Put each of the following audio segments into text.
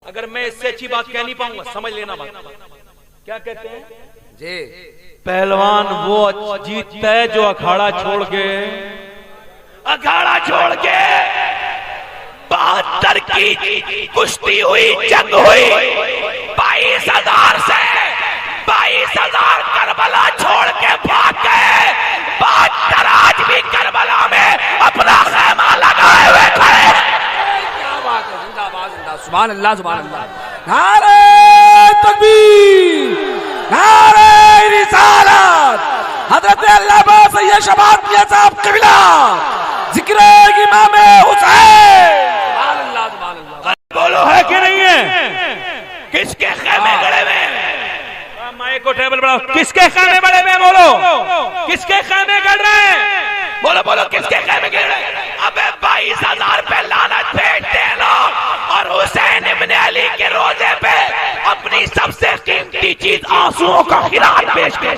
अगर मैं इससे अच्छी बात कह नहीं पाऊंगा, समझ लेना बात। क्या कहते हैं जी? पहलवान वो जीतता है जो अखाड़ा छोड़ के 72 की कुश्ती हुई, जंग हुई, 22,000 से 22,000 करबला छोड़ के भाग गए। 72 आज भी करबला में अपना खैमा लगाए हुए खड़े। क्या बात है, जिंदाबाद जिंदाबाद, सुभान अल्लाह सुभान अल्लाह। नारे तकबीर, नारे रिसालत, हजरत अल्लामा सैयद शबाब मियां साहब क़िबला, जिक्र इमाम हुसैन, सुभान अल्लाह सुभान अल्लाह। बोलो है कि नहीं है? किसके खैमे गड़े हुए? माइक को टेबल बढ़ाओ। किसके खैमे बड़े हुए? बोलो किसके खैमे गड़ रहे हैं? बोलो बोलो किसके खैमे गड़ रहे हैं? अबे 22,000 पे लानत भेजते हैं लोग, और हुसैन इब्न अली के रोजे पे अपनी सबसे कीमती चीज आंसुओं का खिरात पेश कर।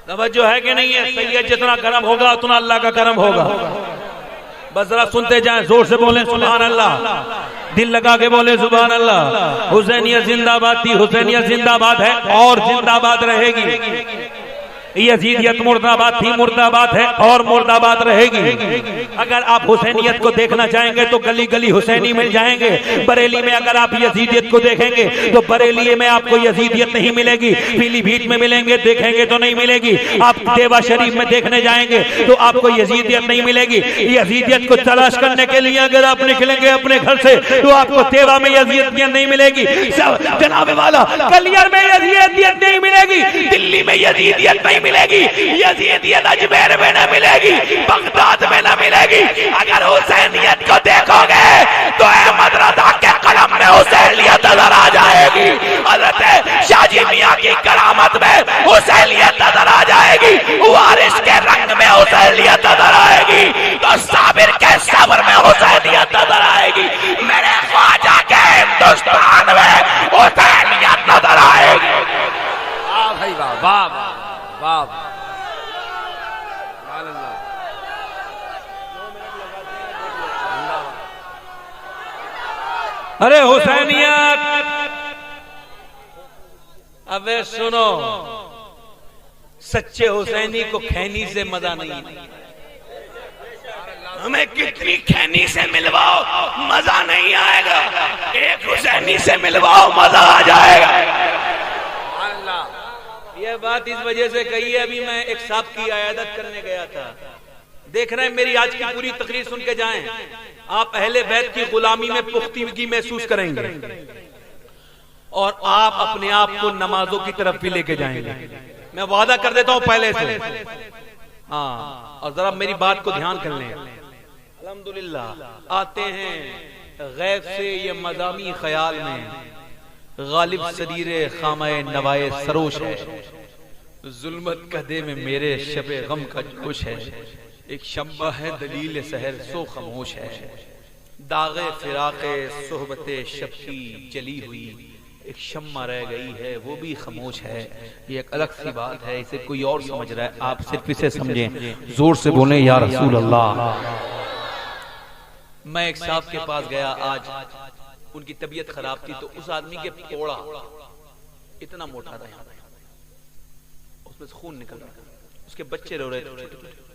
तवज्जो है कि नहीं है? सैयद जितना करम होगा उतना अल्लाह का करम होगा। बस जरा सुनते जाएं, जोर से बोलें सुभान अल्लाह, दिल लगा के बोले सुभान अल्लाह। हुसैनियत जिंदाबाद थी, हुसैनियत जिंदाबाद है और जिंदाबाद रहेगी। यजीदियत मुर्दाबाद थी, मुर्दाबाद है और मुर्दाबाद रहेगी। अगर आप हुसैनियत को देखना चाहेंगे तो गली गली हुसैनी मिल जाएंगे। बरेली में अगर आप यजीदियत को देखेंगे तो बरेली में आपको यजीदियत नहीं मिलेगी, पीलीभीत में मिलेंगे, देखेंगे तो नहीं मिलेगी। आप देवा शरीफ में देखने जाएंगे तो आपको यजीदियत नहीं मिलेगी। यजीदियत को तलाश करने के लिए अगर आप निकलेंगे अपने घर से तो आपको देवा में यजीदियत नहीं मिलेगी, जनाब वाला कलियर में यजीदियत नहीं मिलेगी, दिल्ली में यजीदियत नहीं मिलेगी, यजीदियत अजमेर में न मिलेगी, बगदाद में न मिलेगी। अगर हुसैनियत को देखोगे तो अहमद रजा के कलम में हुसैनियत नजर आ जाएगी, हजरत शाजी मियां की करामत में हुसैनियत नजर आ जाएगी, वारिस के रंग में हुसैनियत नजर आएगी, तो साबिर के सब्र में हुसैनियत नजर आएगी। मेरे ख्वाजा के हिंदुस्तान में हुसैनियत नजर आएगी। वाह भाई वाह, वाह वाह वाह। अरे हुसैनियत, अबे सुनो, सच्चे हुसैनी को खैनी से मजा नहीं। हमें कितनी खैनी से मिलवाओ मजा नहीं आएगा, एक हुसैनी से मिलवाओ मजा आ जाएगा। यह बात इस वजह से कही है, अभी मैं एक साहब की इयादत करने गया था। देख रहे हैं मेरी आज की पूरी तकरीर सुन के जाएं, आप अहले बैत की गुलामी में पुख्तगी महसूस करेंगे और आप अपने आप को नमाजों की तरफ भी लेके जाएंगे। मैं वादा कर देता हूं पहले से। हाँ, और जरा मेरी बात को ध्यान कर लें। अल्हम्दुलिल्लाह आते हैं गैब से ये मज़ामी ख्याल में, गालिब सरीरे खामाए नवाए सरोश है, जुल्मत कदे में मेरे शबे गम का जोश है, एक शम्बा है दलील सहर सो खामोश है, दागे फिराके सोहबते शब की जली हुई एक शम्मा रह गई है वो भी खामोश है। ये एक अलग सी बात है, इसे कोई और समझ रहा है, आप सिर्फ इसे समझें। जोर से बोले या रसूल अल्लाह। मैं एक साहब के पास गया आज, उनकी तबीयत खराब थी, तो उस आदमी के फोड़ा इतना मोटा था, उसमें से खून निकल रहा, उसके बच्चे रो रहे थे,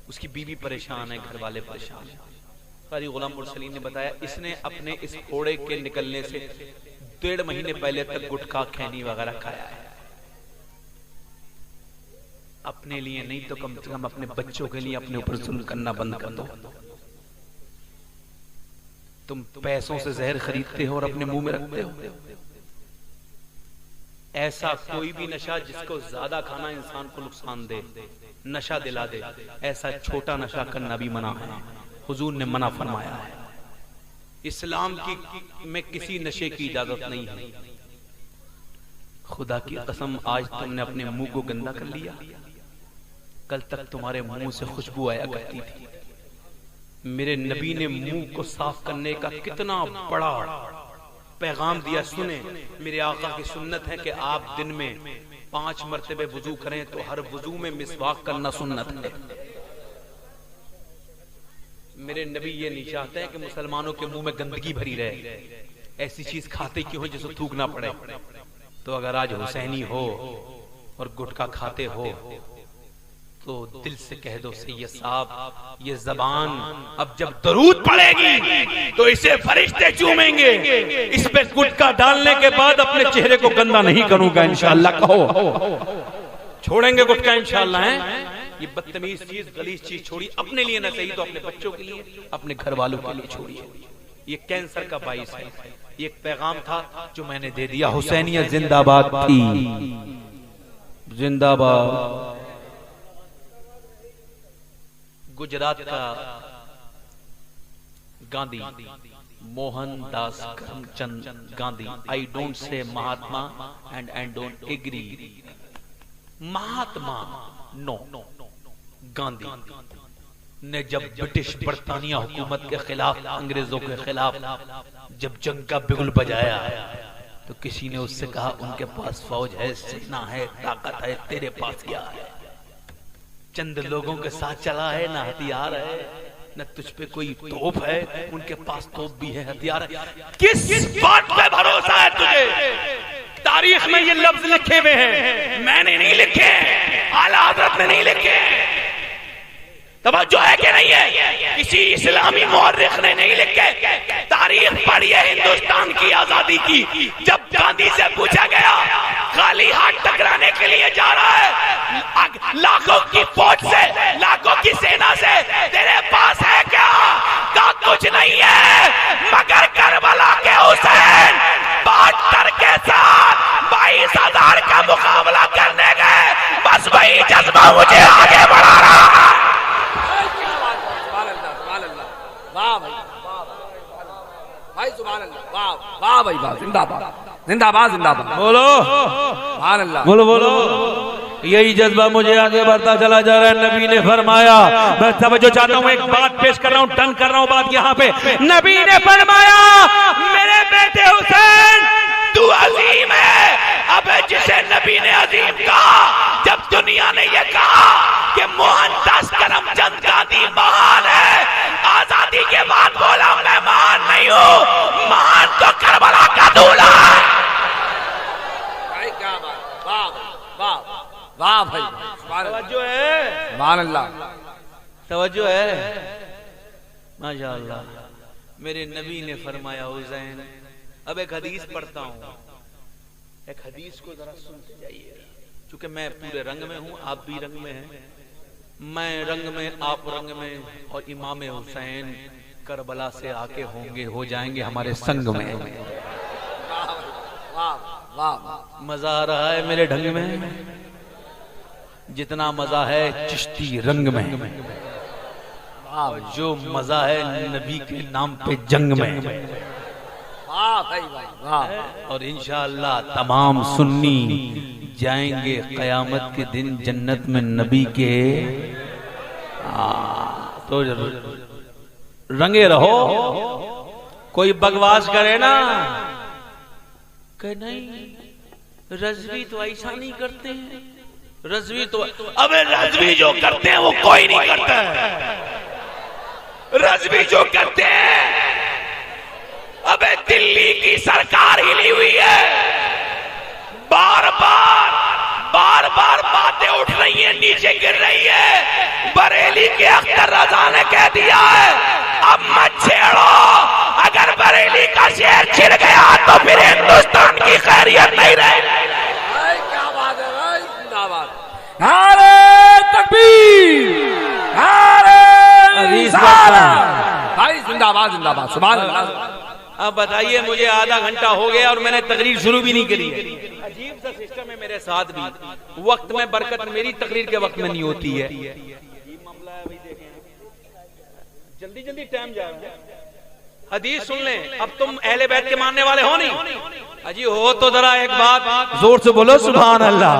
उसकी बीवी परेशान है, घर वाले परेशान है। कारी गुलाम मुरसलीन ने बताया इसने अपने इस फोड़े के निकलने से 1.5 महीने पहले तक गुटखा खैनी वगैरह खाया है। अपने लिए नहीं तो कम से कम अपने बच्चों के लिए अपने ऊपर जुल्म करना बंद कर दो। तुम पैसों से जहर खरीदते हो और अपने मुंह में रखते हो। ऐसा कोई भी नशा जिसको ज्यादा खाना इंसान को नुकसान दे, नशा दिला दे, ऐसा छोटा नशा करना भी मना है, हुजूर ने मना फरमाया है। इस्लाम की में किसी नशे की इजाजत नहीं है। खुदा की कसम आज तुमने अपने मुंह को गंदा कर लिया, कल तक तुम्हारे मुंह से खुशबू आया करती थी। मेरे नबी ने मुंह को साफ करने का कितना बड़ा पैगाम दिया। सुने, मेरे आका की सुन्नत है कि आप दिन में 5 मरतबे वुजू करें तो हर वुजू में मिसवाक करना सुन्नत है। मेरे नबी ये नहीं चाहते हैं कि मुसलमानों के मुंह में गंदगी भरी रहे, ऐसी चीज खाते क्यों हो जिसे थूकना पड़े। तो अगर आज हुसैनी हो और गुटखा खाते हो तो दिल से कह दो सैयद साहब, ये जबान अब जब दरूद पड़ेगी तो इसे फरिश्ते चूमेंगे। इस पे गुटखा डालने के बाद अपने चेहरे को गंदा नहीं करूंगा इंशाअल्लाह। कहो छोड़ेंगे गुटखा इंशाअल्लाह। है ये बदतमीज चीज, गलीज चीज छोड़ी। अपने लिए ना सही तो अपने बच्चों के लिए, अपने घर वालों के लिए छोड़िए। ये कैंसर का बाइस है। ये एक पैगाम था जो मैंने दे दिया। हुसैनियत जिंदाबाद थी, जिंदाबाद। गुजरात का Gandhi Mohandas Karamchand Gandhi, I don't say Mahatma and I don't agree, Mahatma no, Gandhi ने जब ब्रिटिश बरतानिया हुकूमत के खिलाफ, अंग्रेजों के खिलाफ जब जंग का बिगुल बजाया तो किसी ने उससे कहा उनके पास फौज है, सेना है, ताकत है, तेरे पास क्या है? चंद लोगों के साथ चला है, ना हथियार है, न तुझ पे कोई तोप है, उनके पास तोप भी है, हथियार है। किस बात पे भरोसा है तुझे? तारीख में ये लफ्ज लिखे हुए हैं, मैंने नहीं लिखे, आला हज़रत ने नहीं लिखे। तवज्जो है कि नहीं है? किसी इस्लामी मुअर्रिख ने नहीं लिखे। तारीख पढ़ी है हिंदुस्तान की आजादी की। जब गांधी से पूछा गया खाली हाथ टकराने के लिए जा रहा है लाखों की फौज से, लाखों की सेना से, तेरे पास है क्या? का कुछ नहीं है मगर करबला के हुसैन 72 के साथ 22,000 का मुकाबला करने गए। बस वही जज्बा मुझे आगे बढ़ा रहा है। वाह भाई, भाई सुभान अल्लाह, वाह वाह भाई, वाह, जिंदाबाद जिंदाबाद जिंदाबाद। बोलो सुभान अल्लाह, बोलो बोलो। यही जज्बा मुझे आगे बढ़ता चला जा रहा है। नबी ने फरमाया, मैं तवज्जो चाहता हूँ, एक बात पेश कर रहा हूँ, टर्न कर रहा हूँ बात यहाँ पे। नबी ने फरमाया मेरे बेटे हुसैन तू अजीम है। अब जिसे नबी ने अजीम कहा, जब दुनिया ने यह कहा कि मोहनदास करमचंद गांधी महान है, आजादी के बाद बोला मैं महान नहीं हूँ, महान तो करबला का दूल्हा है। भाई क्या बात, वाह वाह वाह भाई, तवज्जो है, सुभान अल्लाह, तवज्जो है, माशाअल्लाह। मेरे नबी ने फरमाया हुसैन, अब एक हदीस पढ़ता हूँ, एक हदीस को जरा सुनते जाइए, क्योंकि मैं पूरे रंग में हूँ, आप भी रंग में हैं, मैं रंग में, आप रंग में, और इमाम हुसैन करबला से आके होंगे, हो जाएंगे हमारे संग में। वाह वाह, मजा आ रहा है मेरे ढंग में, जितना मजा है चिश्ती रंग में, जो मजा है नबी के नाम पे जंग में। वाह भाई वाह। और इंशाअल्लाह तमाम सुन्नी जाएंगे कयामत के दिन जन्नत में नबी के। तो रंगे रहो। कोई बकवास करे ना कि नहीं रज़वी तो ऐसा नहीं करते हैं, रज़वी तो, अबे रज़वी जो करते हैं वो कोई नहीं करता है। रज़वी जो करते हैं, अबे दिल्ली की सरकार हिली हुई है, बार बार बातें उठ रही हैं, नीचे गिर रही है। बरेली के अख्तर रजा ने कह दिया है अब मत छेड़ो, अगर बरेली का शहर छिड़ गया तो फिर हिंदुस्तान की खैरियत नहीं रहेगी। क्या बात है भाई, जिंदाबाद, नारे तकबीर, नारे रिसालत, भाई जिंदाबाद जिंदाबाद, सुभान अल्लाह। अब बताइए, मुझे आधा घंटा हो गया और मैंने तकरीर शुरू भी नहीं करी। अजीब सा सिस्टम है मेरे साथ भी, वक्त में बरकत मेरी तकरीर के वक्त में नहीं होती है। जल्दी जल्दी टाइम जा रहा है। हदीस सुन लें। अब तुम अहले बैत के मानने वाले हो नहीं? अजी हो तो जरा एक बात जोर से बोलो सुभान अल्लाह।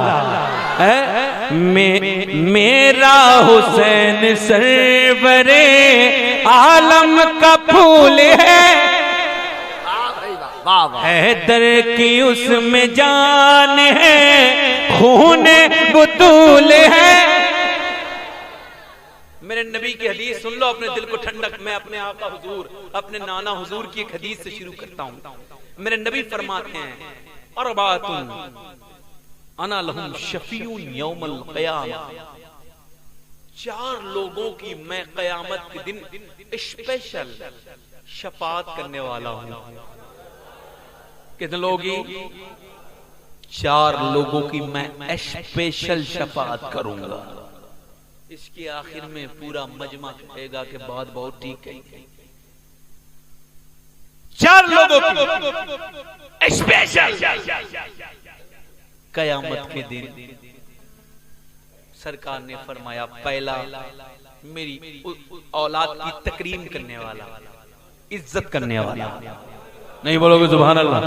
मेरा हुसैन सरवरे आलम का फूल है, हैदर की उसमें जान है, खून बुतूल है। मेरे नबी की हदीस सुन लो, अपने दिल को ठंडक। मैं अपने आका हुजूर, अपने नाना हुजूर की एक हदीस से शुरू करता हूँ। मेरे नबी फरमाते हैं, अरबातुन अना लहुम शफीउन यौमल क़यामा, 4 लोगों की मैं क़यामत के दिन स्पेशल शफाअत करने वाला हूँ। कितने लोग? 4 लोगों की मैं स्पेशल शफाअत करूंगा। इसके आखिर में पूरा मजमा कहेगा कि बात बहुत ठीक है। 4 लोगों की स्पेशल कयामत के दिन सरकार ने फरमाया, पहला मेरी औलाद की तकरीम करने वाला, इज्जत करने वाला। नहीं बोलोगे सुभान अल्लाह?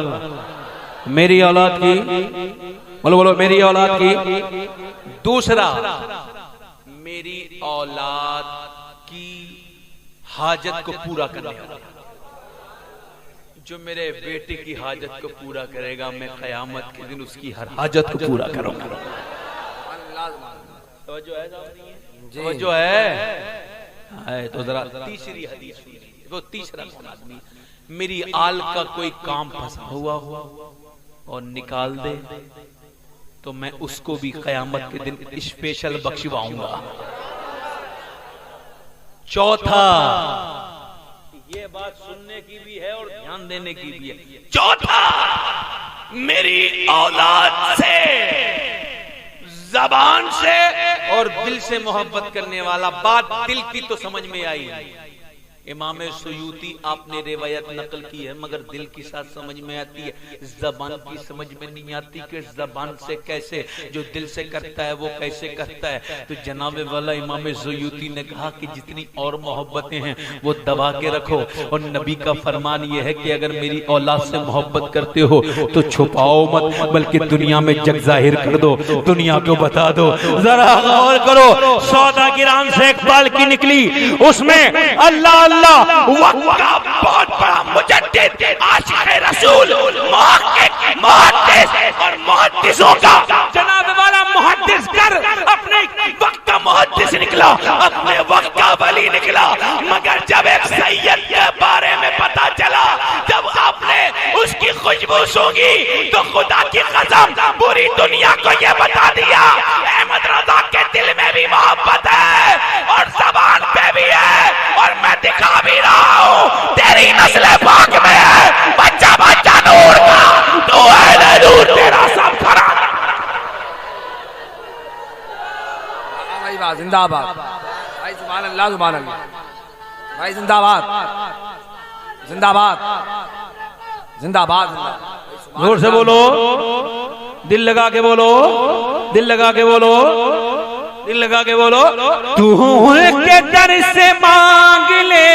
मेरी औलाद की, बोलो बोलो, मेरी औलाद की। दूसरा, मेरी औलाद की हाजत को पूरा करने वाला। जो मेरे बेटे की हाजत को पूरा करेगा, मैं क़यामत के दिन उसकी हर हाजत को पूरा करूंगा। जो है तो जरा तीसरी हदीस, वो तीसरा आदमी मेरी आल का कोई काम फंसा हुआ और निकाल दे तो मैं उसको भी क़यामत के दिन स्पेशल बख्शवाऊंगा। चौथा, ये बात सुनने की भी है और ध्यान देने की भी है। चौथा, मेरी औलाद से, ज़बान से और दिल से मोहब्बत करने वाला। बात दिल की तो समझ में आई। इमाम सुयूती आपने रिवायत नकल की है, मगर दिल की साथ समझ में आती है, ज़बान की समझ में नहीं आती कि ज़बान से कैसे, जो दिल से करता है वो कैसे करता है। तो जनाबे वाला इमाम सुयूती ने कहा कि जितनी और मोहब्बतें हैं वो दबा के रखो, और नबी का फरमान ये है कि अगर मेरी औलाद से मोहब्बत करते हो तो छुपाओ मत, बल्कि दुनिया में जग जाहिर कर दो, दुनिया को बता दो। जरा गौर करो, 14 गिराम से एक बाल्टी निकली, उसमें अल्लाह वक्का बहुत बड़ा मुजद्दिद, आशिक़ रसूल, मुहक्किक, मुहद्दिस और मुहद्दिसों का जनाब वाला मुहद्दिस कर अपने वक्त का मुहद्दिस निकला, अपने वक्त का वली निकला। मगर जब एक सैयद के बारे में पता चला, जब आपने उसकी खुशबू सूंघी तो खुदा की कसम पूरी दुनिया को यह बता दिया, अहमद रजा के दिल में भी मोहब्बत है और ज़बान पे भी है, और मैं दिखा भी रहा हूँ, तेरी नस्ल पाक में है। बच्चा बच्चा नूर का, तू है नूर, तेरा सब खरा। भाई जिंदाबाद, भाई सुभान अल्लाह, सुभान अल्लाह, भाई जिंदाबाद, जिंदाबाद, जिंदाबाद। जोर से बोलो, दिल लगा के बोलो, दिल लगा के बोलो, दिल लगा के बोलो। तू के दर से मांग ले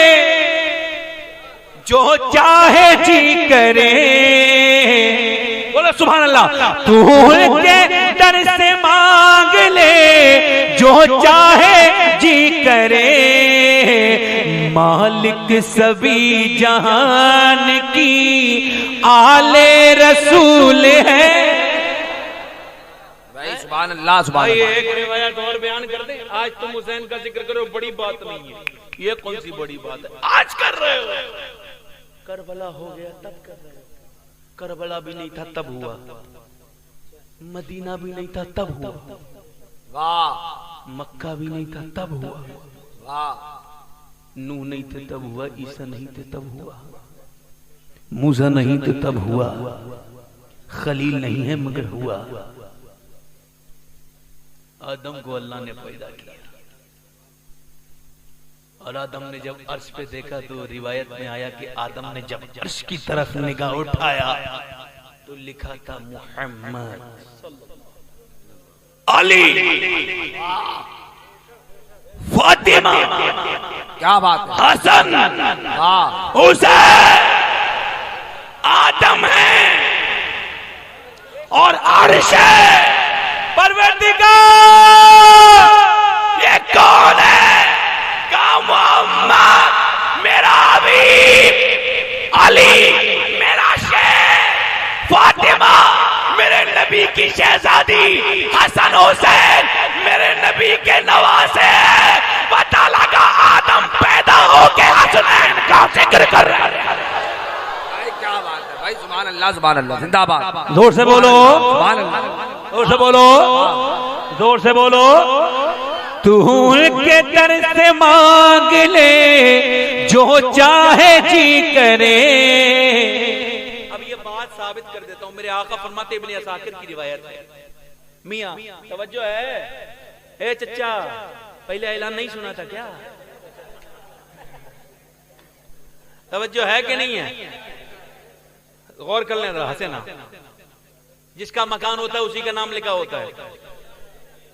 जो चाहे जी करे, बोलो सुभान अल्लाह। तू के दर से मांग ले जो चाहे जी करे, मालिक सभी जहान की आले रसूल है। सुभान अल्लाह, सुभान अल्लाह। एक रिवायत और बयान कर दे। आज तुम हुसैन का जिक्र करो, बड़ी बात नहीं है, ये कौन सी बड़ी बात है आज कर रहे हो? करबला हो गया तब कर रहे हो, करबला भी नहीं था तब हुआ, मदीना भी नहीं था तब हुआ, वाह, मक्का भी नहीं था तब हुआ, वाह, नूह नहीं थे तब हुआ, ईसा नहीं थे तब हुआ, मूसा नहीं थे तब हुआ, खलील नहीं है मगर हुआ। आदम को अल्लाह ने पैदा किया, और आदम ने जब अर्श पे देखा तो रिवायत में आया कि आदम ने जब अर्श की तरफ निगाह उठाया तो लिखा था मुहम्मद, अली, फातिमा, क्या बात है, हसन, वाह, हुसैन। आदम है और अर्श है, परवरदिगार ये कौन है? का मोहम्मद मेरा हबीब, अली मेरा शेर, फातिमा मेरे नबी की शहजादी, हसन हुसैन मेरे नबी के नवासे। पता लगा हो के हसनैन का जिक्र कर रहा है। भाई क्या बात है भाई, सुभान अल्लाह जिंदाबाद। जोर से बोलो, सुभान अल्लाह, जोर से बोलो, जोर से बोलो। तू उनके दर से मांग ले जो चाहे जी करे। अब ये बात साबित कर देता हूं, मेरे आका फरमाते इब्ने असाकिर की रिवायत है। मियां तवज्जो है, ए चचा पहले ऐलान नहीं सुना था क्या? तवज्जो है कि नहीं है? गौर कर लेना, हंसे ना। जिसका मकान होता है उसी का नाम लिखा होता है।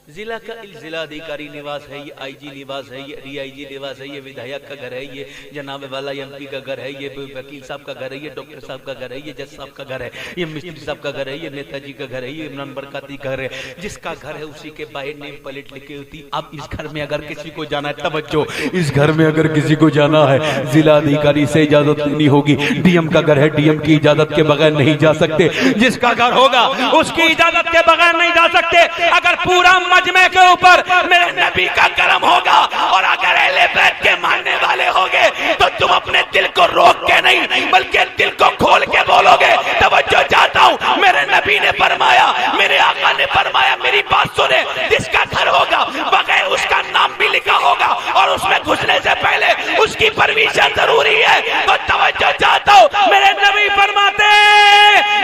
जिला का जिला अधिकारी निवास है, ये आईजी निवास है, ये डीआईजी निवास है, ये विधायक का घर है, ये जनाब वाला एमपी का घर है, ये वकील साहब का घर है, ये डॉक्टर साहब का घर है, ये जज साहब का घर है, ये मिस्त्री साहब का घर है, ये नेताजी का घर है, ये इमरान बरकाती का घर है। जिसका घर है उसी के बाहर नेम प्लेट लिखी होती। अब इस घर में अगर किसी को जाना है, तवज्जो, इस घर में अगर किसी को जाना है जिला अधिकारी से इजाजत लेनी होगी। डीएम का घर है, डीएम की इजाजत के बगैर नहीं जा सकते। जिसका घर होगा उसकी इजाजत के बगैर नहीं जा सकते। अगर पूरा मजमे के ऊपर मेरे नबी का करम होगा और अगर अहले बैत के मानने वाले होगे तो तुम अपने दिल को रोक के नहीं बल्कि दिल को खोल के बोलोगे। तवज्जो चाहता हूं, मेरे नबी ने फरमाया, मेरे आका ने फरमाया, मेरी बात सुने, जिसका घर होगा बगैर उसका नाम भी लिखा होगा और उसमें घुसने से पहले उसकी परमिशन जरूरी है। तो तवज्जो चाहता हूं, मेरे नबी फरमाते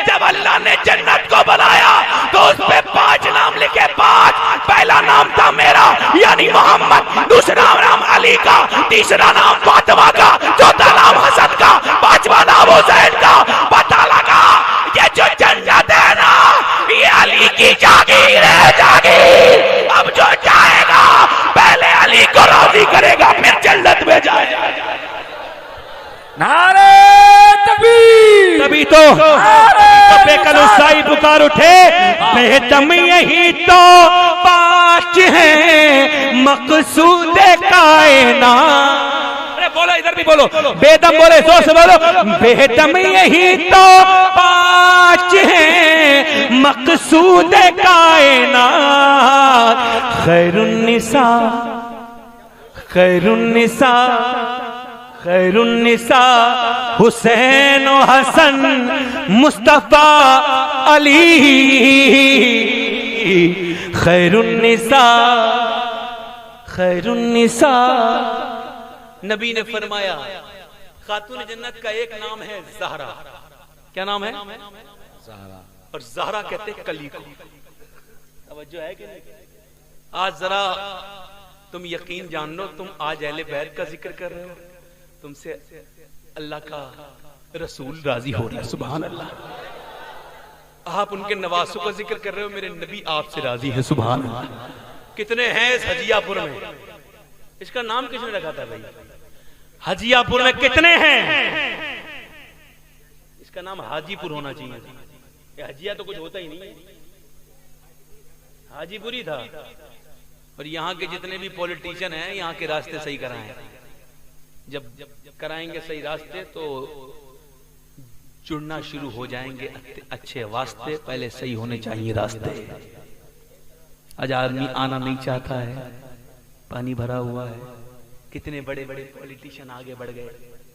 जब अल्लाह ने जन्नत को बनाया तो उस पे 5 नाम लिखे। 5, पहला नाम था मेरा यानी मोहम्मद, दूसरा नाम अली का, तीसरा नाम फातिमा का, चौथा नाम हसन का, 5वां नाम हुसैन का। पता लगा ये जो जन्नत है ना ये अली की जागीर है, जागीर। अब जो जाएगा पहले अली को राजी करेगा फिर जन्नत में जाएगा। नारे तकबीर। तभी तो बेकलुसाई पुकार उठे, बेदम यही तो बात है मकसूद कायनात। अरे बोलो, इधर भी बोलो, बेदम बोले, जोर से बोलो। बेदम यही तो बात है मकसूद कायनात। खैरुन्निसा, खैरुन्निसा, खैरुन्निसा हुसैन और हसन मुस्तफा अली। खैरुन्निसा, खैरुन्निसा। नबी ने फरमाया खातून जन्नत का एक नाम है ज़हरा। क्या नाम है? ज़हरा। और ज़हरा कहते हैं कली को। तवज्जो है कि नहीं? आज जरा तुम यकीन जान लो, तुम आज अहले बैत का जिक्र कर रहे हो, तुमसे अल्लाह का रसूल राजी हो रहा है। सुभान अल्लाह। आप उनके नवासों का जिक्र कर रहे हो, मेरे नबी आपसे राजी है। सुभान अल्लाह। कितने हैं इस हजियापुर में? इसका नाम किसने रखा था भाई? हजियापुर में कितने हैं? इसका नाम हाजीपुर होना चाहिए। ये हजिया तो कुछ होता ही नहीं है, हाजीपुर ही था। और यहाँ के जितने भी पॉलिटिशियन हैं यहाँ के रास्ते सही कराएं। जब कराएंगे सही रास्ते तो जुड़ना शुरू हो जाएंगे अच्छे वास्ते। पहले सही होने चाहिए रास्ते। आज आदमी आना नहीं चाहता है, पानी भरा हुआ है। कितने बड़े बड़े पॉलिटिशियन आगे बढ़ गए,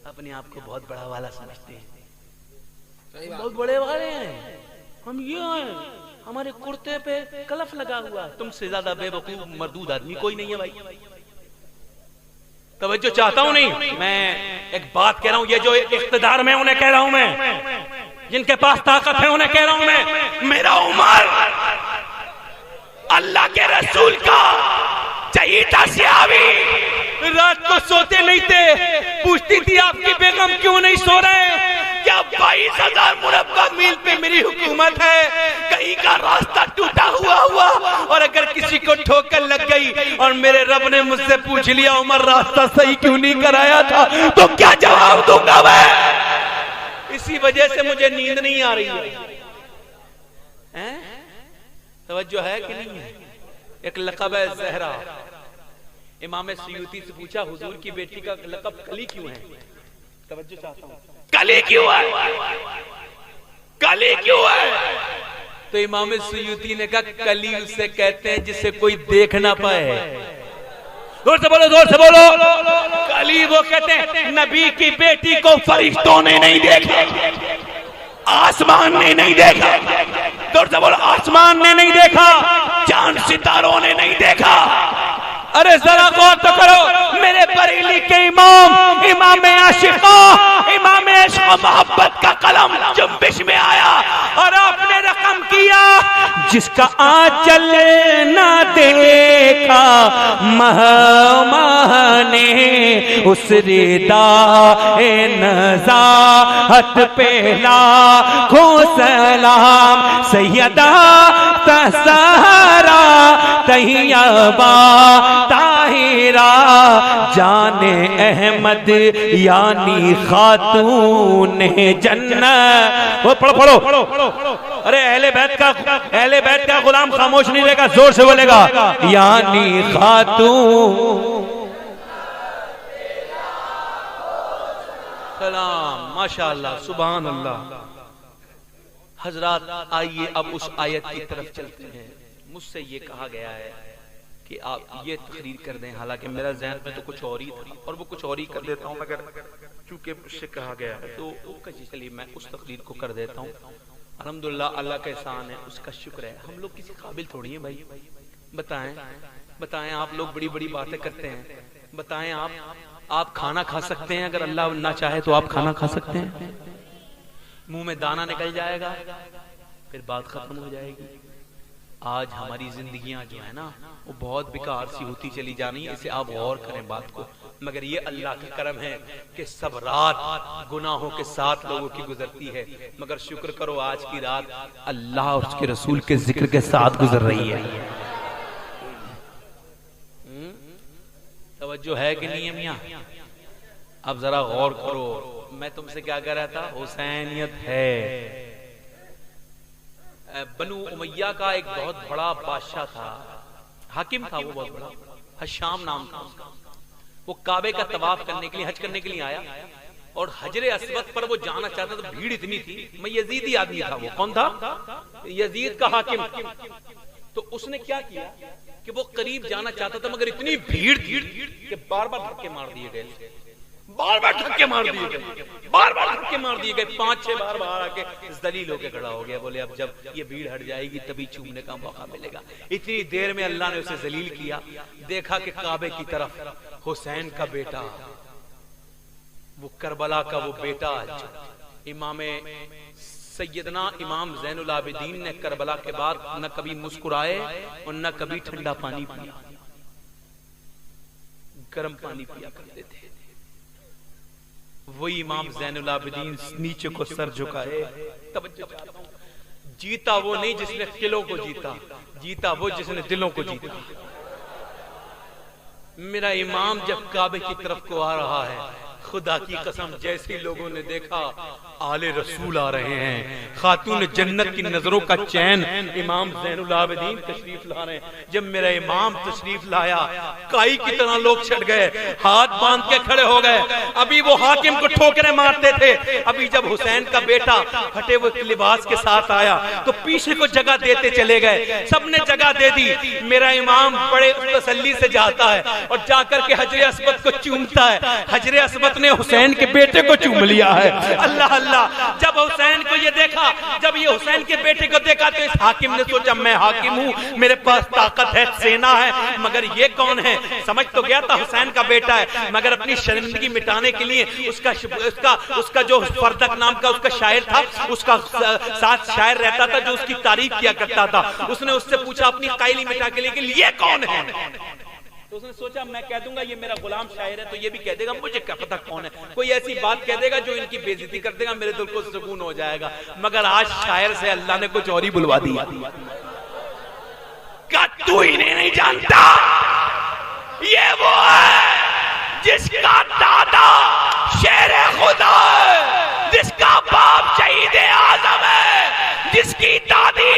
अपने आप को बहुत बड़ा वाला समझते हैं। बहुत बड़े वाले हैं हम, ये हैं, हमारे कुर्ते पे कलफ लगा हुआ। तुमसे ज्यादा बेवकूफ मरदूद आदमी कोई नहीं है भाई। तवज्जो चाहता हूं नहीं, मैं एक बात कह रहा हूं। ये जो इख्तिदार में उन्हें कह रहा हूं मैं, जिनके पास ताकत है उन्हें कह रहा हूं मैं। मेरा उमर अल्लाह के रसूल का चहीता सियावी रात को सोते नहीं थे, पूछती थी आपकी बेगम क्यों नहीं सो रहे? क्या 22,000 मुरब्बा मील पे मेरी हुकूमत है, कहीं का रास्ता टूटा हुआ और अगर किसी को ठोकर लग गई और मेरे रब ने मुझसे पूछ लिया उमर रास्ता सही क्यों नहीं कराया था, तो क्या जवाब दूंगा मैं? इसी वजह से मुझे नींद नहीं आ रही है। तवज्जो है कि नहीं है? एक लक़ब है ज़हरा। इमाम सयूती से पूछा हुजूर की बेटी का लक़ब कली क्यों है? तवज्जो चाहता हूं, कली क्यों है? कली क्यों है? तो इमाम सयूती ने कहा कली उसे कहते हैं जिसे कोई देख ना पाए। जोर से बोलो, जोर से बोलो। कली वो कहते हैं नबी की बेटी को फरिश्तों ने नहीं देखा, आसमान ने नहीं देखा। जोर से बोलो, आसमान ने नहीं देखा, चांद सितारों ने नहीं देखा। अरे जरा गौर तो करो, मेरे बरेली के इमाम, इमाम आशिका, इमाम इश्क मोहब्बत का कलम जुम्बिश में आया और आपने रकम किया, जिसका आंचल ना देखा महमा ने, उस रिदा ए नज़ाहत पहला खो सलाम। सैयदा तसहरा तैयबा ताहिरा जाने अहमद यानी खातून जन्नत। वो पढ़ो पढ़ो। अरे अहले बैत का गुलाम खामोश नहीं रहेगा, जोर से बोलेगा यानी खातून। सलाम, माशाअल्लाह, सुभान अल्लाह। हजरात आइए अब उस आयत की तरफ चलते हैं। मुझसे ये कहा गया है कि आप ये तकरीर कर दें, हालांकि मेरा ज़हन में तो कुछ और ही था और वो कुछ और ही कर देता हूँ, मगर चूंकि मुझसे कहा गया है तो चलिए मैं उस तकरीर को कर देता हूँ। अल्हम्दुलिल्लाह, अल्लाह का एहसान है, उसका शुक्र है। हम लोग किसी काबिल थोड़ी हैं भाई। बताएं आप लोग बड़ी बड़ी बातें करते हैं। बताएं आप खाना खा सकते हैं, अगर अल्लाह ना चाहे तो आप खाना खा सकते हैं। मुंह में दाना निकल जाएगा, फिर बात खत्म हो जाएगी। आज हमारी जिंदगियां जो है ना वो बहुत बेकार सी होती चली जानी है, इसे आप गौर करें बात को। मगर ये अल्लाह का करम है कि सब रात गुनाहों के साथ लोगों की गुजरती है, मगर शुक्र करो आज की रात अल्लाह और उसके रसूल के जिक्र के साथ गुजर रही है। तवज्जो है कि नहीं है मियां? अब जरा गौर करो, मैं तुमसे क्या कह रहा था, हुसैनियत है। बनु उमैया का एक बहुत बड़ा बादशाह था, हाकिम था, वो बहुत बड़ा, हशाम नाम था उसका। वो काबे का तवाफ करने के लिए, हज करने के लिए आया और हजरे अस्वद पर वो जाना चाहता था, भीड़ इतनी थी। मैं यजीदी आदमी था, वो कौन था? यजीद का हाकिम। तो उसने क्या किया कि वो करीब जाना चाहता था, मगर इतनी भीड़ थी कि बार बार धक्के मार दिए गए, बार बार धक्के मार दिए गए, बार बार धक्के मार दिए गए। 5-6 बार बाहर आके जलील होके खड़ा हो गया। बोले अब जब ये भीड़ हट जाएगी तभी चूमने का मौका मिलेगा। इतनी देर में अल्लाह ने उसे जलील किया। देखा कि काबे की तरफ हुसैन का बेटा, वो करबला का वो बेटा, इमाम सैयदना इमाम ज़ैनुल आबिदीन ने करबला के बाद न कभी मुस्कुराए और न कभी ठंडा पानी पिया, गर्म पानी पिया करते थे। वही इमाम ज़ैनुल आबिदीन नीचे को सर झुकाए। जीता वो नहीं जिसने किलों को जीता, जीता वो जिसने दिलों को जीता। मेरा इमाम जब काबे की तरफ को आ रहा है, खुदा की कसम जैसे लोगों ने देखा आले रसूल आ रहे हैं, खातून जन्नत की नजरों का चैन इमाम ज़ैनुल आबिदीन तशरीफ ला रहे हैं। जब मेरा इमाम तशरीफ लाया, काई की तरह लोग छट गए, हाथ बांध के खड़े हो गए। अभी वो हाकिम को ठोकरें मारते थे, अभी जब हुसैन का बेटा फटे हुए लिबास के साथ आया तो पीछे को जगह देते चले गए। सबने जगह दे दी। मेरा इमाम बड़े तसल्ली से जाता है और जाकर के हजरे अस्वद को चूमता है। हजरे अस्वद ने हुसैन के बेटे को चूम लिया है। अल्लाह अल्लाह। जब हुसैन को ये देखा, जब ये हुसैन के बेटे को देखा तो इस हाकिम ने सोचा मैं हाकिम हूँ, मेरे पास ताकत है, सेना है, मगर ये कौन है? समझ तो गया था हुसैन का बेटा है, मगर अपनी शर्मिंदगी मिटाने के लिए उसका जो फरदक नाम का उसका शायर था, उसका साथ शायर रहता था जो उसकी तारीफ किया करता था। उसने उससे पूछा अपनी कायली मिटा के लिए ये कौन है? तो उसने सोचा मैं कह दूंगा ये मेरा गुलाम शायर है, तो ये भी कह देगा मुझे क्या पता कौन है, कोई ऐसी बात कह देगा जो इनकी बेइज्जती कर देगा, मेरे दिल को सुकून हो जाएगा। मगर आज शायर से अल्लाह ने कुछ और ही बुलवा दिया। क्या तू इन्हें नहीं जानता? ये वो है जिसका दादा शेर खुदा है, जिसका बाप शहीद आजम है, जिसकी दादी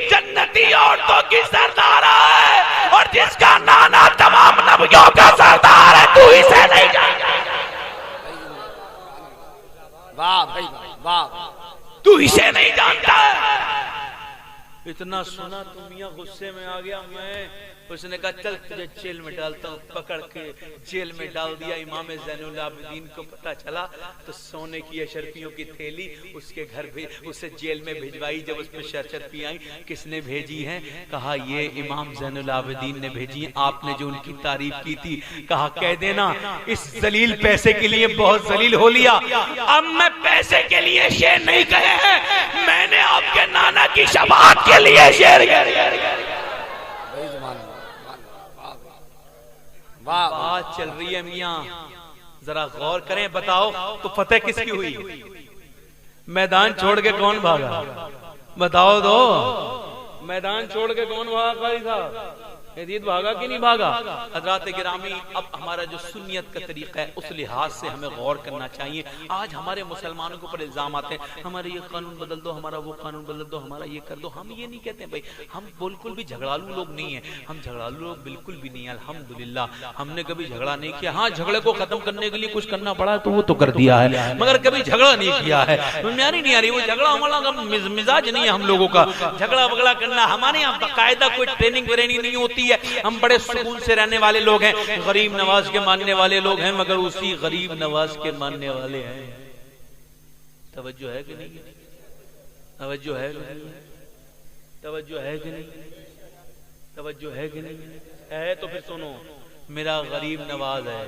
जन्नती औरतों की सरदार है और जिसका नाना तमाम नबियों का सरदार है। तू इसे नहीं जानता? वाह भाई वाह, तू इसे नहीं जानता? इतना सुना तो मियां गुस्से में आ गया। मैं उसने कहा चल तुझे जेल में डालता हूँ। पकड़ के जेल में डाल दिया। इमाम ज़ैनुल आबिदीन को पता चला तो सोने की अशरफियों की थैली उसके घर उसे जेल में भिजवाई। जब उसमें शरफी आई, किसने भेजी है? कहा ये इमाम ज़ैनुल आबिदीन ने भेजी है। आपने जो उनकी तारीफ की थी, कहा कह देना इस जलील पैसे के लिए बहुत जलील हो लिया। अब मैं पैसे के लिए शेर नहीं कहे हैं, मैंने आपके नाना की शफाअत के लिए शेर बात चल रही है मियां, जरा गौर करें। बताओ तो फतेह किसकी हुई? मैदान छोड़ के कौन भागा? बताओ दो, मैदान छोड़ के कौन भागा? कारी साहब यजीद भागा कि नहीं भागा? हज़रात गिरामी, अब हमारा जो सुन्नियत का तरीका है उस लिहाज से हमें गौर करना चाहिए। आज हमारे मुसलमानों के ऊपर इल्जाम आते हैं, हमारे ये कानून बदल दो, हमारा वो कानून बदल दो, हमारा ये कर दो। हम ये नहीं कहते भाई, हम बिल्कुल भी झगड़ालू लोग नहीं है, हम झगड़ालू लोग बिल्कुल भी नहीं है। अल्हम्दुलिल्लाह हमने कभी झगड़ा नहीं किया। हाँ, झगड़े को खत्म करने के लिए कुछ करना पड़ा तो वो तो कर दिया है, मगर कभी झगड़ा नहीं किया है। नहीं आ रही वो झगड़ा, हमारा मिजाज नहीं है हम लोगों का झगड़ा वगड़ा करना। हमारे यहाँ बाकायदा कोई ट्रेनिंग व्रेनिंग नहीं होती है। हम बड़े सुकून से रहने वाले लोग हैं, गरीब नवाज के मानने वाले लोग हैं, मगर उसी गरीब नवाज के मानने वाले हैं। तवज्जो है कि नहीं? तवज्जो है कि नहीं? तवज्जो है कि नहीं? तवज्जो है कि नहीं? है तो फिर सुनो, मेरा गरीब नवाज है।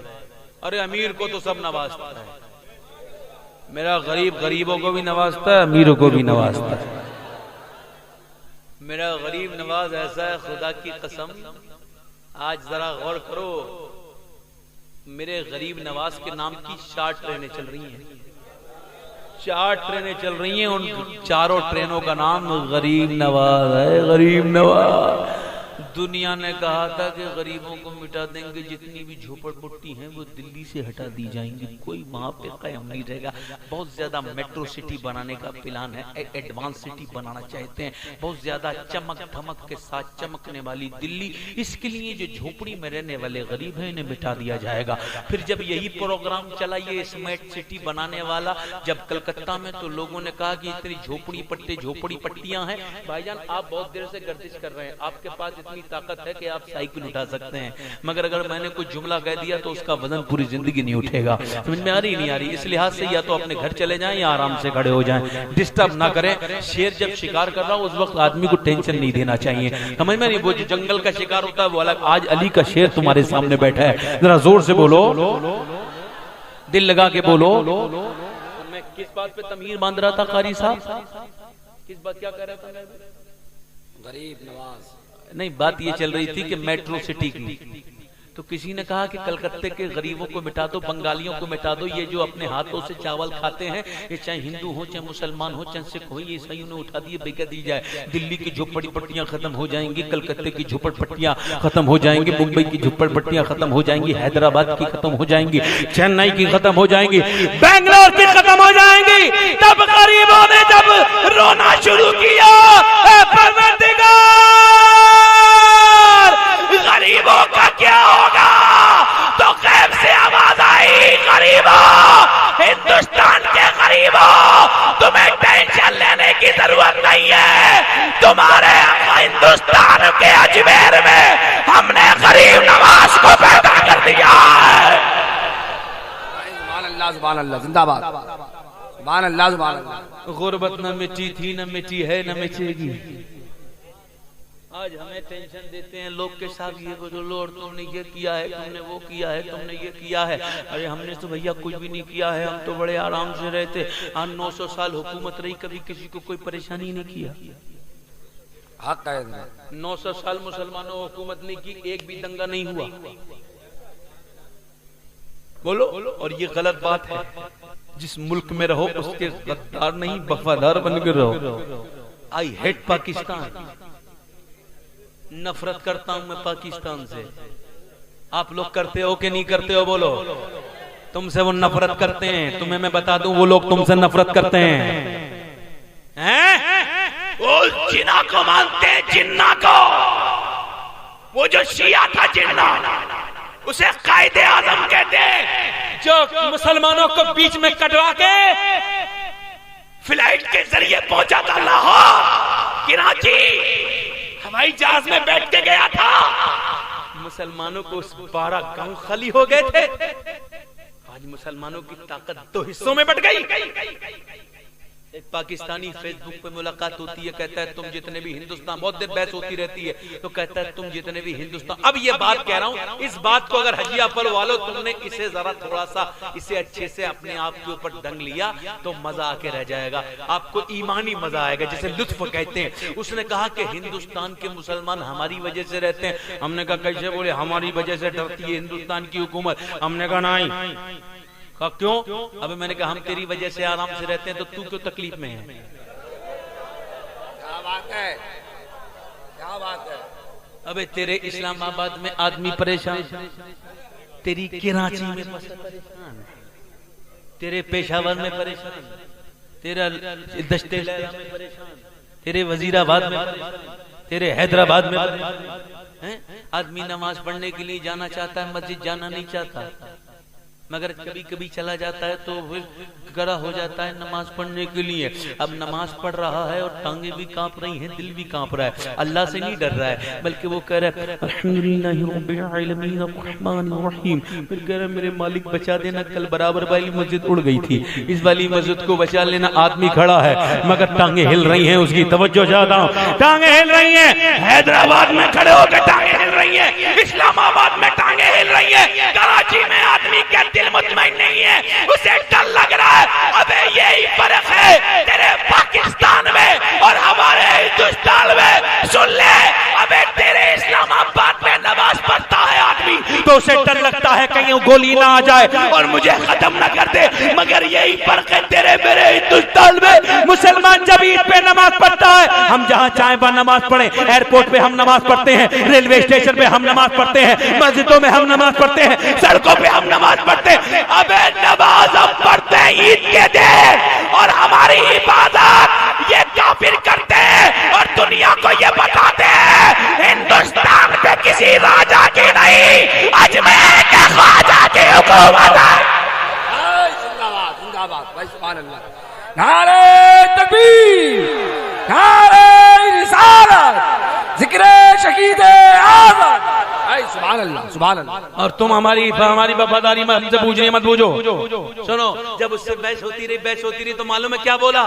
अरे अमीर को तो सब नवाजता है, मेरा गरीब गरीबों को भी नवाजता है, अमीरों को भी नवाजता है। मेरा गरीब नवाज ऐसा है, खुदा की कसम, आज जरा गौर करो, मेरे गरीब नवाज के नाम की 4 ट्रेनें चल रही हैं। 4 ट्रेनें चल रही हैं, उन चारों ट्रेनों का नाम गरीब नवाज है। गरीब नवाज। दुनिया ने कहा था कि गरीबों को मिटा देंगे, जितनी भी झोपड़पट्टी हैं वो दिल्ली से हटा दी जाएंगी, कोई वहां पे कायम नहीं रहेगा। बहुत ज्यादा मेट्रो सिटी बनाने का प्लान है, एडवांस सिटी बनाना चाहते हैं, बहुत ज्यादा चमक धमक के साथ चमकने वाली दिल्ली। इसके लिए जो झोपड़ी में रहने वाले गरीब हैं इन्हें मिटा दिया जाएगा। फिर जब यही प्रोग्राम चला ये स्मार्ट सिटी बनाने वाला, जब कलकत्ता में, तो लोगों ने कहा कि इतनी झोपड़ी पट्टियां हैं। भाईजान आप बहुत देर से गर्दिश कर रहे हैं, आपके पास इतनी ताकत है कि आप साइकिल उठा सकते हैं, मगर अगर मैंने कुछ जुमला कह दिया तो उसका वजन पूरी जिंदगी नहीं उठेगा। समझ में आ रही नहीं आ रही? इस लिहाज से या तो अपने घर चले जाएं या आराम से खड़े हो जाएं, डिस्टर्ब ना करें। शेर जब शिकार कर रहा हो उस वक्त आदमी को टेंशन नहीं देना चाहिए, समझ में नहीं? वो जो जंगल का शिकार होता है वो अलग। आज अली का शेर तुम्हारे सामने बैठा है, जरा जोर से बोलो, दिल लगा के बोलो। मैं किस बात पे तमीर बांध रहा था कारी साहब? किस बात, क्या कह रहा था? गरीब नवाज नहीं, बात ये चल रही थी कि मेट्रो सिटी की। तो किसी ने कहा कि कलकत्ते के गरीबों को मिटा दो, बंगालियों को मिटा दो, ये जो अपने हाथों से चावल खाते हैं, ये चाहे हिंदू हो, चाहे मुसलमान हो, चाहे सिख हो, ये ईसाइयों ने उठा दिए, बेचा दी जाए। दिल्ली की झोपड़पट्टियां खत्म हो जाएंगी, कलकत्ते की झोपड़पट्टियां खत्म हो जाएंगी, मुंबई की झोपड़पट्टियां खत्म हो जाएंगी, हैदराबाद की खत्म हो जाएंगी, चेन्नई की खत्म हो जाएंगी, बेंगलोर की खत्म हो जाएंगी। तब गरीबों ने जब रोना शुरू किया, गरीबों का क्या होगा, तो गैब से आवाज आई, गरीबों, हिंदुस्तान के गरीबों, तुम्हें टेंशन लेने की जरूरत नहीं है। तुम्हारे हिंदुस्तान के अजमेर में हमने गरीब नवाज को पैदा कर दिया है। सुभान अल्लाह, सुभान अल्लाह, जिंदाबाद, सुभान अल्लाह, सुभान अल्लाह। गुर्बत न मिटी थी, न मिटी है, न मिटेगी। आज हमें टेंशन देते हैं लोग के साथ, ये बोलो और तुमने ये किया है, तुमने वो किया है, तुमने ये किया है। अरे हमने तो भैया कुछ भी नहीं किया है, हम तो बड़े आराम से रहते। 900 साल हुकूमत रही, कभी किसी को कोई परेशानी नहीं किया। 900 साल मुसलमानों हुकूमत नहीं की, एक भी दंगा नहीं हुआ। बोलो, और ये गलत बात है। जिस मुल्क में रहो उसके गद्दार नहीं, वफादार बनकर रहो। आई हेट पाकिस्तान, नफरत करता हूं मैं पाकिस्तान से। आप लोग करते हो कि नहीं करते हो? बोलो। तुमसे वो नफरत करते हैं, तुम्हें मैं बता दूं वो लोग तुमसे नफरत करते हैं। वो जिन्ना को मानते हैं, जिन्ना को। वो जो शिया था जिन्ना, उसे कायदे आजम कहते हैं, जो मुसलमानों को बीच में कटवा के फ्लाइट के जरिए पहुंचा था लाहौर, कराची। हवाई जहाज में बैठ के गया था, मुसलमानों को 12 गांव खाली हो गए थे। आज मुसलमानों की ताकत 2 हिस्सों में बट गई। एक पाकिस्तानी फेसबुक पे मुलाकात होती है, कहता है तुम जितने भी हिंदुस्तान, बहुत देर बहस होती रहती है, तो कहता है तुम जितने भी हिंदुस्तान, अब ये बात कह रहा हूं, इस बात को अगर हजिया पल वालों तुमने इसे जरा थोड़ा सा इसे अच्छे से अपने आप के ऊपर दंग लिया तो मजा आके रह जाएगा, आपको ईमानी मजा आएगा, जिसे लुत्फ कहते हैं। उसने कहा कि हिंदुस्तान के मुसलमान हमारी वजह से रहते हैं। हमने कहा कैसे? बोले हमारी वजह से डरती है हिंदुस्तान की हुकूमत। हमने कहा नहीं। क्यों? अबे मैंने कहा हम तेरी वजह से आराम से रहते हैं, तो तू क्यों तकलीफ में है? क्या बात है, क्या बात है? अबे तेरे इस्लामाबाद में आदमी परेशान, तेरी कराची में परेशान, तेरे पेशावर में परेशान, तेरा दश्ते में परेशान, तेरे वजीराबाद में परेशान, तेरे हैदराबाद में परेशान। आदमी नमाज पढ़ने के लिए जाना चाहता है, मस्जिद जाना नहीं चाहता, मगर कभी कभी चला जाता है तो गड़ा हो जाता है नमाज पढ़ने के लिए। अब नमाज पढ़ रहा है और टांगे भी कांप रही हैं, दिल भी कांप रहा है, अल्लाह से नहीं डर रहा है, बल्कि वो कह रहा है फिर कह रहा है मेरे मालिक बचा देना, कल बराबर वाली मस्जिद उड़ गई थी, इस वाली मस्जिद को बचा लेना। आदमी खड़ा है मगर टांगे हिल रही हैं, उसकी तवज्जो चाहता हूँ, टांगे हिल रही हैं। हैदराबाद में खड़े होकर टांगे हिल रही हैं, इस्लामाबाद में टांगे हिल रही हैं, कराची में आदमी के दिल मुतमईन नहीं है, उसे डर लग रहा है। अबे यही फर्क है तेरे पाकिस्तान में और हमारे हिंदुस्तान में। सुन ले, अबे तेरे इस्लामाबाद में नमाज पढ़ता है आदमी तो उसे डर लगता है कहीं गोली ना आ जाए और मुझे खत्म ना कर दे, मगर यही फर्क है तेरे मेरे हिंदुस्तान में। मुसलमान जब ईद पे नमाज पढ़ता है, हम जहाँ चाहे वहाँ नमाज पढ़े, एयरपोर्ट पे हम नमाज पढ़ते हैं, रेलवे स्टेशन पे हम नमाज पढ़ते हैं, मस्जिदों में हम नमाज पढ़ते हैं, सड़कों पे हम नमाज पढ़ते हैं। अबे नमाज हम पढ़ते हैं ईद के दिन और हमारी इबादत ये काफिर करते हैं और दुनिया को ये बताते हैं हिंदुस्तान पे किसी राजा की नहीं, अजमेर के ख्वाजा की हुकूमत है। जिंदाबाद जिंदाबाद भाई, सुभान अल्लाह। नारे तकबीर, नारे रिसालत, जिक्र शहीद आज़म। सुभान अल्लाह, सुभान अल्लाह। और तुम हमारी वफादारी में हमसे पूछ रही मत पूछो। सुनो, जब उससे बहस होती रही तो मालूम है क्या बोला?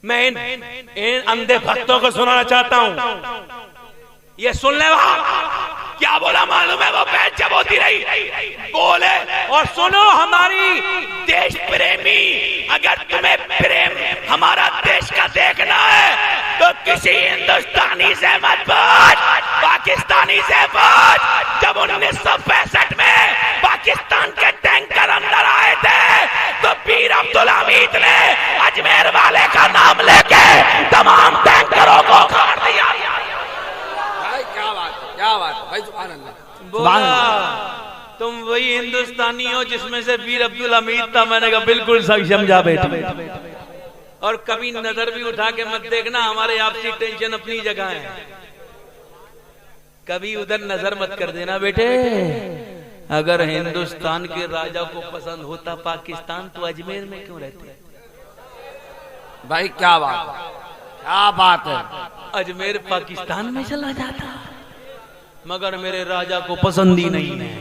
मैं इन अंधे भक्तों को सुनाना चाहता हूँ, ये सुन ले। क्या बोला मालूम है? वो बहस जब होती रही बोले, और सुनो हमारी देश प्रेमी, अगर तुम्हें प्रेम हमारा देश का देखना है तो किसी हिंदुस्तानी से मत पूछ, पाकिस्तानी से पूछ। जब 1965 में पाकिस्तान के टैंकर अंदर आए थे तो पीर अब्दुल हमीद ने अजमेर वाले का नाम लेके तमाम टैंकरों को उखाड़ दिया। क्या बात है भाई, सुभान अल्लाह। बोला तुम वही हिंदुस्तानी हो जिसमें से वीर अब्दुल हमीद था। मैंने कहा बिल्कुल सही समझा बेटा, और कभी नजर भी उठा के मत देखना, हमारे आपसी टेंशन अपनी जगह है, कभी उधर नजर मत कर देना बेटे। अगर हिंदुस्तान के राजा को पसंद होता पाकिस्तान तो अजमेर में क्यों रहते भाई? क्या बात है, क्या बात है। अजमेर पाकिस्तान में चला जाता, मगर मेरे राजा को पसंद ही नहीं है।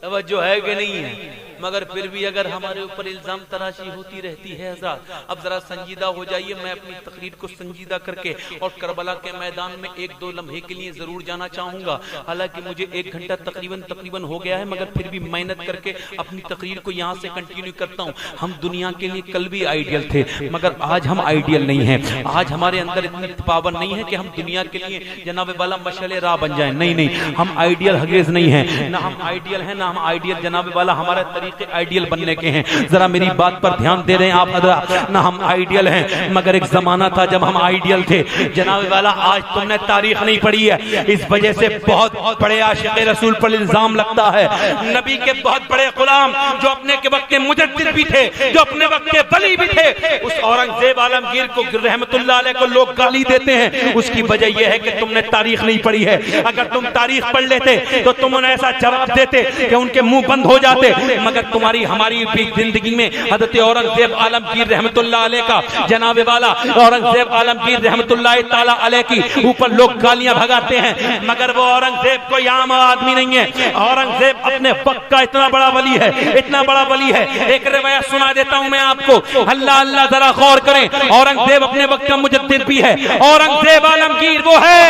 तवज्जो है कि नहीं है? मगर फिर भी अगर हमारे ऊपर इल्जाम तराशी होती रहती है हज़रात, अब जरा संजीदा हो जाइए। मैं अपनी तकरीर को संजीदा करके और करबला के मैदान में 1-2 लम्हे के लिए जरूर जाना चाहूंगा। हालांकि मुझे 1 घंटा तकरीबन हो गया है, मगर फिर भी मेहनत करके अपनी तकरीर को यहाँ से कंटिन्यू करता हूँ। हम दुनिया के लिए कल भी आइडियल थे, मगर आज हम आइडियल नहीं है। आज हमारे अंदर इतनी पावर नहीं है कि हम दुनिया के लिए जनाब वाला मशअले राह बन जाए। नहीं, हम आइडियल हरगिज़ नहीं है, ना हम आइडियल है ना हम आइडियल जनाब वाला हमारे तरीके आइडियल बनने के हैं। जरा मेरी बात पर ध्यान दे रहे हैं आप हज़रात, ना हम आइडियल हैं, मगर एक जमाना था जब हम आइडियल थे जनाब वाला। आज तुमने तारीख नहीं पढ़ी है, इस वजह से बहुत बड़े आशिक़े रसूल पर इल्जाम लगता है। नबी के बहुत बड़े गुलाम जो अपने के वक्त के मुजद्दिद भी थे, जो अपने वक्त के वली भी थे, उस औरंगजेब आलमगीर को रहमतुल्लाह अलैह को लोग गाली देते हैं। उसकी वजह यह है कि तुमने तारीख नहीं पढ़ी है। अगर तुम तारीख पढ़ लेते तो तुम उन्हें ऐसा जवाब देते कि उनके मुंह बंद हो जाते। मगर तुम्हारी हमारी भी जिंदगी में हजरत औरंगजेब आलमगीर रहमतुल्लाह अलैह का जनाबे वाला औरंगजेब आलमगीर रहमतुल्लाह ताला अलैह की ऊपर लोग गालियां भगाते हैं, मगर वो औरंगजेब कोई आम आदमी नहीं है। औरंगजेब अपने वक्त का इतना बड़ा वली है, इतना बड़ा वली है। एक रिवायत सुना देता हूं मैं आपको, अल्लाह अल्लाह जरा गौर करें। औरंगजेब अपने वक्त का मुजद्दिद भी है। औरंगजेब आलमगीर वो है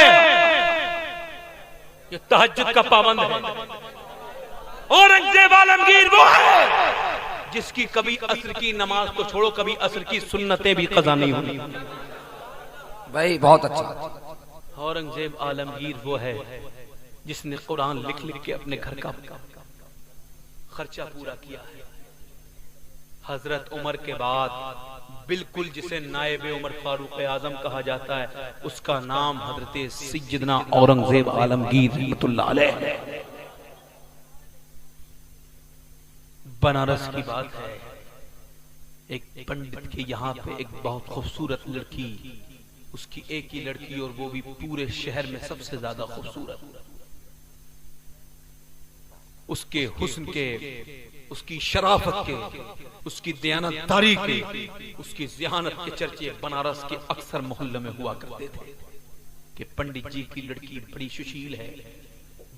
जो तहज्जुद का पाबंद है। औरंगजेब आलमगीर वो है जिसकी कभी असर की नमाज तो छोड़ो, कभी असर की सुन्नतें भी कज़ा नहीं हुई। भाई बहुत अच्छा। औरंगजेब आलमगीर वो है जिसने कुरान लिख लिख के अपने घर का खर्चा पूरा किया है। हजरत उमर के बाद बिल्कुल जिसे नायब उमर फारूक आजम कहा जाता है, उसका नाम हजरत सैयदना औरंगजेब आलमगीर रहमतुल्लाह अलैह। बनारस की बात है, एक पंडित के यहाँ पे एक बहुत खूबसूरत लड़की, उसकी एक ही लड़की और वो भी पूरे शहर में सबसे ज्यादा खूबसूरत। उसके हुस्न के, उसकी शराफत के, उसकी दयानतदारी के, उसकी ज़हानत के चर्चे बनारस के अक्सर मोहल्ले में हुआ करते थे कि पंडित जी की लड़की बड़ी सुशील है,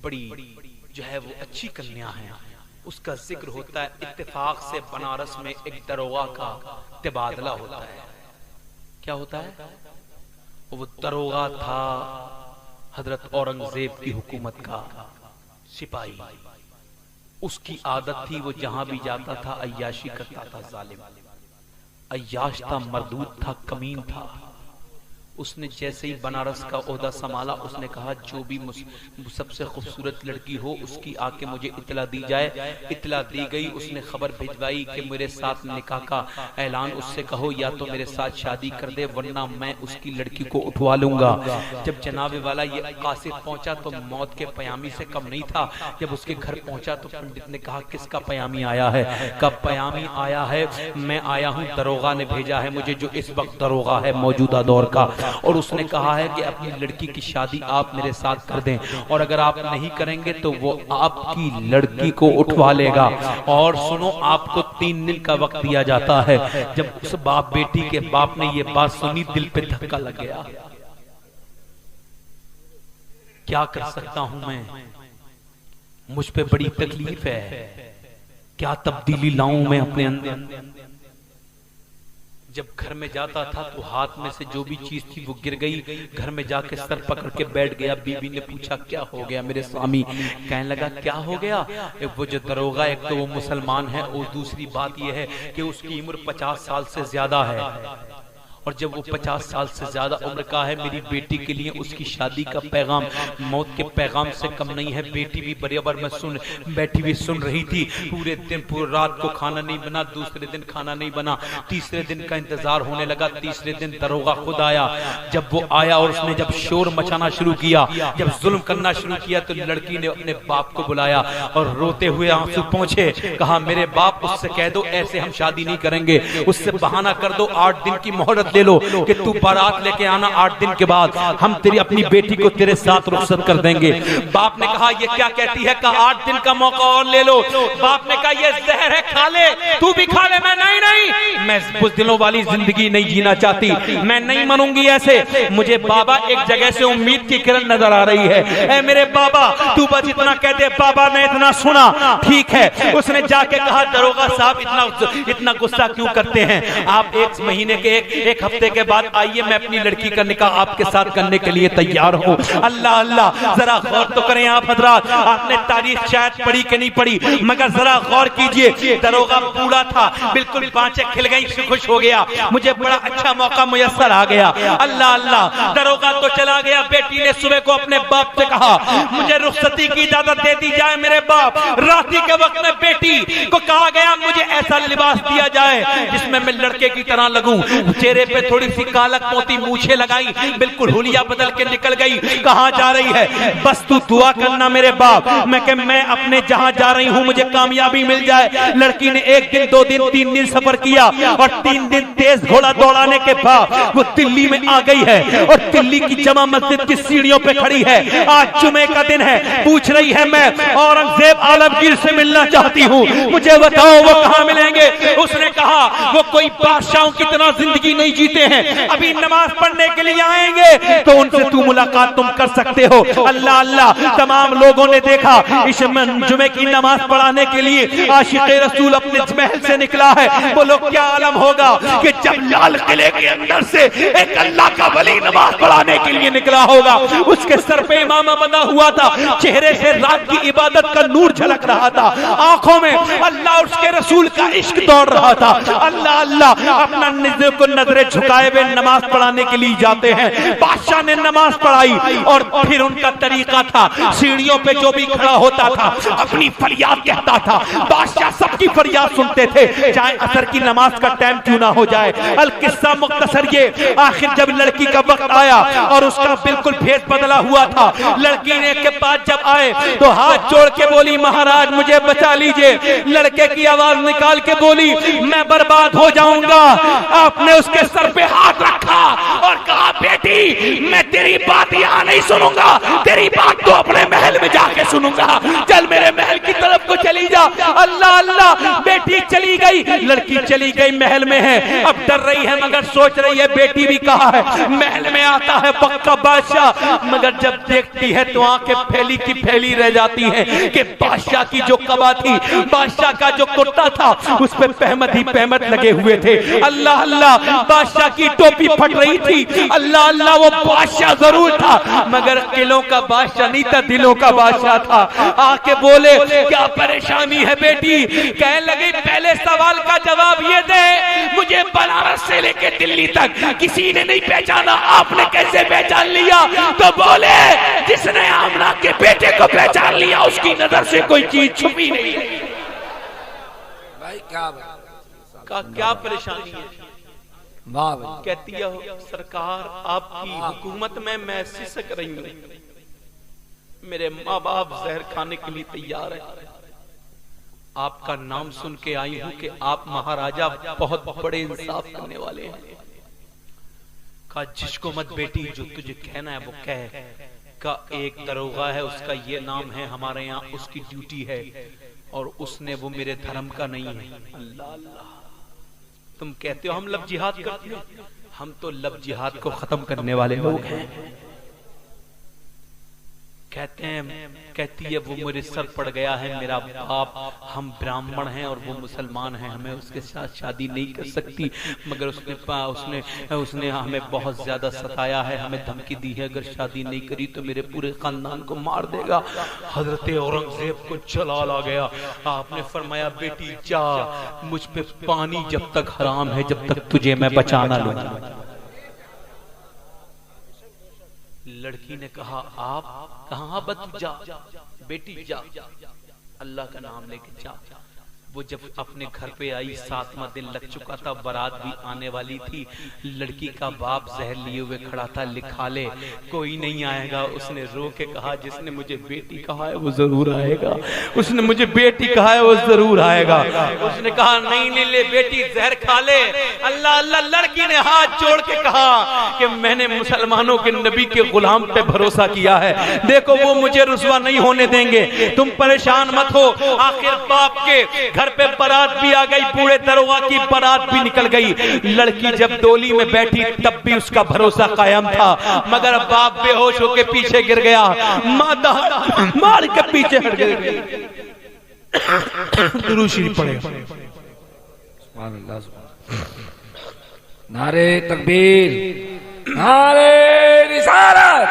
बड़ी जो है वो अच्छी कन्या है। उसका जिक्र होता है, इत्तेफाक से बनारस में एक दरोगा का तबादला होता है। क्या होता है? वो दरोगा था हजरत औरंगजेब की हुकूमत का सिपाही। उसकी आदत थी वो जहां भी जाता था अय्याशी करता था। जालिम अय्याश था, मरदूद था, कमीन था। उसने जैसे ही बनारस का ओहदा संभाला, उसने कहा जो भी सबसे खूबसूरत लड़की हो उसकी आके मुझे इतला दी जाए। इतला दी गई। उसने खबर भिजवाई कि मेरे साथ निकाह का ऐलान उससे कहो, या तो मेरे साथ शादी कर दे वरना मैं उसकी लड़की को उठवा लूंगा। जब जनाबे वाला ये कासिद पहुंचा तो मौत के पयामी से कम नहीं था। जब उसके घर पहुंचा तो पंडित ने कहा किसका पयामी आया है? कब पयामी आया है? मैं आया हूँ, दरोगा ने भेजा है मुझे, जो इस वक्त दरोगा है मौजूदा दौर का, और उसने कहा है कि अपनी लड़की की शादी आप मेरे साथ कर दें, और अगर आप नहीं करेंगे तो वो आपकी लड़की को उठवा लेगा। और सुनो, आपको 3 दिन का वक्त दिया जाता है। जब उस बाप बेटी के बाप ने ये बात सुनी, दिल पे धक्का लग गया। क्या कर सकता हूं मैं? मुझ पे बड़ी तकलीफ है, क्या तब्दीली लाऊं मैं अपने अंदर? जब घर में जाता था तो हाथ में से जो भी चीज थी वो गिर गई। घर में जाके सर पकड़ के बैठ गया। बीवी ने पूछा क्या हो गया मेरे स्वामी? कहने लगा क्या हो गया? वो जो दरोगा, एक तो वो मुसलमान है और दूसरी बात ये है कि उसकी उम्र 50 साल से ज्यादा है, और जब वो 50 साल से ज्यादा उम्र का है, मेरी बेटी के लिए उसकी शादी का पैगाम मौत के पैगाम से कम नहीं है। बेटी भी बराबर में बैठी हुई सुन रही थी। पूरे दिन पूरी रात को खाना नहीं बना, दूसरे दिन खाना नहीं बना, तीसरे दिन का इंतजार होने लगा। तीसरे दिन दरोगा खुद आया। जब वो आया और उसने जब शोर मचाना शुरू किया, जब जुल्म करना शुरू किया, तो लड़की ने अपने बाप को बुलाया और रोते हुए आंसू पहुंचे। कहा मेरे बाप, उससे कह दो ऐसे हम शादी नहीं करेंगे, उससे बहाना कर दो, 8 दिन की मोहलत ले लो कि तू बारात लेके आना, 8 दिन के बाद हम तेरी अपनी बेटी को तेरे साथ रुखसत कर देंगे। बाप ने कहा ये क्या कहती है? कहा 8 दिन का मौका और ले लो। बाप ने कहा ये जहर है, खा ले, तू भी खा ले। मैं नहीं, मैं कुछ दिनों वाली जिंदगी नहीं जीना चाहती, मैं नहीं मनूंगी ऐसे। मुझे बाबा एक जगह से उम्मीद की किरण नजर आ रही है। ऐ मेरे बाबा, तू बस इतना कह दे। बाबा ने इतना सुना, ठीक है। उसने जाके कहा दरोगा साहब इतना गुस्सा क्यों करते हैं? आप 1 महीने के एक हफ्ते के बाद आइए, मैं अपनी लड़की का निकाह आपके साथ करने के लिए तैयार हूँ। अल्लाह अल्लाह, जरा गौर तो करें आप हजरात। आपने तारीख शायद पढ़ी कि नहीं पढ़ी, मगर जरा गौर कीजिए। दरोगा बूढ़ा था, बिल्कुल बाँचें खिल गई, खुश हो गया, मुझे बड़ा अच्छा मौका मुयस्सर आ गया। अल्लाह अल्लाह, दरोगा तो चला गया। बेटी ने सुबह को अपने बाप से कहा मुझे रुखसती की इजाजत दे दी जाए मेरे बाप। रात्रि के वक्त में बेटी को कहा गया मुझे ऐसा लिबास दिया जाए जिसमें मैं लड़के की तरह लगूं। चेहरे पे थोड़ी सी कालक मोती मूछे लगाई, बिल्कुल हुलिया बदल के निकल गई। कहां जा रही है? बस तू दुआ करना मेरे बाप, मैं अपने जहां जा रही हूं मुझे कामयाबी मिल जाए। लड़की ने 1 दिन 2 दिन 3 दिन सफर किया। और 3 दिन तेज घोड़ा दौड़ाने के बाद वो दिल्ली में आ गई है और दिल्ली की जमा मस्जिद की सीढ़ियों पे खड़ी है। आज जुमे का दिन है, पूछ रही है मैं औरंगजेब आलमगीर से मिलना चाहती हूँ, मुझे बताओ वो कहाँ मिलेंगे। उसने कहा वो कोई बादशाहों की तरह जिंदगी नहीं जीते हैं, अभी नमाज पढ़ने के लिए आएंगे तो उनसे तू मुलाकात तुम कर सकते हो। अल्लाह अल्लाह, तमाम लोगों ने देखा इस जुमे की नमाज पढ़ाने के लिए आशिक़े रसूल अपने महल से निकला है। बोलो क्या आलम होगा कि जब लाल किले के अंदर से एक अल्लाह का वली नमाज पढ़ाने के लिए निकला होगा, उसके सर पे इमामा बंधा हुआ था, चेहरे से रात की इबादत का नूर झलक रहा था, आंखों में अल्लाह उसके रसूल का इश्क दौड़ रहा था। अल्लाह अल्लाह, अपना निज़ को नजरे झुकाए हुए नमाज पढ़ाने के लिए जाते हैं। बादशाह ने नमाज पढ़ाई और फिर उनका तरीका था, सीढ़ियों पे जो भी खड़ा होता था अपनी फरियाद कहता था। बादशाह सबकी फरियाद सुनते थे, चाहे असर की नमाज का टाइम क्यों ना हो जाए। अल किस्सा मुख्तसर ये, आखिर जब लड़की का वक्त आया और उसका बिल्कुल फेस बदला हुआ था, लड़की ने के पास जब आए तो हाथ जोड़ के बोली महाराज मुझे बचा लीजिए। लड़के की आवाज निकाल के बोली मैं बर्बाद हो जाऊंगा। आपने उसके सर पे हाथ रखा और कहा बेटी मैं तेरी बात यहाँ नहीं सुनूंगा, तेरी बात तो अपने महल में जाके सुनूंगा, चल मेरे महल की तरफ को चली जा। अल्लाह अल्लाह, बेटी चली गई, लड़की चली गई, महल में है, अब डर रही है मगर सोच रही है बेटी भी कहाँ है। महल में आता है पक्का बादशाह, मगर जब देखती है तो आंखें फैली की फैली रह जाती हैं कि बादशाह की जो कबा थी, बादशाह का जो कुर्ता था उस पे पहमत ही पहमत लगे हुए थे। अल्लाह अल्लाह, बादशाह की टोपी फट रही थी। अल्लाह अल्लाह, वो बादशाह जरूर था मगर किलों का बादशाह नहीं था, दिलों का बादशाह था। आके बोले क्या परेशानी है बेटी? कहने लगी पहले सवाल का जवाब ये दे, मुझे बनारस से लेके दिल्ली तक किसी ने नहीं पहचाना, आपने कैसे पहचान लिया? तो बोले जिसने आमना के बेटे को पहचान लिया उसकी नजर से कोई चीज छुपी नहीं। भाई क्या परेशानी है? वाह कहती है सरकार आपकी हुकूमत में मैं सिसक रही हूँ, मेरे माँ बाप जहर खाने के लिए तैयार है, आपका नाम सुन के आई हूँ कि आप महाराजा बहुत बड़े इंसाफ करने वाले हैं। कहा जिसको मत बेटी, जो तुझे कहना है वो कह। का एक दरोगा है, उसका ये नाम है, हमारे यहाँ उसकी ड्यूटी है और उसने वो मेरे धर्म का नहीं है। अल्लाह अल्लाह, तुम कहते हो हम लब जिहाद करते हैं, हम तो लब जिहाद को खत्म करने वाले लोग हैं। कहते हैं, कहती है वो मेरे सर पड़ गया है, मेरा बाप, हम ब्राह्मण हैं और वो मुसलमान हैं, हमें उसके साथ शादी नहीं कर सकती, मगर उसने हमें बहुत ज्यादा सताया है, हमें धमकी दी है अगर शादी नहीं करी तो मेरे पूरे खानदान को मार देगा। हजरत औरंगजेब को जलाल आ गया। आपने फरमाया बेटी जा, मुझ पे पानी जब तक हराम है जब तक तुझे मैं बचा ना लूंगा। लड़की ने कहा आप कहाँ बत जा, बेटी जा, अल्लाह का नाम लेके जा। वो जब अपने घर पे आई, 7वां दिन लग चुका था, बारात भी आने वाली थी। लड़की का बाप जहर लिए हुए खड़ा था, लिखा ले कोई नहीं आएगा। उसने रो के कहा जिसने मुझे बेटी कहा है वो जरूर आएगा, उसने मुझे बेटी कहा है वो जरूर आएगा। उसने कहा नहीं नहीं ले बेटी जहर खा ले। अल्लाह अल्लाह, लड़की ने हाथ जोड़ के कहा कि मैंने मुसलमानों के नबी के गुलाम पे भरोसा किया है, देखो वो मुझे रुसवा नहीं होने देंगे, तुम परेशान मत हो। आखिर बाप के घर पे बारात भी आ गई, बूढ़े दरोगा की बारात भी निकल गई। लड़की जब डोली में बैठी तब भी उसका भरोसा कायम था, मगर बाप बेहोश होकर पीछे गिर गया, माता मार के पीछे हट गई। दुरूद शरीफ पढ़े। नारे तकबीर, नारे रिसालत,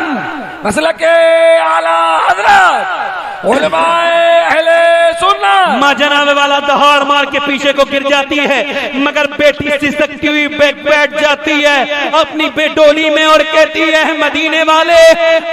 मसलके आला हजरत, उलमाए अहले सुन्नत। माँ जनाबे वाला दहाड़ मार के पीछे को गिर जाती है, मगर बेटी सिसकती हुई बैठ जाती आती है अपनी बेडोली में और कहती है मदीने वाले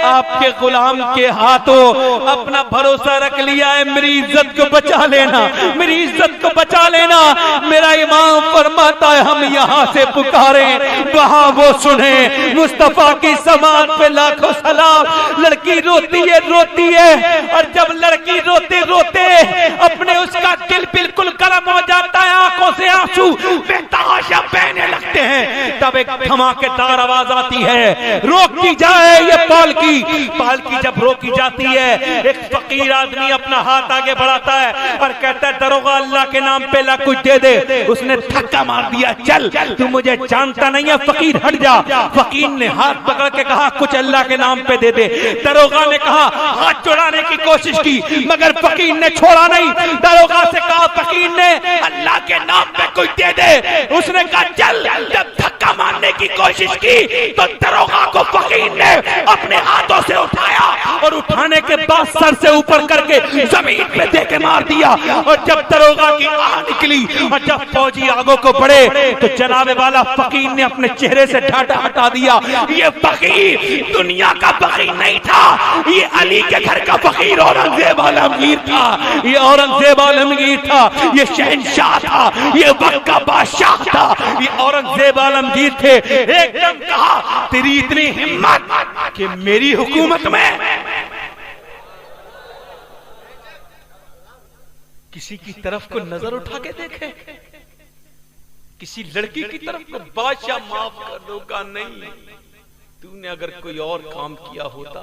आपके गुलाम के हाथों अपना भरोसा रख लिया है, मेरी इज्जत को बचा लेना, मेरी इज्जत को बचा लेना। मेरा इमाम फरमाता है हम यहाँ से पुकारे वहां वो सुने, मुस्तफा की समात पे लाखों सलाम। लड़की रोती है और जब लड़की रोते रोते अपने उसका दिल बिल्कुल गर्म हो जाता है, आंखों से आंसू बेतहाशा बहने लगते हैं, तब एक धमाकेदार आवाज आती है रोकी जाए ये पालकी। पालकी जब रोकी जाती है एक फकीर आदमी अपना हाथ आगे बढ़ाता है और कहता है दरोगा अल्लाह के नाम पे ला कुछ दे दे। उसने धक्का मार दिया, चल तू मुझे जानता नहीं है फकीर हट जा। फकीर ने हाथ पकड़ के कहा कुछ अल्लाह के नाम पे दे दे। दरोगा ने कहा हाथ छुड़ाने की कोशिश की मगर फकीर ने छोड़ा नहीं। दरोगा से कहा फकीर ने अल्लाह के नाम पे कुछ दे दे। उसने कहा चल। जब धक्का मारने की कोशिश की तो दरोगा को फकीर ने अपने हाथों से उठाया और उठाने के बाद सर से ऊपर करके जमीन पे दे के मार दिया। और जब दरोगा की आह निकली और जब फौजी आगों को बढ़े तो जनाबे वाला फकीर ने अपने चेहरे से ढाटा हटा दिया। ये फकीर दुनिया का फकीर नहीं था, ये अली के घर का फकीर औरंगजेब आलमगीर था। ये औरंगजेब आलमगीर था, ये शहंशाह था, ये वक्त का बादशाह था, ये औरंगजेब आलमगीर थे। एकदम कहा तेरी इतनी हिम्मत कि मेरी हुकूमत में किसी की तरफ को नजर उठा के देखे, किसी लड़की की तरफ को। बादशाह माफ कर दूंगा नहीं, तूने अगर कोई और काम किया होता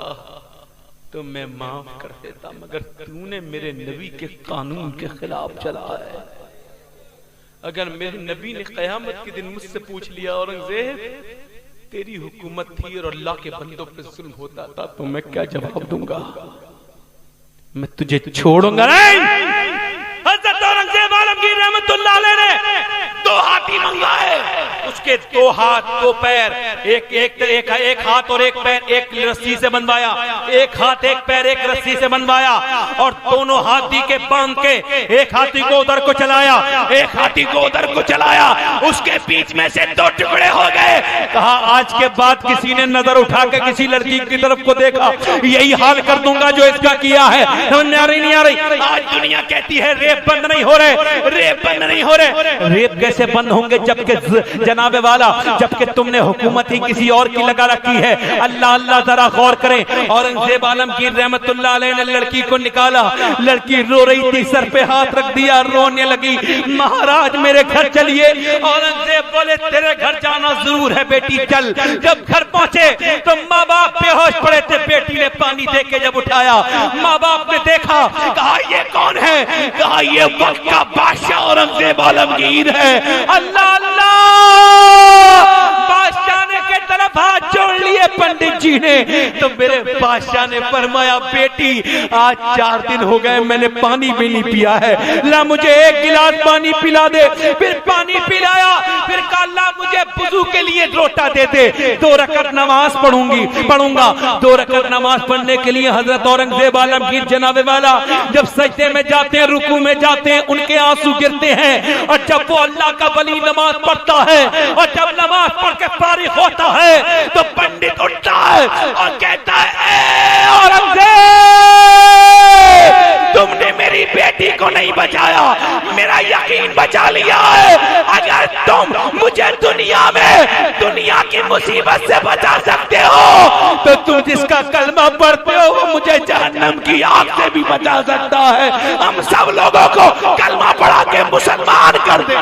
तो मैं माफ कर देता, मगर तूने मेरे नबी के कानून के खिलाफ चला है। अगर मेरे नबी ने कयामत के दिन मुझसे पूछ लिया औरंगजेब तेरी हुकूमत थी और अल्लाह के बंदों पे जुल्म होता था तो मैं क्या जवाब दूंगा? मैं तुझे छोड़ूंगा नहीं। हज़रत औरंगजेब आलमगीर रहमतुल्लाह अलैह ने 2 हाथी मंगवाए, उसके 2 हाथ 2 पैर, एक हाथ और एक पैर एक रस्सी से बनवाया, एक हाथ एक पैर एक रस्सी से बनवाया और दोनों हाथी के बांध के एक हाथी को उधर को चलाया, एक हाथी को उधर को चलाया, उसके बीच में से 2 टुकड़े हो गए। कहा आज के बाद किसी ने नजर उठा के किसी लड़की की तरफ को देखा यही हाल कर दूंगा जो इसका किया है। नहीं आ रही। आज दुनिया कहती है रेप बंद नहीं हो रहे, रेप बंद नहीं हो रहे। रेप कैसे बंद होंगे जबकि जनाबे वाला जबकि तुमने हुकूमत ही किसी और की लगा रखी है। अल्लाह अल्लाह जरा गौर करें। औरंगजेब आलमगीर रहमतुल्लाह अलैह ने लड़की को निकाला, लड़की रो रही थी, सर पे हाथ रख दिया, रोने लगी, महाराज मेरे घर चलिए। औरंगजेब बोले तेरे घर जाना जरूर है बेटी, चल। जब घर पहुंचे तो माँ बाप बेहोश पड़े थे, बेटी ने पानी दे के जब उठाया माँ बाप ने देखा, कहा ये कौन है? कहा ये वक्त का बादशाह औरंगजेब आलमगीर है। अल्लाह अल्लाह, बादशाह ने के तरफ हाथ जोड़ लिए पंडित जी ने, तो मेरे बादशाह ने फरमाया बेटी आज 4 दिन हो गए मैंने पानी भी नहीं पिया है, ला मुझे 1 गिलास पानी पिला दे। फिर पानी पिलाया, फिर कहा ला मुझे वुजू के लिए लोटा दे दे, 2 रकअत नमाज पढ़ूंगा। 2 रकअत नमाज पढ़ने के लिए हजरत औरंगजेब आलमगीर जनाबे वाला जब सजदे में जाते हैं, रुकू में जाते हैं, उनके आंसू गिरते हैं। और जब वो अल्लाह का वली नमाज पढ़ता है और जब नमाज पढ़ के फारिग होता है तो पंडित उठता है और कहता है औरंगजेब तुमने मेरी बेटी को नहीं बचाया, मेरा यकीन बचा लिया है। अगर तुम मुझे दुनिया की मुसीबत से बचा सकते हो तो तुम जिसका कलमा पढ़ते हो वो मुझे जहन्नम की आग से भी बचा सकता है। हम सब लोगों को कलमा पढ़ा के मुसलमान कर दे।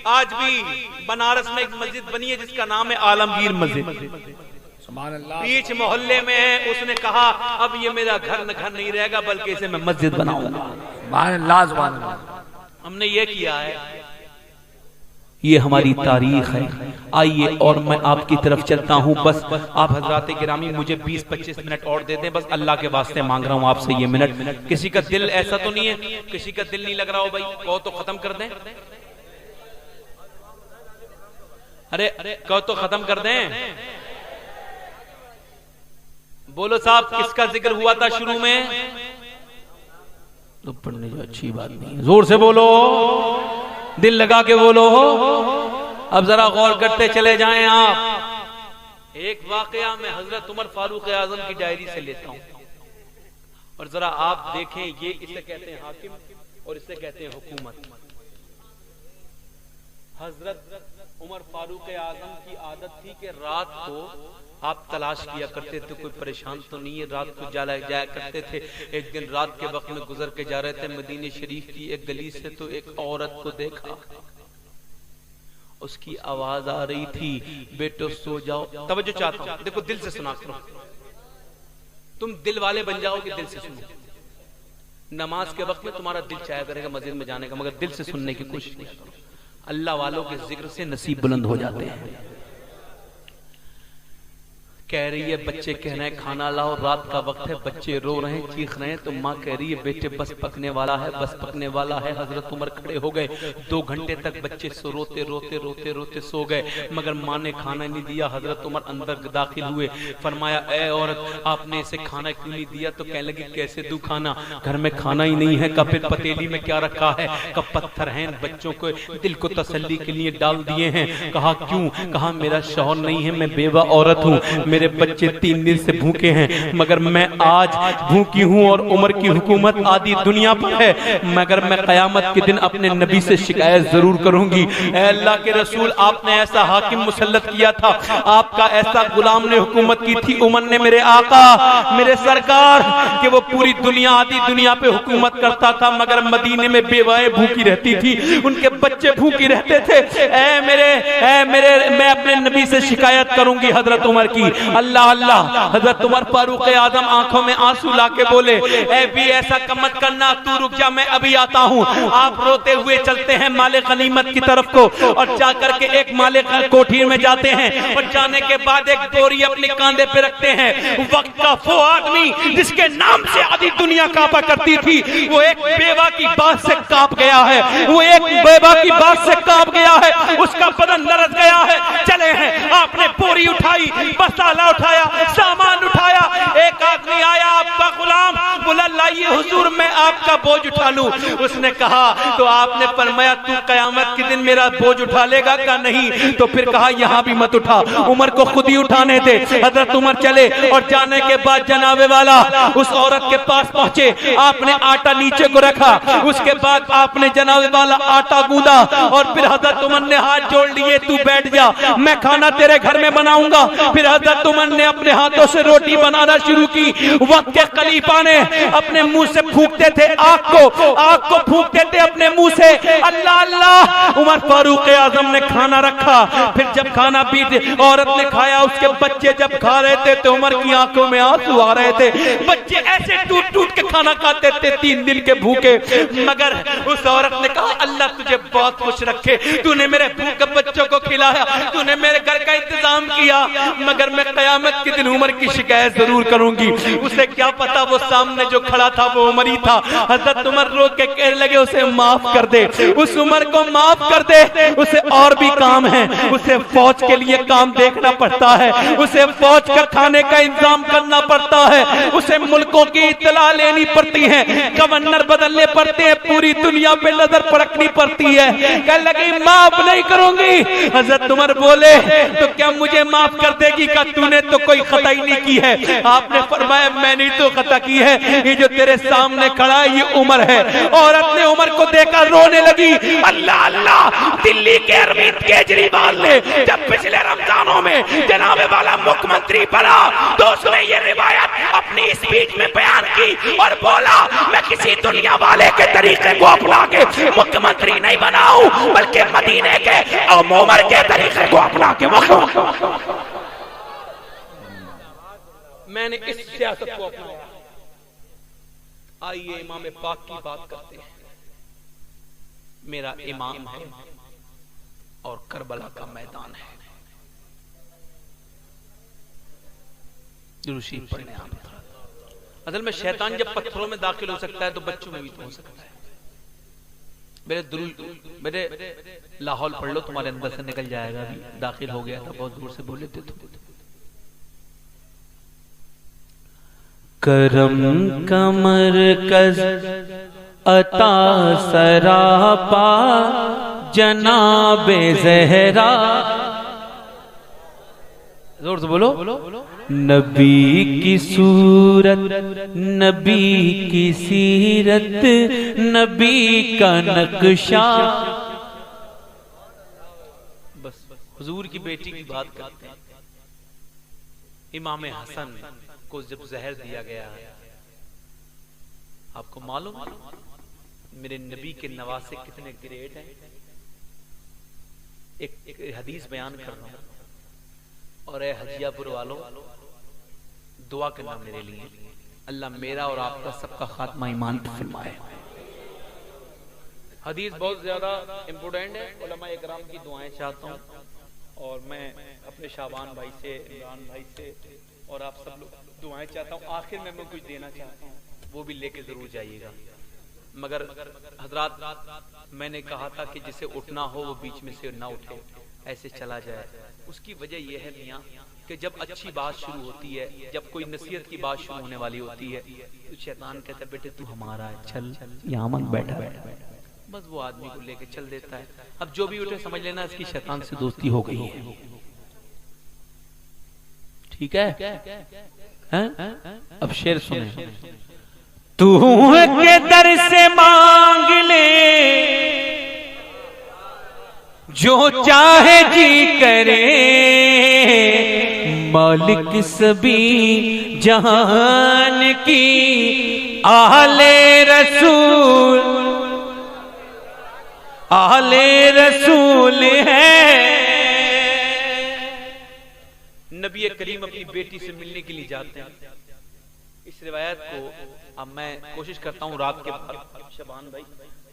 आज भी बनारस में एक मस्जिद बनी है जिसका नाम है आलमगीर मस्जिद, बीच मोहल्ले में है। उसने कहा अब ये मेरा घर नहीं रहेगा बल्कि इसे मैं मस्जिद बनाऊंगा। हमने ये किया है, ये हमारी तारीख है। आइए और मैं आपकी तरफ चलता हूँ। बस आप हजरात गिरामी मुझे 20-25 मिनट और दे दें, बस अल्लाह के वास्ते मांग रहा हूँ आपसे ये मिनट। किसी का दिल ऐसा तो नहीं है, किसी का दिल नहीं लग रहा हो भाई, कहो तो खत्म कर दें। अरे कहो तो खत्म कर दें। बोलो साहब किसका जिक्र हुआ था शुरू में? तो पढ़ने जो अच्छी बात नहीं है, जोर से बोलो। दिल लगा के बोलो हो। अब जरा गौर करते चले जाएं आप। एक वाकया मैं हजरत उमर फारूक आजम की डायरी से लेता हूं और जरा आप देखें, ये इसे कहते हैं हाकिम और इसे कहते हैं हुकूमत। हजरत उमर फारूक आजम की आदत थी कि रात को आप तलाश किया करते थे कोई परेशान तो नहीं है, रात को जाया करते थे। एक दिन रात के वक्त में गुजर के जा रहे थे मदीने शरीफ की एक गली से, तो एक औरत को देखा, उसकी आवाज आ रही थी, बेटो सो जाओ। तवज्जो चाहता हूं, देखो दिल से सुना करो, तुम दिल वाले बन जाओ कि दिल से सुनो। नमाज के वक्त में तुम्हारा दिल चाहे करेगा मस्जिद में जाने का, मगर दिल से सुनने की कोशिश नहीं करो। अल्लाह वालों के जिक्र से नसीब बुलंद हो जाते हैं। कह रही है बच्चे कह रहे हैं खाना लाओ, रात का वक्त है, बच्चे रो रहे हैं, चीख रहे हैं, तो माँ कह रही है बेटे बस पकने वाला है, बस पकने वाला है। हजरत उमर खड़े हो गए, 2 घंटे तक बच्चे रोते रोते रोते रोते सो गए, मगर माँ ने खाना नहीं दिया। हजरत उमर अंदर दाखिल हुए, फरमाया ए औरत आपने इसे खाना क्यों नहीं दिया? तो कहने लगी कैसे दूं खाना, घर में खाना ही नहीं है। कब फिर पतीली में क्या रखा है? कब पत्थर हैं, बच्चों को दिल को तसल्ली के लिए डाल दिए हैं। कहा क्यों? कहा मेरा शौहर नहीं है, मैं बेवा औरत हूँ, मेरे बच्चे 3 दिन से भूखे हैं, मगर मैं आज भूखी हूँ और उमर की हुकूमत आधी दुनिया पर है, मगर मैं कयामत के दिन अपने नबी से शिकायत जरूर करूंगी। अल्लाह के रसूल आपने ऐसा हाकिम मुसल्लत किया था, आपका ऐसा गुलाम ने हुकूमत की थी, उमर ने, मेरे आका मेरे सरकार, कि वो पूरी दुनिया आधी दुनिया पे हुकूमत करता था, मगर मदीने में बेवाएं भूखी रहती थी, उनके बच्चे भूखी रहते थे। ऐ मेरे मैं अपने नबी से शिकायत करूंगी हजरत उमर की। अल्लाह अल्लाह। हजरत उमर फारूक आजम आंखों में आंसू लाके बोले ऐ भी ऐसा कम मत करना, तू रुक जा, मैं अभी आता हूँ। आप रोते हुए चलते हैं माले गनीमत की तरफ को और जाकर के एक माले कोठरी में जाते हैं और जाने के बाद एक बोरी अपने कांधे पे रखते हैं। वक्त का वो आदमी जिसके नाम से आधी दुनिया कांपा करती थी, वो एक बेवा की बात से कांप गया है, वो एक बेवा की बात से कांप गया है, उसका बदन लरज गया है। चले हैं, आपने बोरी उठाई, बस्ताला उठाया, सामान उठाया, एक आदमी आया आपका गुलाम, बोला लाइए हुजूर मैं आपका बोझ उठा लूं। उसने कहा, तो आपने फरमाया तू कयामत के दिन मेरा बोझ उठा लेगा का नहीं? तो फिर कहा यहाँ भी मत उठा, उमर को खुद ही उठाने दे। हजरत उमर चले और जाने के बाद जनाबे वाला उस औरत के पास पहुंचे, आपने आटा नीचे को रखा, उसके बाद आपने जनाबे वाला आटा गूंदा और फिर हजरत उमर ने हाथ जोड़ लिए, तू बैठ जा, मैं खाना तेरे घर में बनाऊंगा। फिर हजरत उमर ने अपने हाथों से रोटी बनाना शुरू की। वक्त के खलीफा ने अपने मुंह से फूंकते थे आग को फूंकते थे अपने मुंह से। अल्लाह अल्लाह। उमर फारूक आजम ने खाना रखा, फिर जब खाना बीत औरत ने खाया, उसके बच्चे जब खा रहे थे तो उमर की आंखों में आंसू आ रहे थे। बच्चे ऐसे टूट टूट के खाना खाते थे, 3 दिन के भूखे, मगर उस औरत ने कहा अल्लाह तुझे बहुत खुश रखे, तूने मेरे भूखे बच्चों को खिलाया, तूने मेरे घर का इंतजाम किया, मगर मैं कयामत के दिन उमर की शिकायत जरूर करूंगी। उसे क्या पता वो सामने जो खड़ा था वो उमर ही था। हजरत उमर रो के कहने लगे उसे माफ कर दे, उस उमर को माफ कर दे, उसे और भी काम है, उसे फौज के लिए काम देखना पड़ता है, उसे फौज का खाने का इंतजाम करना पड़ता है, उसे मुल्कों की इत्तला लेनी पड़ती है, गवर्नर बदलने पड़ते हैं, पूरी दुनिया पे नजर परखनी पड़ती है। कहने लगी माफ नहीं करूंगी। हजरत उमर बोले तो क्या मुझे माफ कर देगी? का तूने तो कोई खता ही नहीं की है। आपने फरमाया मैंने तो खता की है, ये जो तेरे सामने खड़ा है ये उमर है। औरत ने उमर को देखा रोने लगी। अल्लाह अल्लाह। दिल्ली के अरविंद केजरीवाल ने जब पिछले रमजानों में जनाबे वाला मुख्यमंत्री बना तो उसने ये रिवायत अपनी स्पीच में बयान की और बोला मैं किसी दुनिया वाले के तरीके को अपना के मुख्यमंत्री नहीं बनाऊं, बल्कि मदीने के और उमर के तरीके को अपना के मैंने इस सियासत को अपनाया। आइए इमाम पाक की बात करते हैं। मेरा इमाम है और करबला का मैदान है। दुरूद शरीफ पढ़ने आप। असल में शैतान जब पत्थरों में दाखिल हो सकता है तो बच्चों में भी तो हो सकता है। मेरे लाहौल पढ़ लो, तुम्हारे अंदर से निकल जाएगा। अभी दाखिल हो गया था, बहुत दूर से बोले थे तो। करम कमर कज अता सरापा जनाबे ज़हरा, जोर से बोलो, नबी की सूरत, नबी की सीरत, नबी का नक्शा। बस हुजूर की बेटी की बात करते हैं। इमाम हसन को जब जहर दिया गया, आपको मालूम मेरे नबी के नवासे कितने ग्रेट हैं। एक हदीस बयान कर रहा हूं, और हजियापुर वालों दुआ करना मेरे लिए, अल्लाह मेरा और आपका सबका खात्मा ईमान पर फरमाए। हदीस बहुत ज्यादा इंपोर्टेंट है, उलमा इकराम की दुआएं चाहता हूँ, और मैं अपने शाबान भाई से, इमरान भाई से और आप सब लोग दुआएं चाहता हूँ। आखिर में मैं कुछ देना चाहता हूँ, वो भी लेके जरूर जाइएगा। मगर हजरात, मैंने कहा था कि जिसे उठना हो वो बीच में से ना उठे, ऐसे चला जाए। उसकी वजह यह है मियाँ कि जब अच्छी बात शुरू होती है, जब कोई नसीहत की बात शुरू होने वाली होती है, तो शैतान कहता है बेटे तू हमारा है, चल यहाँ मत बैठा, बस वो आदमी को लेके चल देता है। अब जो भी उठे समझ लेना इसकी शैतान से दोस्ती हो गई है। ठीक है? अब शेर सुने, तू के दर से मांग ले जो चाहे जी करे, मालिक सभी जहान की आहले रसूल है। नबी करीम अपनी बेटी से मिलने के लिए जाते हैं। इस रिवायत को अब मैं कोशिश करता हूँ रात के बाद शबान भाई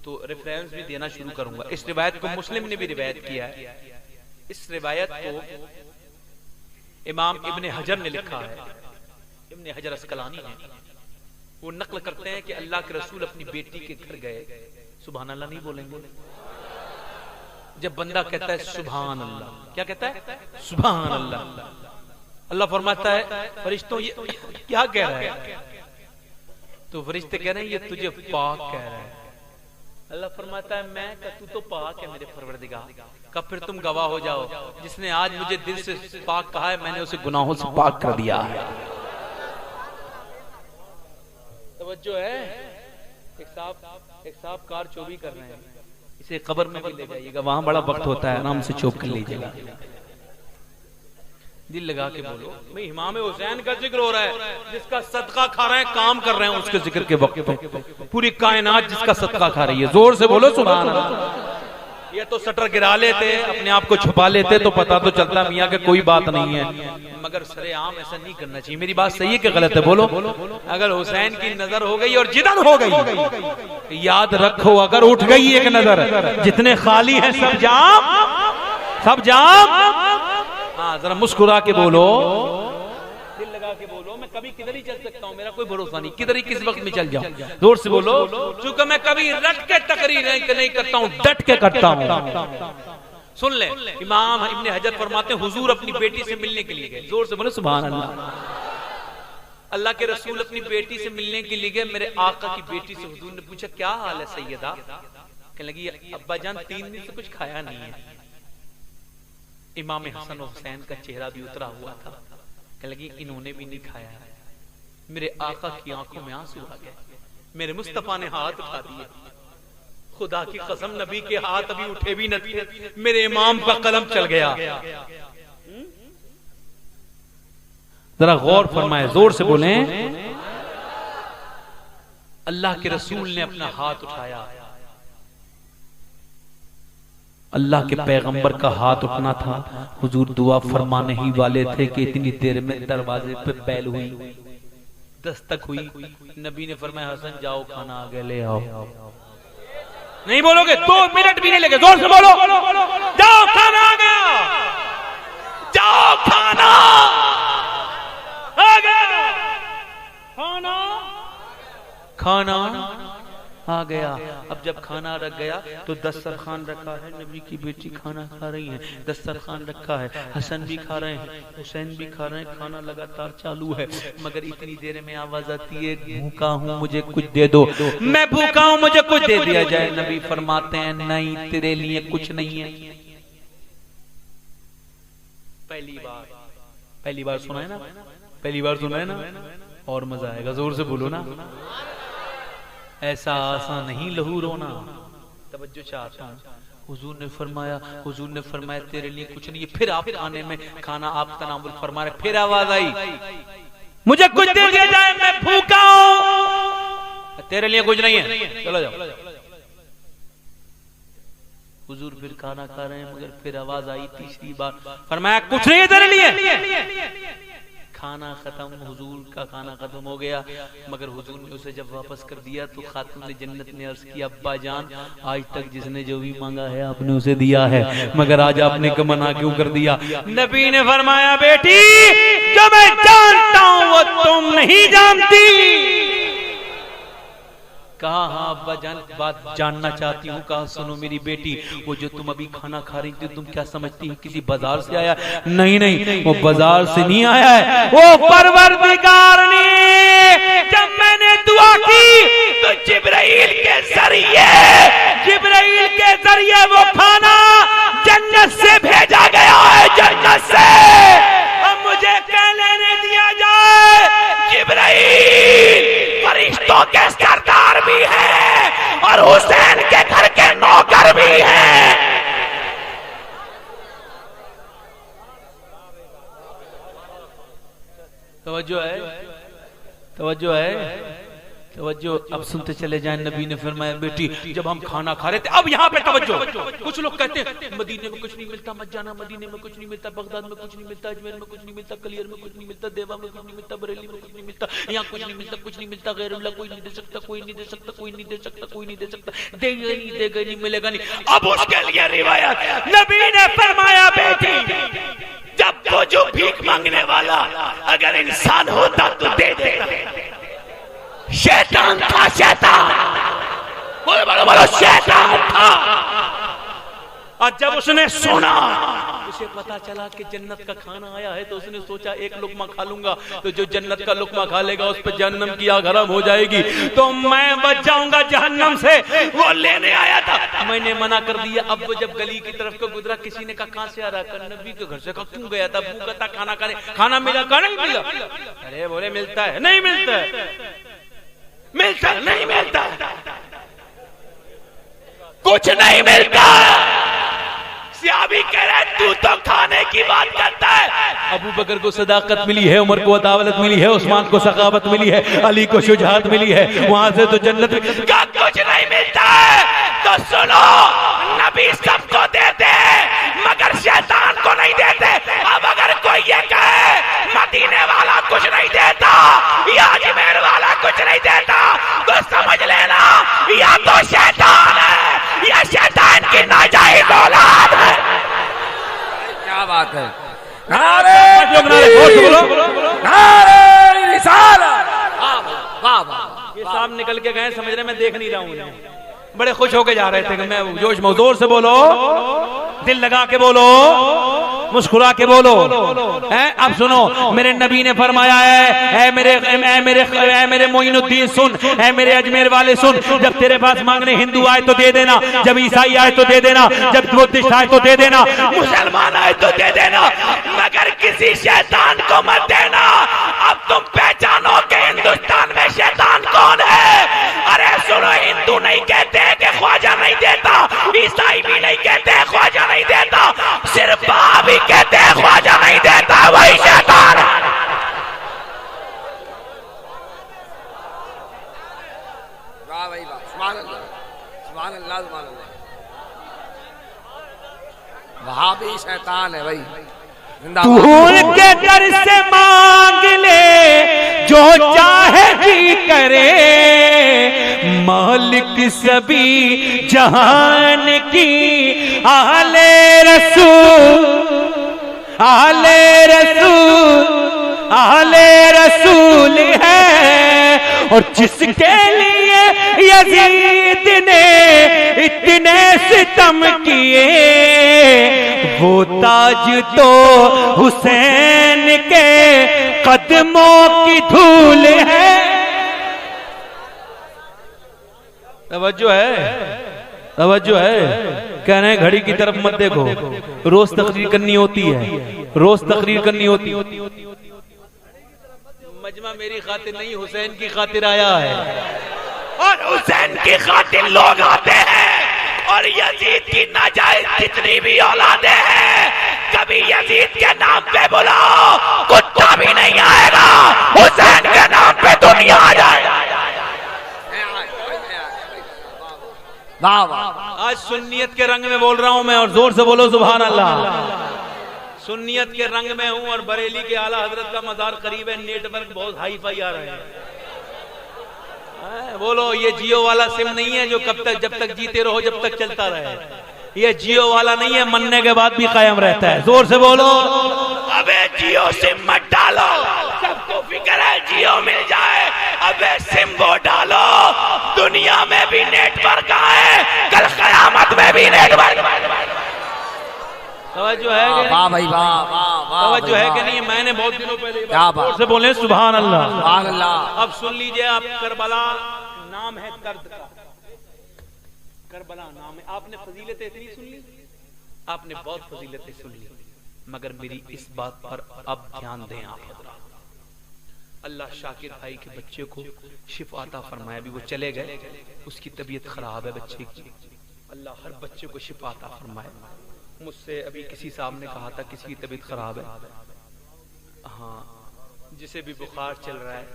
तो रेफरेंस भी देना शुरू करूंगा। इस रिवायत को मुस्लिम ने भी रिवायत किया है। इस रिवायत को इमाम इब्ने हजर ने लिखा है, इब्ने हजर अस्कलानी ने। वो नकल करते हैं कि अल्लाह के रसूल अपनी बेटी के घर गए। सुभान अल्लाह नहीं बोलेंगे? जब बंदा कहता है सुभान अल्लाह, क्या कहता है? सुभान अल्लाह। अल्लाह फरमाता है फरिश्तों ये क्या कह रहा है? तो फरिश्ते कह रहे हैं ये तुझे पाक कह रहा है। अल्लाह फरमाता है मैं का तू तो पाक है मेरे परवरदिगार का, फिर तुम गवाह हो जाओ, जिसने आज मुझे दिल से पाक कहा है मैंने उसे गुनाहों से पाक कर दिया है। तवज्जो है? एक साहब कार चोरी कर रहे हैं, इसे कब्र में भी ले जाइएगा, वहां बड़ा वक्त होता है, आराम से चोप कर लीजिएगा। दिल लगा के बोलो भाई, इमाम हुसैन का जिक्र हो रहा है, जिसका सदका खा रहे हैं, काम कर रहे हैं उसके जिक्र के वक्त पे पूरी कायनात जिसका सदका खा रही है। जोर से बोलो सुभान अल्लाह। ये तो शटर गिरा लेते, अपने आप को छुपा लेते तो पता तो चलता मियाँ के कोई बात नहीं है, मगर सरेआम ऐसा नहीं करना चाहिए। मेरी बात सही है कि गलत है? बोलो। अगर हुसैन की नजर हो गई और जिदन हो गई, याद रखो अगर उठ गई एक नजर, जितने खाली है सब जाम। हाँ जरा मुस्कुरा के बोलो, दिल लगा के बोलो। मैं कभी किधर ही चल सकता हूँ, मेरा कोई भरोसा नहीं, किधर ही किस वक्त में चल जाऊं। जोर से बोलो, चूंकि मैं कभी रट के तकरीर नहीं करता हूँ, डट के करता हूँ। सुन ले, इमाम इब्ने हजर फरमाते हैं हुजूर अपनी बेटी से मिलने के लिए गए। जोर से बोलो सुभान अल्लाह। अल्लाह के रसूल अपनी बेटी से मिलने के लिए गए। मेरे आका की बेटी से हुजूर ने पूछा क्या हाल है सैयदा? कहने लगी अब्बा जान 3 दिन से कुछ खाया नहीं है। इमाम हसन और हुसैन का चेहरा भी उतरा हुआ था। कहने लगी इन्होंने भी नहीं खाया है। मेरे आका की आंखों में आंसू आ गए। मेरे मुस्तफा ने हाथ उठा दिए। खुदा की कसम नबी के हाथ अभी उठे भी न थे, मेरे इमाम का कलम चल गया। जरा गौर फरमाए, जोर से बोलें। अल्लाह के रसूल ने अपना हाथ उठाया। अल्लाह के पैगंबर का हाथ उठना था। हुजूर दुआ फरमाने ही वाले थे कि इतनी देर में दरवाजे पे बैल हुई, दस्तक हुई। नबी ने फरमाया हसन जाओ खाना आगे ले आओ। नहीं बोलोगे 2 मिनट भी नहीं लगे, जोर से बोलो जाओ खाना आ गया, जाओ खाना आ गया, खाना आ गया। अब जब खाना रख गया तो दस्तरखान रखा है, नबी की बेटी खाना खा रही है, दस्तरखान रखा है, हसन भी खा रहे हैं, हुसैन भी खा रहे हैं, खाना लगातार चालू है। मगर इतनी देर में आवाज आती है, भूखा हूँ मुझे कुछ दे दो, मैं भूखा हूँ मुझे कुछ दे दिया जाए। नबी फरमाते हैं नहीं, तेरे लिए कुछ नहीं है। पहली बार सुना है ना, पहली बार सुना है ना, और मजा आएगा, जोर से बोलो ना। ऐसा आसान नहीं लहू रोना। तवज्जो चाहता हूं। हुजूर ने फरमाया तेरे लिए कुछ नहीं है। फिर आप खाने में खाना आप तनावुल फरमा रहे, फिर आवाज आई मुझे कुछ दे दिया जाए, मैं भूखा हूं, तेरे लिए कुछ नहीं है, चलो जाओ। हुजूर फिर खाना खा रहे हैं, मगर फिर आवाज आई तीसरी बार, फरमाया कुछ नहीं है तेरे लिए। खाना खत्म, हुजूर का खाना खत्म हो गया, मगर हुजूर ने उसे जब वापस कर दिया तो खातून जन्नत ने अर्ज किया, अब्बा जान आज तक जिसने जो भी मांगा है आपने उसे दिया है, मगर आज आपने मना क्यों कर दिया? नबी ने फरमाया बेटी जो मैं जानता हूं वो तुम नहीं जानती। कहा हाँ अब्बा जान, बात जानना चाहती हूँ। कहा सुनो मेरी बेटी, वो जो तुम अभी खाना खा रही थी तुम क्या समझती हो किसी बाजार से आया? नहीं, वो बाजार से नहीं आया है, वो परवरदिगार ने जब मैंने दुआ की तो जिब्राइल के जरिए वो खाना जन्नत से भेजा गया है, जन्नत से। अब मुझे क्या लेने दिया जाए? जिब्राइल फरिश्तों के सरदार भी है और हुसैन के घर के नौकर भी है। तवज्जो है। अब सुनते चले जाएं। नबी ने फरमाया बेटी जब हम खाना खा रहे थे, अब यहाँ पे तवज्जो। कुछ लोग कहते हैं मदीने में कुछ नहीं मिलता, मत जाना, मदीने में कुछ नहीं मिलता, बगदाद में कुछ नहीं मिलता, अजमेर में कुछ नहीं मिलता, कलियर में कुछ नहीं मिलता, देवा में कुछ नहीं मिलता, बरेली में कुछ नहीं मिलता, यहाँ कुछ नहीं मिलता, कुछ नहीं मिलता, गैरुल्लाह कोई नहीं दे सकता, कोई नहीं दे सकता, कोई नहीं दे सकता, कोई नहीं दे सकता, देगा नहीं, मिलेगा नहीं। अब उसके लिए रिवायत नबी ने फरमाया बेटी जब वो जो भीख मांगने वाला अगर इंसान होता तो दे देता। शैतान था, शैतान बोलो शैतान था। और जब उसने सुना, उसे पता चला कि जन्नत का खाना आया है, तो उसने सोचा एक लुकमा खा लूंगा, तो जो जन्नत का लुकमा खा लेगा उस पर जहन्नम की आग हराम हो जाएगी, तो मैं बच जाऊंगा जहन्नम से। वो लेने आया था, मैंने मना कर दिया। अब वो जब गली की तरफ को गुजरा, किसी ने कहा कहां से आ रहा? नबी के घर से। कहा क्यों गया था? भूखा था, खाना खाने। खाना मिला? कहा नहीं मिला। अरे बोले मिलता है, नहीं मिलता है, मिलता नहीं मिलता, कुछ नहीं मिलता। सियाबी कह रहा है तू तो खाने की बात करता है। अबू बकर को सदाकत मिली है, उमर को अदावत मिली है, उस्मान को सखावत मिली है, अली को शुजाअत मिली है, वहां से तो जन्नत का कुछ नहीं मिलता है। तो सुनो, नबी सबको देते हैं मगर शैतान को नहीं देते। अब अगर कोई ये कहे मदीने वाला कुछ नहीं देता या अजमेर वाला कुछ नहीं देता, तो समझ लेना या तो शैतान है या शैतान की नाजायज औलाद है। क्या बात है? नारे रिसालत। ये साहब निकल के गए, समझ रहे मैं देख नहीं रहा हूँ, बड़े खुश होके जा रहे थे कि मैं जोश में। जोर से बोलो, दिल लगा के बोलो, मुस्कुरा के बोलो। अब सुनो, मेरे नबी ने फरमाया है, मेरे मोइनुद्दीन सुन, है मेरे अजमेर वाले सुन, जब तेरे पास मांगने हिंदू आए तो दे देना, जब ईसाई आए तो दे देना, जब बुद्धिस्ट आए तो दे देना, मुसलमान आए तो दे देना, मगर किसी शैतान को मत देना। अब तुम पहचानो कि हिंदुस्तान में शैतान कौन है। अरे सुनो, हिंदू नहीं कहते कि ख्वाजा नहीं देता, ईसाई भी नहीं कहते ख्वाजा नहीं देता, सिर्फ भी कहते हैं ख्वाजा नहीं देता, वही शैतान है। वाह भाई वाह, सुभान अल्लाह, सुभान अल्लाह, सुभान अल्लाह। वहां भी शैतान है भाई। तू उनके दर से मांग ले जो चाहे ही करे, मालिक सभी जहान की आले रसूल, आले रसूल, आले रसूल है। और जिसके लिए यजीद ने इतने सितम किए, वो ताज तो हुसैन के कदमों की धूल है। तवज्जो है, तवज्जो है। कह रहे हैं घड़ी की तरफ मत देखो, रोज तकरीर करनी होती है, रोज तकरीर करनी होती है। मजमा मेरी खातिर नहीं, हुसैन की खातिर आया है, और हुसैन की खातिर लोग आते हैं। और यजीद की नाजायज जितनी भी औलादे हैं, कभी यजीद के नाम पे बुलाओ, कुत्ता भी नहीं आएगा, हुसैन के नाम पे दुनिया आ जाएगा। वाह वाह। आज सुन्नियत के रंग में बोल रहा हूं मैं, और जोर से बोलो सुभान अल्लाह। सुन्नियत के रंग में हूं, और बरेली के आला हजरत का मजार करीब है, नेटवर्क बहुत हाई फाई आ रहे हैं। बोलो ये जियो वाला सिम नहीं है जो कब तक, जब तक जीते रहो जब तक चलता रहे। ये जियो वाला नहीं है, मरने के बाद भी कायम रहता है। जोर से बोलो, अबे जियो सिम मत डालो, सबको फिक्र है जियो मिल जाए, अबे सिम वो डालो, दुनिया में भी नेटवर्क आए, कल कयामत में भी नेटवर्क। तवज्जो है कि वाह भाई वाह वाह। तवज्जो है कि नहीं? मैंने बहुत दिनों पहले क्या बात से बोले सुभान अल्लाह, सुभान अल्लाह। अब सुन लीजिए, आप करबला नाम है दर्द का, करबला नाम है। आपने फजीलतें इतनी सुन ली, आपने बहुत फजीलतें सुन ली, मगर मेरी इस बात पर अब ध्यान दें आप हज़रात। अल्लाह शाकिर भाई के बच्चे को शिफा अता फरमाए। अभी वो चले गए, उसकी तबीयत खराब है बच्चे की, अल्लाह हर बच्चे को शिफा अता फरमाए। मुझसे अभी किसी साहब ने कहा था किसी की तबीयत खराब है, हाँ जिसे भी बुखार चल रहा है,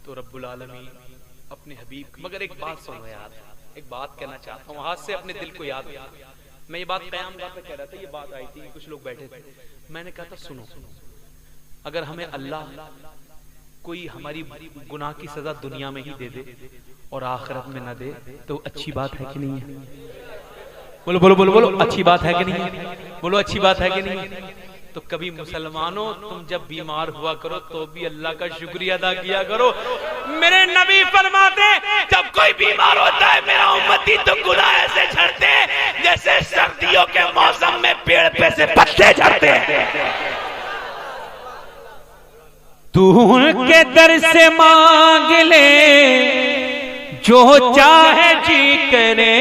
तो रब्बुल आलमीन अपने हबीब। मगर एक बात सुनो यार, एक बात कहना चाहता हूँ, हाथ से अपने दिल को याद किया। मैं ये बात क़यामगाह पे कह रहा था, ये बात आई थी, कुछ लोग बैठे थे, मैंने कहा था सुनो, अगर हमें अल्लाह कोई हमारी गुनाह की सजा दुनिया में ही दे दे और आखिरत में न दे, तो अच्छी बात है कि नहीं है? बोलो बोलो बोलो बोलो, अच्छी बात है कि नहीं? बोलो अच्छी बात है कि नहीं? तो कभी मुसलमानों तुम जब बीमार हुआ करो तो भी अल्लाह का शुक्रिया अदा किया करो। मेरे नबी फरमाते जब कोई बीमार होता है मेरा उम्मती तो गुनाह ऐसे झड़ते जैसे सर्दियों के मौसम में पेड़ पे से पत्ते झड़ते हैं। तू उनके दर से मांग ले जो चाहे जी करे,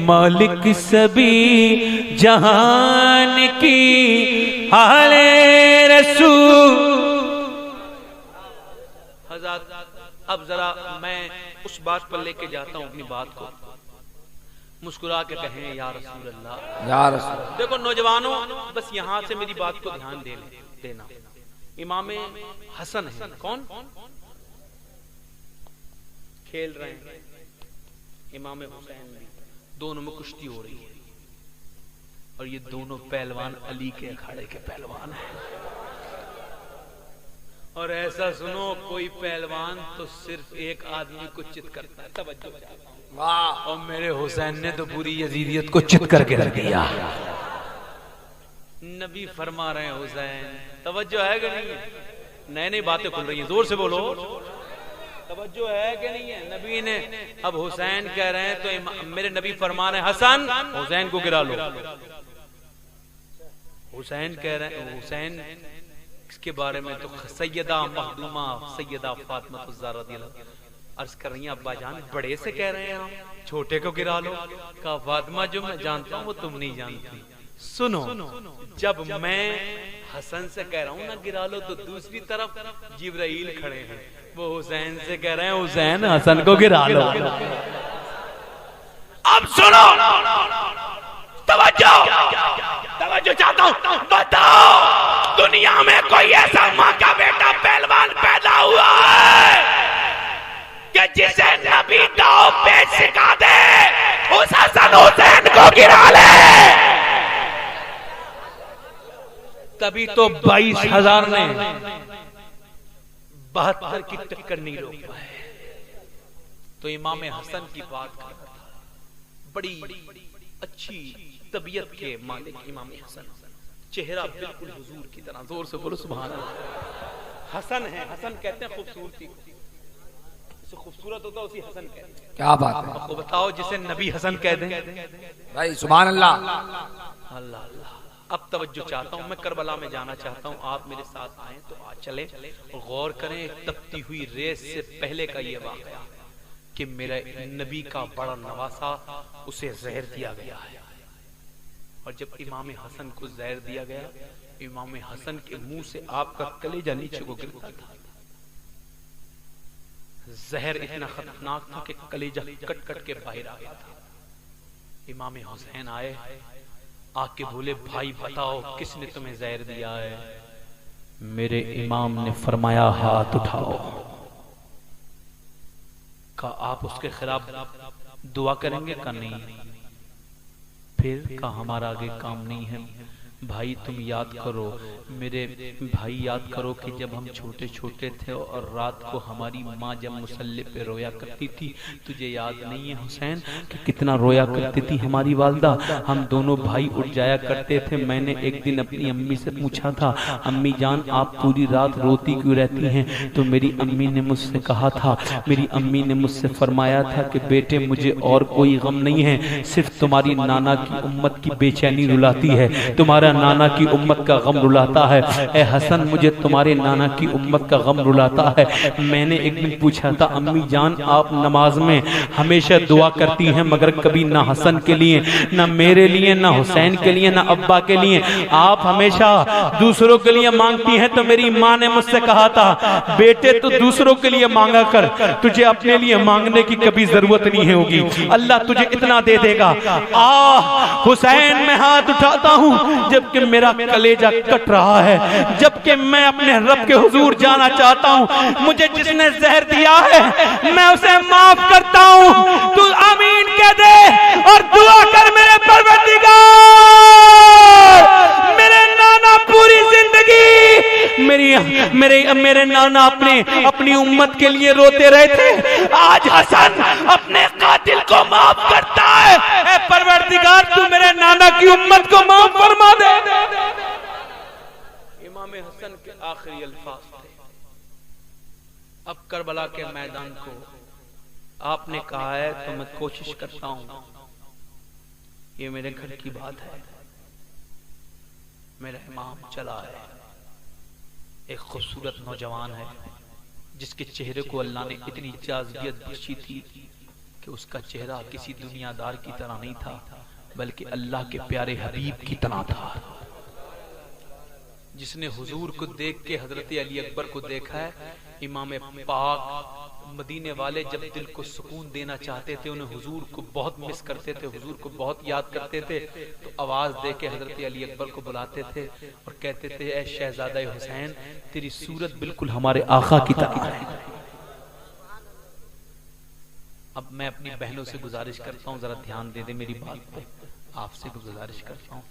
मालिक सभी जहान की हाले रसूल। हज़रत अब जरा मैं उस बात पर लेके जाता हूँ अपनी बात को, मुस्कुरा के कहें या रसूल अल्लाह, या रसूल। देखो नौजवानों, बस यहाँ से मेरी बात को ध्यान देना। इमाम हसन है, कौन खेल रहे हैं, इमाम हुसैन भी, दोनों में कुश्ती हो रही है, और ये दोनों पहलवान अली के अखाड़े के पहलवान हैं। और ऐसा सुनो, कोई पहलवान तो सिर्फ एक आदमी को चित करता है, तवज्जो चाहता हूं, वाह। और मेरे हुसैन ने तो पूरी यजीदियत को चित करके रख दिया। नबी फरमा रहे हैं हुसैन, तवज्जो है कि नहीं है? नई नई बातें खुल रही हैं, जोर से बोलो, तवज्जो है कि नहीं है? नबी ने अब हुसैन कह रहे हैं तो मेरे नबी फरमा रहे हैं हसन हुसैन को गिरा लो। हुसैन कह रहे हैं, हुसैन इसके बारे में तो सैयदा मखदूमा सैयदा फातिमा ज़हरा रज़ियल्लाहु अर्ज कर रही हैं, अब्बा जान बड़े से कह रहे हैं हम, छोटे को गिरा लो। कहा फातिमा जो मैं जानता हूँ वो तुम नहीं जानती। सुनो, जब मैं हसन से कह रहा हूँ ना गिरा लो, तो दूसरी तरफ जिब्राइल खड़े हैं, वो हुसैन से कह रहे हैं हुसैन हसन को गिरा लो। अब सुनो, तवज्जो तवज्जो चाहता हूँ, बताओ दुनिया में कोई ऐसा माँ का बेटा पहलवान पैदा हुआ है कि जिसे नबी दाव पेच सिखा दे, उस हसन हुसैन को गिरा ले? तभी तो 22,000 ने 72 की टक्कर नहीं रोक पाए। तो इमाम हसन की बात कर रहा था, बड़ी अच्छी तबीयत के मालिक इमाम हसन, चेहरा बिल्कुल हुजूर की तरह, जोर से बोलो सुभान अल्लाह। हसन है, हसन कहते हैं खूबसूरती, जिसे खूबसूरत होता है उसी हसन कहते हैं। क्या बात है। आपको बताओ जिसे नबी हसन कह दें भाई सुभान अल्लाह। अल्लाह अल्लाह। अब तवज्जो चाहता हूँ, मैं करबला में जाना चाहता हूँ, आप मेरे साथ आए तो आ चले और गौर करें। एक तपती हुई रेस से पहले का ये वाकया कि मेरा नबी का बड़ा नवासा उसे जहर दिया गया है, और जब इमाम हसन को जहर दिया गया, इमाम हसन के मुंह से आपका कलेजा नीचे को गिरता था। जहर इतना खतरनाक था कि कलेजा कट कट के बाहर आ गया था। इमाम हुसैन आए, आके बोले भाई बताओ किसने तुम्हें जहर दिया है? मेरे इमाम ने फरमाया हाथ उठाओ। का आप उसके खिलाफ दुआ करेंगे? का नहीं। फिर का हमारा आगे काम नहीं है। भाई तुम याद करो, मेरे भाई याद करो कि जब हम छोटे छोटे थे और रात को हमारी माँ जब मुसल्ले पे रोया करती थी, तुझे याद नहीं है हुसैन कि कितना रोया करती थी हमारी वालदा? हम दोनों भाई उठ जाया करते थे। मैंने एक दिन अपनी अम्मी से पूछा था, अम्मी जान आप पूरी रात रोती क्यों रहती हैं? तो मेरी अम्मी ने मुझसे कहा था, मेरी अम्मी ने मुझसे फरमाया था कि बेटे मुझे और कोई गम नहीं है, सिर्फ तुम्हारी नाना की उम्मत की बेचैनी रुलाती है, तुम्हारा नाना की उम्मत का गम रुलाता है। ए हसन मुझे तुम्हारे नाना की उम्मत का गम रुलाता है। मैंने एक दिन पूछा था, अम्मी जान आप नमाज में हमेशा दुआ करती हैं मगर कभी ना हसन के लिए, ना मेरे लिए, ना हुसैन के लिए, ना अब्बा के लिए, आप हमेशा दूसरों के लिए मांगती हैं। तो मेरी माँ ने मुझसे कहा था, बेटे तो दूसरों के लिए मांगा कर, तुझे अपने लिए मांगने की कभी जरूरत नहीं होगी, अल्लाह तुझे इतना दे देगा। हुसैन मैं हाथ उठाता हूँ जबकि मेरा कलेजा कट रहा है, जबकि मैं अपने रब के हुजूर जाना चाहता हूँ। मुझे जिसने जहर दिया है मैं उसे माफ करता हूँ। तू आमीन कह दे और दुआ कर मेरे परवरदिगार। मेरे नाना पूरी जिंदगी मेरे नाना अपनी उम्मत के लिए रोते रहे थे, आज हसन अपने कातिल को माफ करता है। ऐ परवरदिगार तू मेरे नाना की उम्मत को माफ फरमा दे। इमाम हसन के आखिरी अल्फाज थे। अब करबला के मैदान को आपने कहा है तो मैं कोशिश करता हूं, ये मेरे घर की बात है, मेरा इमाम चला है, एक खूबसूरत नौजवान है जिसके चेहरे को अल्लाह ने इतनी जाज़बियत बख्शी थी कि उसका चेहरा किसी दुनियादार की तरह नहीं था बल्कि अल्लाह के प्यारे हबीब की तरह था। जिसने हुजूर को देख के हजरत अली अकबर को देखा है, इमाम पाक मदीने वाले जब दिल को सुकून देना चाहते थे, उन्हें हुजूर को बहुत मिस करते थे, हुजूर को बहुत याद करते थे, तो आवाज दे के हजरत अली अकबर को बुलाते थे और कहते थे, ऐ शहजादा हुसैन तेरी सूरत बिल्कुल हमारे आका की तरह है। अब मैं अपनी बहनों से गुजारिश करता हूँ, जरा ध्यान दे दे मेरी बात पे, आपसे भी गुजारिश करता हूँ।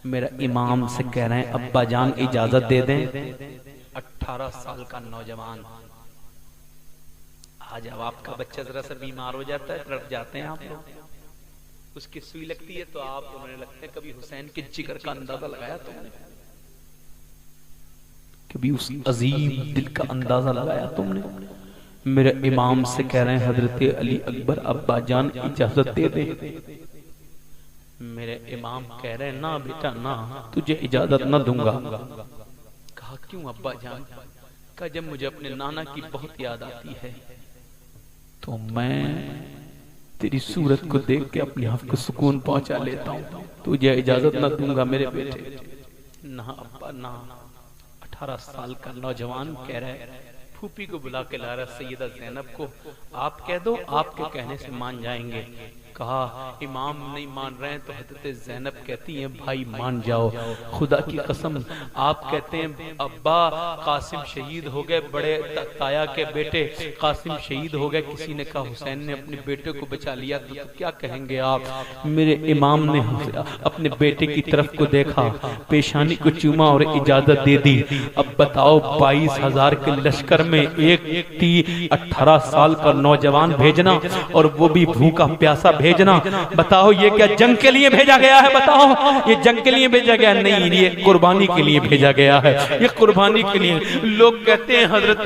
मेरा इमाम से कह रहे हैं अब्बा जान इजाजत दे दें। 18 साल का नौजवान, आज अब आपका बच्चा जरा सा बीमार हो जाता है, रट जाते हैं आप लोग, उसकी सुई लगती है तो आप उन्हें लगता है कभी हुसैन के जिगर का अंदाजा लगाया तुमने, कभी उस अजीम दिल का अंदाजा लगाया तुमने। मेरे इमाम से कह रहे हैं हजरत अली अकबर अब्बा जान इजाजत दे दे। मेरे इमाम कह रहे हैं ना बेटा ना, तुझे इजाजत ना दूंगा। कहा क्यों अब्बा जान? कहा जब मुझे अपने नाना की बहुत याद आती है तो मैं तेरी सूरत को देख के अपने आप को सुकून पहुंचा लेता हूँ, तुझे इजाजत ना दूंगा मेरे बेटे। ना अब्बा ना। 18 साल का नौजवान कह रहे, फूफी को बुला के ला रहा सैयदा ज़ैनब को, आप कह दो आपके कहने से मान जाएंगे। कहा इमाम नहीं मान रहे हैं तो हजरत ज़ैनब कहती हैं भाई मान जाओ, खुदा की कसम आप कहते हैं अब्बा कासिम शहीद हो गए, बड़े ताया के बेटे कासिम शहीद हो गए, किसी ने कहा हुसैन ने अपने बेटे को बचा लिया, तो क्या कहेंगे आप? मेरे इमाम ने अपने बेटे की तरफ को देखा, पेशानी को चूमा और इजाजत दे दी। अब बताओ 22,000 के लश्कर में एक 18 साल का नौजवान भेजना और वो भी भूखा प्यासा भेजना, बताओ ये क्या जंग के लिए भेजा गया है? बताओ ये जंग के लिए भेजा गया? नहीं, ये कुर्बानी के लिए भेजा गया है, ये कुर्बानी के लिए। लोग कहते हैं हजरत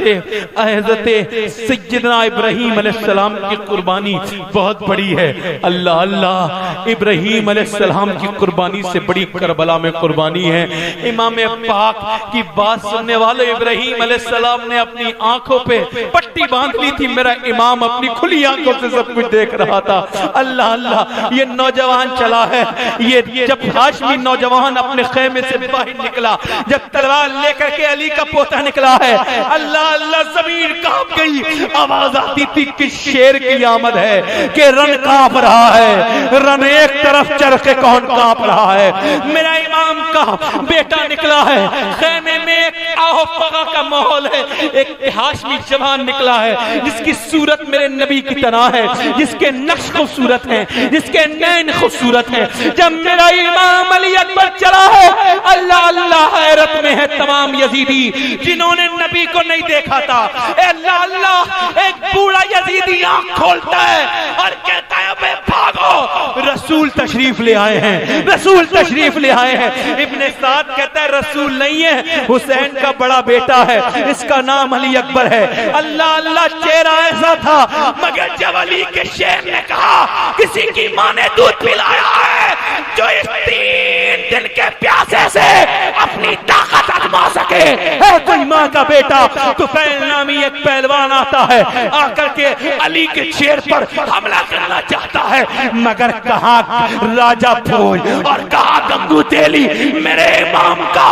सैयदना इब्राहीम अलैहिस्सलाम की कुर्बानी बहुत बड़ी है। अल्लाह अल्लाह, इब्राहीम अलैहिस्सलाम की कुर्बानी से बड़ी करबला में कुर्बानी है। इमाम पाक की बात सुनने वाले इब्राहीम अलैहिस्सलाम ने अपनी आंखों पे पट्टी बांध ली थी। मेरा इमाम अपनी खुली आंखों से सब कुछ देख रहा था। अल्लाह अल्लाह, ये नौजवान चला है, ये जब हाशमी नौजवान अपने खेमे से बाहर निकला, जब तलवार लेकर के अली का पोता निकला है, अल्लाह अल्लाह, जमीन कांप गई। आवाज आती थी कि शेर की आमद है, कि रन कांप रहा है, रन एक तरफ चढ़ के कौन कांप रहा है? मेरा इमाम का बेटा निकला है। खेमे में एक आओ पगा का माहौल है। एक हाशमी जवान निकला है जिसकी सूरत मेरे नबी की तरह है, जिसके नक्श खूबसूरत है, जिसके नैन खूबसूरत है। जब मेरा इमाम अली अकबर चला है, अल्लाह अल्लाह, हैरत में है तमाम यजीदी जिन्होंने नबी को नहीं देखा था। अल्लाह अल्लाह, एक बूढ़ा यजीदी आंख खोलता है और कहता है बे भागो, रसूल तशरीफ ले आए हैं, रसूल तशरीफ ले आए हैं। इब्ने साद कहता है रसूल नहीं है, हुसैन का बड़ा बेटा है, इसका नाम अली अकबर है। अल्लाह अल्लाह, चेहरा ऐसा था, मगर जब अली के शेर ने कहा किसी की मां ने दूध पिलाया है जो इस 3 दिन के प्यासे से अपनी ताकत आजमा सके, है कोई मां का बेटा? तुफैल नामी एक पहलवान आता है, आकर के अली के शेर पर हमला करना चाहता है, मगर कहा राजा भोज और कहा गंगू तेली, मेरे इमाम का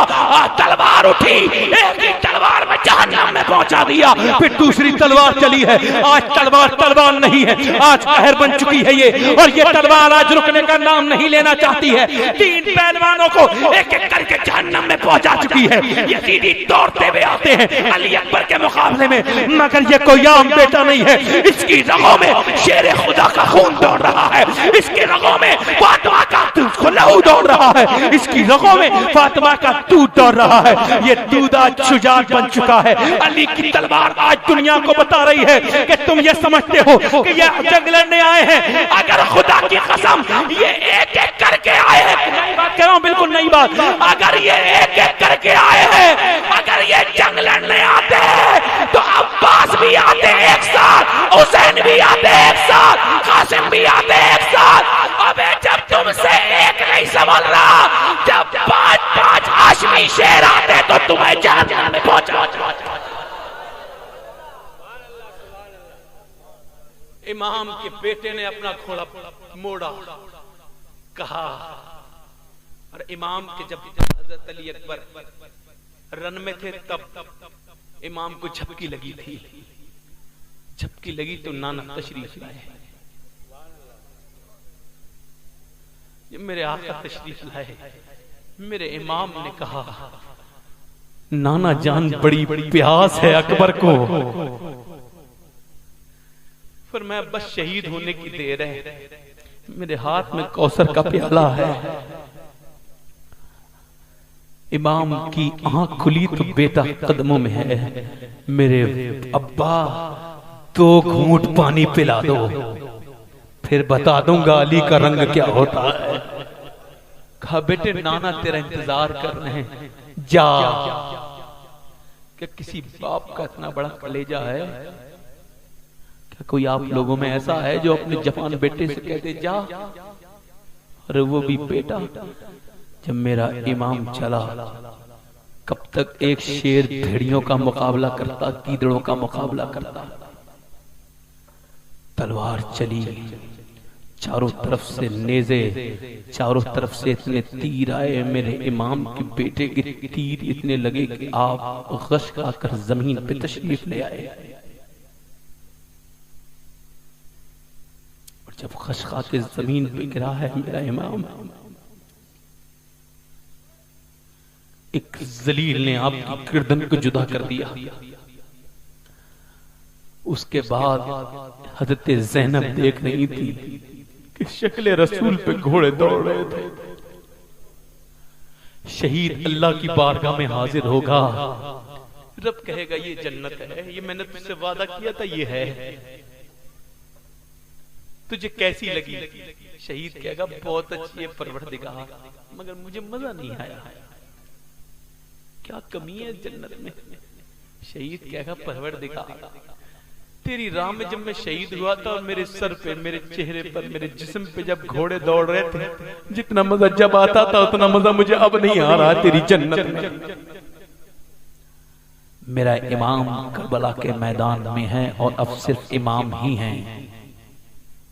तलवार उठी, एक ही तलवार में जहन्नम में पहुंचा दिया। फिर दूसरी तलवार चली है। आज तलवार तलवार नहीं है, आज कहर बन चुकी है ये, और ये तलवार आज रुकने का नाम नहीं लेना चाहती है। 3 पहलवानों को एक एक करके जहन्नम में पहुंचा चुकी है। यजीदी दौड़ते हुए आते हैं अली अकबर के मुकाबले में, मगर ये कोई आम बेटा नहीं है। इसकी रगों में शेर खुदा का खून दौड़ रहा है, इसकी रगों में फातिमा का लहू दौड़ रहा है, इसकी रगों में फातिमा का दूध दौड़ रहा है। ये दूध आज शुजात बन चुका है। अली की तलवार आज दुनिया को बता रही है कि तुम ये समझते हो कि ये जंग लड़ने आए हैं, अगर खुदा की कसम ये एक एक करके आए हैं, नई बात कह रहा हूं, बिल्कुल नई बात, अगर ये एक एक करके आए हैं, अगर ये जंग लड़ने आते हैं तो अब्बास भी आते हैं एक साथ, हुसैन भी आते हैं एक साथ, कासिम भी आते हैं एक साथ। अबे जब तुमसे एक नहीं संभल रहा, जब 5-5 हाशमी शेर आते तो तुम्हें जहन्नम में पहुंचा। इमाम के बेटे ने अपना घोड़ा मोड़ा, कहा, और इमाम के जब हजरत अली अकबर रन में थे तब इमाम को झपकी लगी थी। झपकी लगी तो नाना तशरीफ लाए, मेरे आका तशरीफ लाए। मेरे इमाम ने कहा, नाना जान बड़ी प्यास है अकबर को, फिर मैं बस शहीद होने की देर है, मेरे हाथ में कौसर का प्याला है। इमाम की आंख खुली तो बेटा कदमों में है, मेरे अब्बा 2 घूंट पानी पिला दो, फिर बता दूंगा अली का रंग क्या होता है। कहा बेटे नाना तेरा इंतजार कर रहे हैं, जा। क्या किसी बाप का इतना बड़ा कलेजा है? क्या कोई आप लोगों में ऐसा है जो अपने जवान बेटे से कहते जा? अरे वो भी बेटा, जब मेरा इमाम चला, कब तक एक शेर भेड़ियों का मुकाबला करता, गीदड़ों का मुकाबला करता। तलवार चली, चारों तरफ से नेज़े, चारों तरफ से इतने तीर आए, मेरे इमाम के बेटे के तीर इतने लगे कि आप गश खाकर जमीन पे तशरीफ ले आए। और जब गश खा के जमीन पे गिरा है मेरा इमाम, एक जलील ने आपकी गर्दन को जुदा कर दिया। उसके बाद हजरत ज़ैनब देख रही थी कि शक्ल रसूल पे घोड़े दौड़ रहे थे। शहीद अल्लाह की बारगाह में हाजिर होगा, रब कहेगा ये जन्नत है, ये मैंने तुझसे वादा किया था, ये है। तुझे कैसी लगी? शहीद कहेगा बहुत अच्छी है परवरदिगार, मगर मुझे मजा नहीं आया। क्या कमी है जन्नत में? शहीद कहेगा परवरदिगार, तेरी राह में जब मैं शहीद हुआ था और मेरे सर पे, मेरे चेहरे पर, मेरे जिस्म पे जब घोड़े दौड़ रहे थे, जितना मजा जब आता था उतना मजा मुझे अब नहीं आ रहा तेरी जन्नत में। मेरा इमाम करबला के मैदान में है और अब सिर्फ इमाम ही हैं।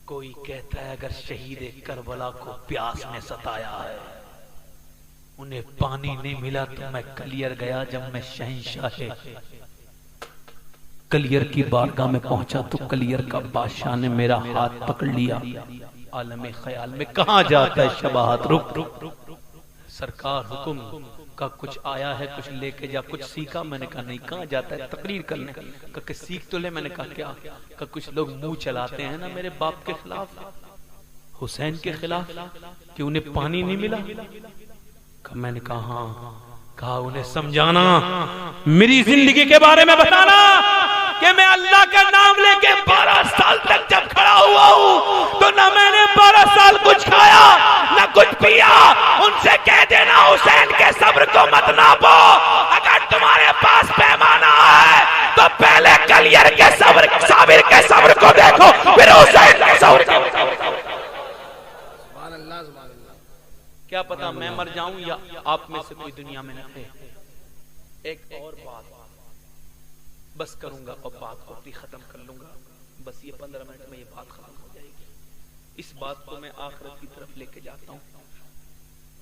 कोई कहता है अगर शहीद करबला को प्यास ने सताया है, उन्हें पानी नहीं मिला तो मैं कलियर गया। जब मैं शहंशाह कलियर की बारगाह में पहुंचा तो कलियर का बादशाह ने मेरा हाथ पकड़ लिया। आलम ख्याल में कहां जाता है शबाहत, रुक रुक रुक, सरकार हुक्म का कुछ आया है, कुछ लेके जा, कुछ सीखा? मैंने कहा नहीं। कहां जाता है? तकरीर करने। कहा सीख तो ले। मैंने कहा क्या? कहा कुछ लोग मुंह चलाते हैं ना मेरे बाप के खिलाफ, हुसैन के खिलाफ, कि उन्हें पानी नहीं मिला। मैंने कहा हाँ। कहा उन्हें समझाना, मेरी जिंदगी के बारे में बताना कि मैं अल्लाह का नाम लेके 12 साल तक जब खड़ा हुआ हूँ तो ना मैंने 12 साल कुछ खाया ना कुछ पिया। उनसे कह देना हुसैन के सब्र को मत नापो, अगर तुम्हारे पास पैमाना है तो पहले कलियर के सब्र, साबिर के सब्र को देखो, फिर हुसैन के सब्र को। क्या पता मैं मर जाऊं या आप में से कोई दुनिया में न रहे। एक और बात बस करूंगा और बात को भी खत्म कर लूंगा। बस ये 15 मिनट में ये बात खत्म हो जाएगी। इस बात को मैं आखिरत की तरफ लेके जाता हूँ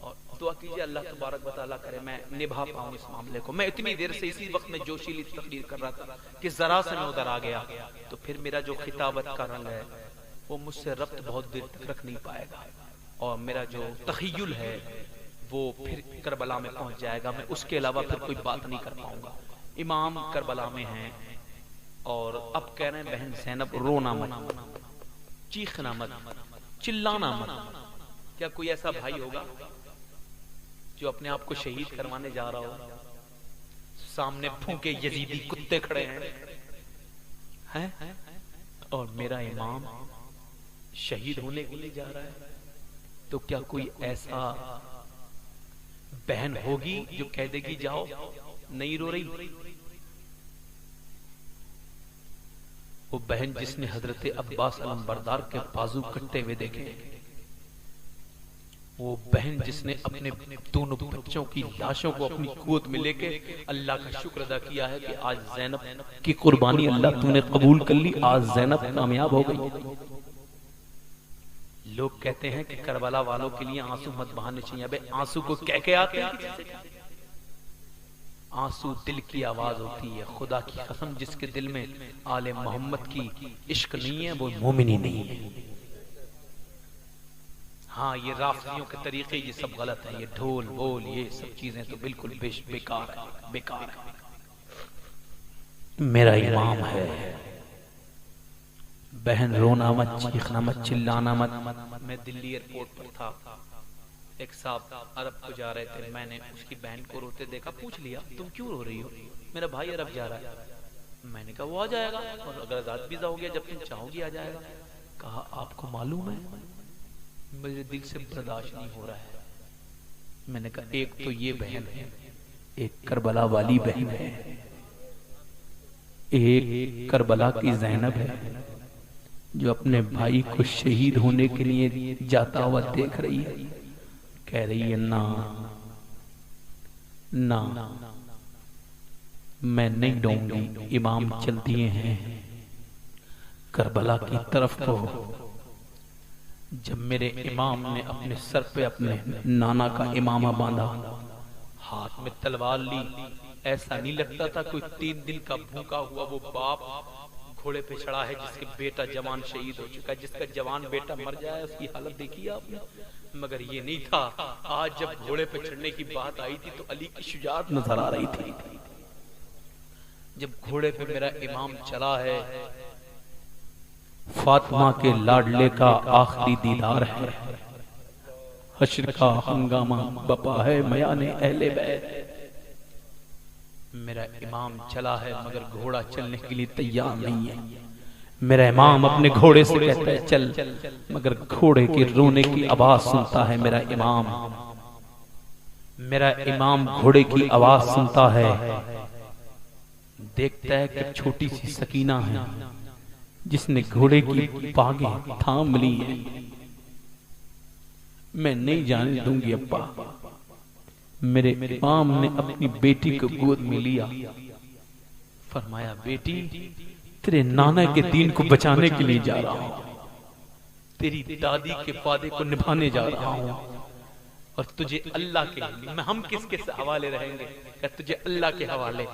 और दुआ कीजिए अल्लाह तबारक व तआला करे मैं निभा पाऊं इस मामले को। मैं इतनी देर से इसी वक्त में जोशीली तकरीर कर रहा था कि जरा से मैं उधर आ गया तो फिर मेरा जो खिताबत का रंग है वो मुझसे रब्त बहुत देर तक रख नहीं पाएगा और मेरा जो तखय्युल है वो फिर करबला में पहुंच जाएगा। मैं उसके अलावा फिर कोई बात नहीं कर पाऊंगा। इमाम करबला में हैं और अब कह रहे हैं बहन ज़ैनब रोना मत, चीखना मत, चिल्लाना मत। क्या कोई ऐसा भाई होगा जो अपने आप को शहीद करवाने जा रहा हो? सामने भूखे यजीदी कुत्ते खड़े हैं और मेरा इमाम शहीद होने के लिए जा रहा है। तो क्या कोई ऐसा बहन होगी जो कह देगी जाओ, नहीं रो रही? वो बहन जिसने हजरत अब्बास अलमबरदार के बाजू कटते हुए देखे, वो बहन जिसने अपने दोनों बच्चों की लाशों को अपनी गोद में लेके अल्लाह का शुक्र अदा किया है कि आज ज़ैनब की कुर्बानी अल्लाह तूने कबूल कर ली, आज ज़ैनब कामयाब हो गई। लोग कहते हैं कि करबला वालों के लिए आंसू मत बहाने चाहिए। अबे आंसू को कह के आते हैं? आंसू दिल की आवाज होती है। खुदा की कसम जिसके दिल में आले मोहम्मद की इश्क नहीं है वो मोमिनी नहीं है। हाँ ये राफियों के तरीके ये सब गलत है, ये ढोल बोल ये सब चीजें तो बिल्कुल बेकार है, बेकार है। मेरा इमाम है। बहन रोना मत, चीखना मत, चिल्लाना मत। मैं दिल्ली एयरपोर्ट पर था, एक साहब अरब को जा रहे थे। मैंने उसकी बहन को रोते देखा, पूछ लिया तुम क्यों रो रही हो? मेरा भाई अरब जा रहा है। मैंने कहा वो आ जाएगा और अगर आजाद वीजा हो गया जब तुम चाहोगी आ जाएगा। कहा आपको मालूम है मुझे दिल से बर्दाश्त नहीं हो रहा है। मैंने कहा एक तो ये बहन है, एक करबला वाली बहन है, एक करबला की ज़ैनब है जो अपने भाई को शहीद होने के लिए जाता हुआ देख रही है। कह रही है ना ना मैं नहीं डूंगी। इमाम चल दिए हैं करबला की तरफ को। जब मेरे इमाम ने अपने सर पे अपने नाना का इमामा बांधा, हाथ में तलवार ली, ऐसा नहीं लगता था कोई 3 दिन का भूखा हुआ वो बाप घोड़े पे चढ़ा है जिसके बेटा जवान शहीद हो चुका है। जिसका जवान बेटा मर जाए उसकी हालत देखी आपने। मगर ये नहीं था। आज जब घोड़े पे चढ़ने की बात आई थी तो अली की शुजाअत नजर आ रही थी। जब घोड़े पे मेरा इमाम चला है, फातिमा के लाडले का आखिरी दीदार है, हश्र का हंगामा बपा है मयाने अहले बैत। मेरा इमाम चला है मगर घोड़ा चलने के लिए तैयार नहीं है। मेरा इमाम अपने घोड़े से कहता है चल, मगर घोड़े के रोने की आवाज सुनता है मेरा इमाम। मेरा इमाम घोड़े की आवाज सुनता है, देखता है कि छोटी सी सकीना है जिसने घोड़े की बागें थाम ली है। मैं नहीं जाने दूंगी अब्बा। मेरे इमाम ने अपनी बेटी को गोद में लिया, फरमाया बेटी तेरे नाना के दीन को बचाने के लिए जा रहा हूं, तेरी दादी के वादे को निभाने जा रहा हूं, और तुझे अल्लाह के लिए, हम किसके हवाले रहेंगे? तुझे अल्लाह के हवाले।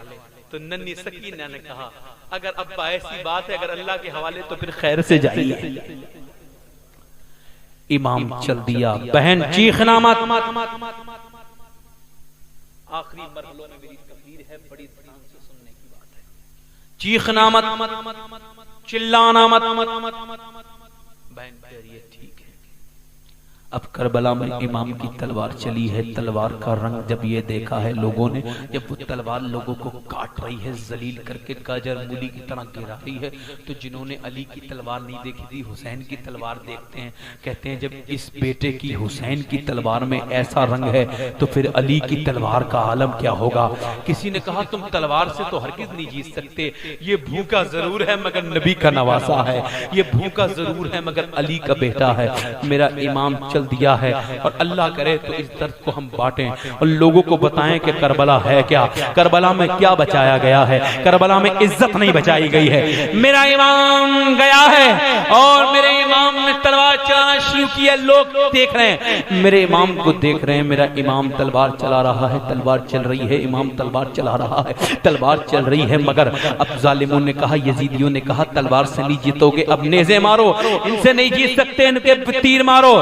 तो नन्ही सकीना ने कहा अगर अब्बा ऐसी बात है, अगर अल्लाह के हवाले तो फिर खैर से जाइए। इमाम चल दिया। बहन चीखना मत। आखिरी मरहलों में मेरी तकरीर है, बड़ी ध्यान से सुनने की बात है। चीखना मत, चिल्लाना मत। बहन कह रही है ठीक है। अब करबला में इमाम की तलवार चली है। तलवार का रंग जब ये देखा है लोगों ने, जब वो तलवार लोगों को काट रही है, जलील करके गाजर मूली की तरह गिरा रही है, तो जिन्होंने अली की तलवार नहीं देखी थी, हुसैन की तलवार देखते हैं, कहते हैं जब इस बेटे की हुसैन की तलवार में ऐसा रंग है तो फिर अली की तलवार का आलम क्या होगा। किसी ने कहा तुम तलवार से तो हरगिज नहीं जीत सकते, ये भूखा जरूर है मगर नबी का नवासा है, ये भूखा जरूर है मगर अली का बेटा है। मेरा इमाम दिया है, और अल्लाह करे तो इस दर्द को हम बांटें और लोगों को बताएं कि करबला है क्या, करबला में क्या बचाया गया है, करबला में इज्जत नहीं बचाई गई है। मेरा इमाम गया है और मेरे इमाम ने तलवार चलाना शुरू किया। लोग देख रहे हैं, मेरे इमाम को देख रहे हैं। मेरा इमाम तलवार चला रहा है, तलवार चल रही है, इमाम तलवार चला रहा है, तलवार चल रही है। मगर अब जालिमों ने कहा, यजीदियों ने कहा तलवार से नहीं जीतोगे, अब नेज़े मारो, इनसे नहीं जीत सकते, इनके तीर मारो।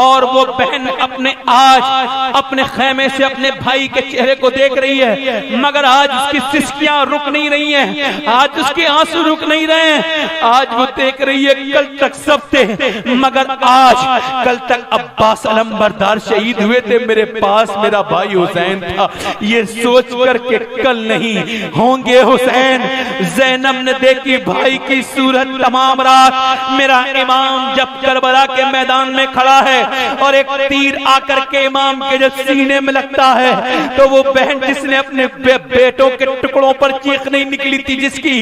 और वो बहन अपने खेमे से अपने भाई के चेहरे को देख रही है, मगर आज उसकी सिसकियां रुक नहीं रही हैं, आज उसके आंसू रुक नहीं रहे हैं। आज वो देख रही है कल तक सब थे, मगर आज कल तक अब्बास अलंबरदार शहीद हुए थे, मेरे पास मेरा भाई हुसैन था, ये सोच करके कल नहीं होंगे हुसैन। ज़ैनब ने देखी भाई की सूरत तमाम रात। मेरा इमाम जब करबला के मैदान में खड़ा है और एक तीर आकर के इमाम के जब सीने में लगता है, तो वो बहन जिसने अपने बेटों के टुकड़ों पर चीख नहीं निकली थी, जिसकी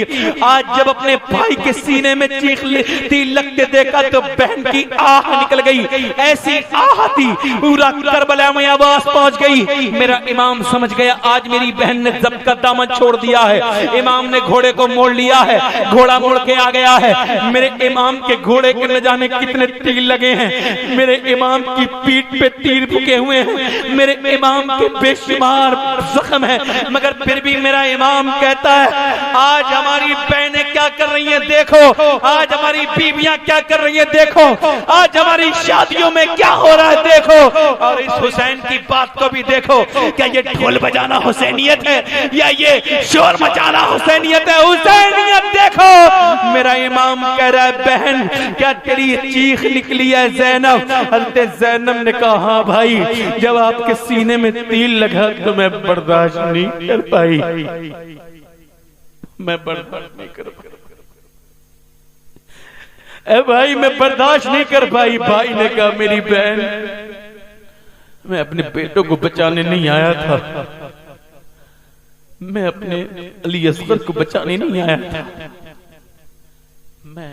आज जब अपने भाई के सीने में तीर लगते देखा तो बहन की आह निकल गई। ऐसी आह थी पूरा करबला में आवाज पहुंच गई। मेरा इमाम समझ गया आज मेरी बहन ने जब्त का दामन छोड़ दिया है। इमाम ने घोड़े को मोड़ लिया है, घोड़ा मुड़ के आ गया है। मेरे इमाम के घोड़े के न जाने कितने तीर लगे हैं, मेरे इमाम की पीठ पे तीर फुके हुए हैं, मेरे इमाम के बेशुमार जख्म है, मगर फिर भी मेरा इमाम कहता है आज हमारी बहनें क्या कर रही हैं देखो, आज हमारी बीवियां क्या कर रही हैं देखो, आज हमारी शादियों में क्या हो रहा है देखो, और इस हुसैन की बात को भी देखो। क्या ये ढोल बजाना हुसैनियत है या ये शोर मचाना हुसैनियत है? हुसैनियत देखो। मेरा इमाम कह रहा है बहन क्या तेरी चीख निकली है ज़ैनब? हज़रत ज़ैनब ने कहा हाँ भाई, जब आपके सीने में तीर लगा तो मैं बर्दाश्त नहीं कर पाई, मैं बर्दाश्त नहीं कर पाई, ए भाई मैं बर्दाश्त नहीं कर पाई। भाई ने कहा मेरी बहन मैं अपने बेटों को बचाने नहीं आया था, मैं अपने अली असगर को बचाने नहीं आया था, मैं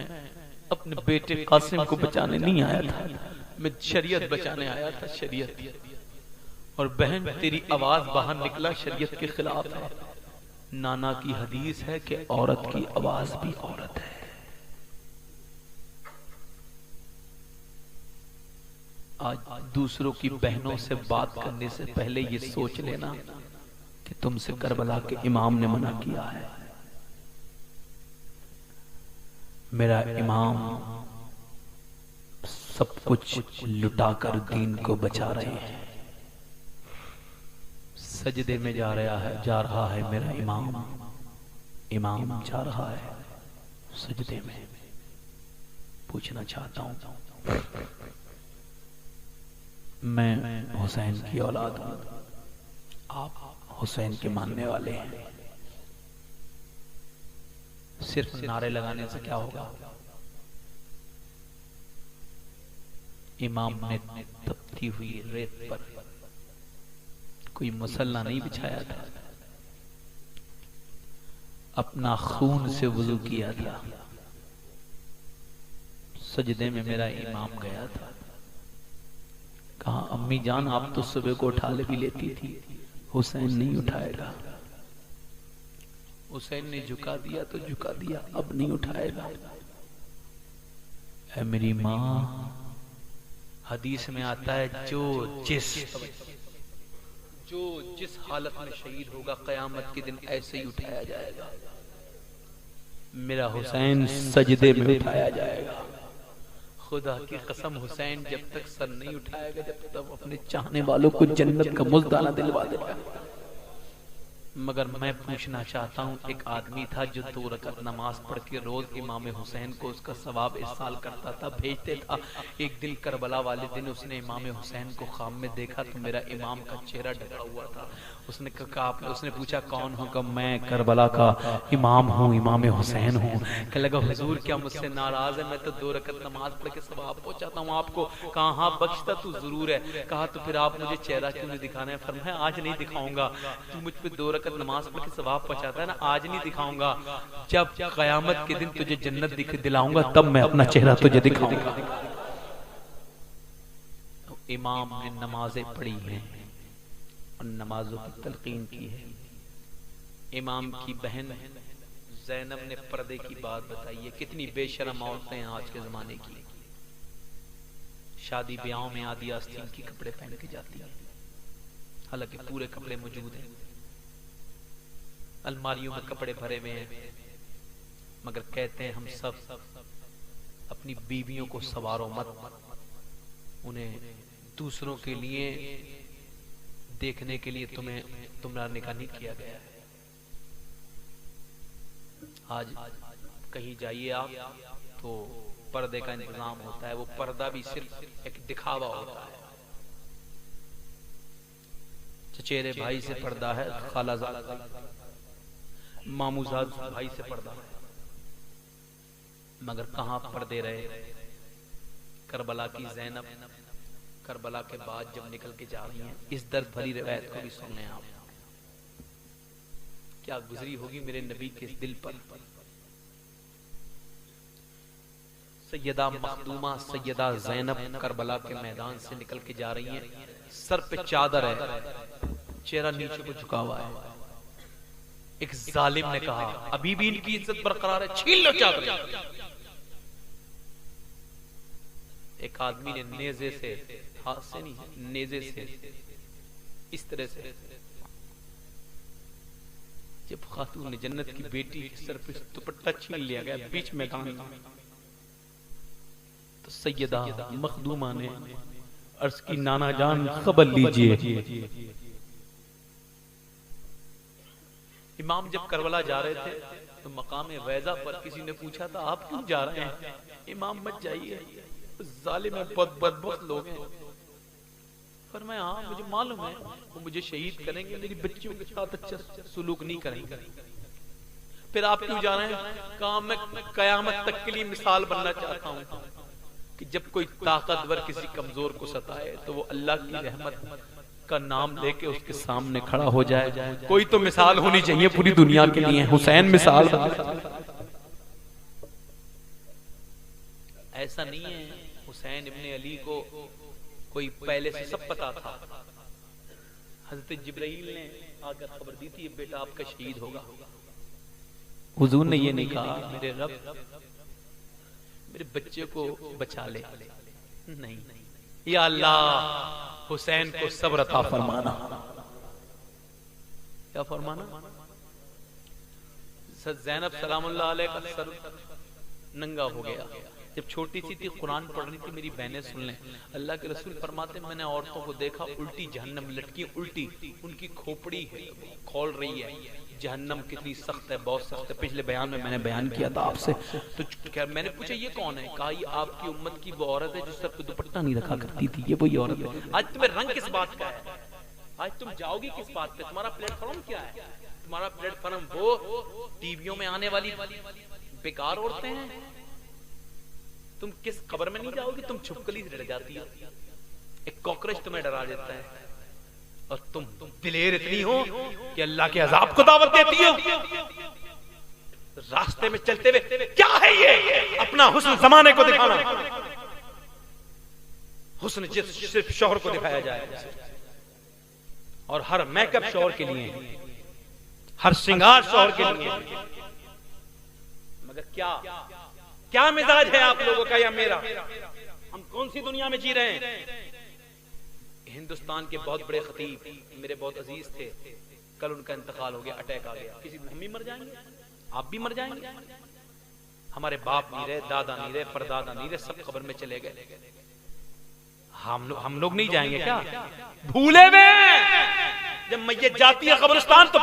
अपने बेटे कासिम को बचाने नहीं आया था, मैं शरीयत बचाने आया था, शरीयत। और बहन तेरी आवाज बाहर निकला शरीयत के खिलाफ है। नाना की हदीस है कि औरत की आवाज भी औरत है। आज दूसरों की बहनों से बात करने से पहले ये सोच लेना कि तुमसे करबला के इमाम ने मना किया है। मेरा इमाम सब कुछ लुटाकर दीन को बचा रहे हैं। सजदे में जा रहा है मेरा इमाम जा रहा है सजदे में। पूछना चाहता हूं, मैं हुसैन की औलाद हूं, आप हुसैन के मानने वाले हैं। सिर्फ नारे लगाने से क्या होगा? इमाम ने तपती हुई रेत पर कोई मुसल्ला नहीं बिछाया था, अपना खून से वुज़ू किया था। सजदे में मेरा इमाम गया था, कहा अम्मी जान आप तो सुबह को उठा ले भी लेती थी, हुसैन नहीं उठाएगा। हुसैन ने झुका दिया तो झुका दिया, अब नहीं उठाएगा। ऐ मेरी माँ, हदीस में आता है जो जिस हालत में शहीद होगा क़यामत के दिन ऐसे ही उठाया जाएगा। मेरा हुसैन सजदे में उठाया जाएगा। खुदा की कसम, हुसैन जब तक सर नहीं उठाएगा जब तक अपने चाहने वालों को जन्नत का मुज़दाना दिलवा देगा। मगर मैं पूछना चाहता हूँ, एक आदमी था जो 2 रकात नमाज पढ़ के रोज इमाम हुसैन को उसका सवाब इरसाल करता था, भेजते था। एक दिन करबला वाले दिन उसने इमाम हुसैन को ख्वाब में देखा तो मेरा इमाम का चेहरा ढका हुआ था। उसने कहा, उसने पूछा कौन हूँ? कहा मैं करबला का इमाम हूँ, इमाम हुसैन हूँ। कहने लगा हुजूर क्या मुझसे नाराज है? मैं तो 2 रकात नमाज पढ़ के सवाब पहुंचाता हूँ आपको। कहा हाँ बख्शता तू जरूर है। कहा तो फिर आप मुझे चेहरा क्यों नहीं दिखाना है? फरमाया आज नहीं दिखाऊंगा, तू मुझ पे 2 रकात नमाज पढ़ के सवाब पहुंचाता है ना, आज नहीं दिखाऊंगा। जब क़यामत के दिन तुझे जन्नत दिलाऊंगा तब मैं अपना चेहरा तुझे दिखाऊंगा। तो इमाम ने नमाजें पढ़ी हैं और नमाजों की तलकीन की है। इमाम की बहन ज़ैनब ने पर्दे की बात बताई है। कितनी बेशर्म औरतें हैं आज के जमाने की, शादी ब्याहों में आदि आस्तीन की कपड़े पहन के जाती हैं, हालांकि पूरे कपड़े मौजूद हैं, अलमारियों में कपड़े भरे हुए हैं, मगर कहते हैं हम सब अपनी बीवियों को सवारो मत, उन्हें दूसरों के लिए देखने के लिए तुम्हारा निकाह नहीं किया गया है। आज कहीं जाइए आप तो पर्दे का इंतजाम होता है, वो पर्दा भी सिर्फ एक दिखावा होता है। चचेरे भाई से पर्दा है, खालाजाद मामूजाद भाई से पर्दा है, मगर कहां पर्दे रहे। करबला की ज़ैनब करबला के बाद जब निकल के जा रही हैं, इस दर्द भरी रिवायत को भी सुन लें आप, क्या गुजरी होगी मेरे नबी के दिल पर। सैयदा मखदूमा सैयदा ज़ैनब करबला के मैदान से निकल के जा रही हैं, सर पे चादर है, चेहरा नीचे को झुका हुआ है। एक जालिम ने कहा अभी भी इनकी इज्जत बरकरार है, छीन लो चादर। एक आदमी ने नेज़े से, हाथ से नहीं, नेज़े से इस तरह से, जब खातून जन्नत की बेटी के सर पे दुपट्टा छीन लिया गया बीच मैदान में, तो सैयदा मखदूमा ने अर्ज की नाना जान खबर लीजिए। इमाम जब करबला जा रहे थे तो मकाम वैजा पर किसी ने पूछा था आप क्यों जा रहे हैं? इमाम मत जाइए, जालिम बदबख्त लोग हैं। फरमाया हाँ मुझे मालूम है वो मुझे शहीद करेंगे, मेरी बच्चियों के साथ अच्छा सुलूक नहीं करेंगे। फिर आप क्यों जा रहे हैं? कहा मैं कयामत तक के लिए मिसाल बनना चाहता हूँ कि जब कोई ताकतवर किसी कमजोर को सताए तो वो अल्लाह की रहमत का नाम लेके उसके सामने खड़ा हो जाए। कोई तो मिसाल होनी चाहिए पूरी दुनिया के लिए। हुसैन मिसाल। ऐसा नहीं है हुसैन इब्ने अली को कोई पहले से सब पता था। हजरत जिब्राइल ने आकर खबर दी थी बेटा आपका शहीद होगा। हुजूर ने ये नहीं कहा मेरे रब मेरे बच्चे को बचा ले, नहीं, या अल्लाह हुसैन को सब्र अता फरमाना। क्या फरमाना? ज़ैनब सलामुल्लाह अलैहा का सर नंगा हो गया। जब छोटी सी थी कुरान पढ़ रही थी, मेरी बहनें सुन लें, अल्लाह के रसूल फरमाते मैंने औरतों को देखा उल्टी जहन्नम लटकी, उल्टी उनकी खोपड़ी खोल रही है। जहन्नम कितनी सख्त है, बहुत सख्त है। पिछले बयान में मैंने बयान किया था आपसे। तो क्या मैंने पूछा ये कौन है? कहा ये आपकी उम्मत की वो औरत है जो सर पे दुपट्टा नहीं रखा करती थी, ये वही औरत है। आज तुम्हें रंग किस बात का है? आज तुम जाओगी किस बात पे? तुम्हारा प्लेटफॉर्म क्या है? तुम्हारा प्लेटफॉर्म वो टीवियों में आने वाली बेकार औरतें हैं, तुम किस खबर में नहीं जाओगी, तुम छुपकली से डर जाती हो। एक कॉकरोच तुम्हें डरा देता है और तुम दिलेर इतनी हो कि अल्लाह के अजाब को दावत देती हो। रास्ते में चलते हुए क्या है ये, अपना हुस्न जमाने को दिखाना। हुस्न सिर्फ शौहर को दिखाया जाए, और हर मेकअप शौहर के लिए, हर श्रृंगार शौहर के लिए। मगर क्या मिजाज है आप लोगों का या मेरा? हम कौन सी दुनिया में जी रहे हैं? हिंदुस्तान के बहुत बड़े खतीब मेरे बहुत अजीज थे, कल उनका इंतकाल हो गया, अटैक आ गया। किसी दिन हम भी मर जाएंगे, आप भी मर जाएंगे। हमारे बाप नहीं रहे, दादा नहीं रहे, परदादा नहीं रहे, सब कब्र में चले गए। हम लोग नहीं जाएंगे क्या? भूले में जब मैयत जाती है कब्रिस्तान तो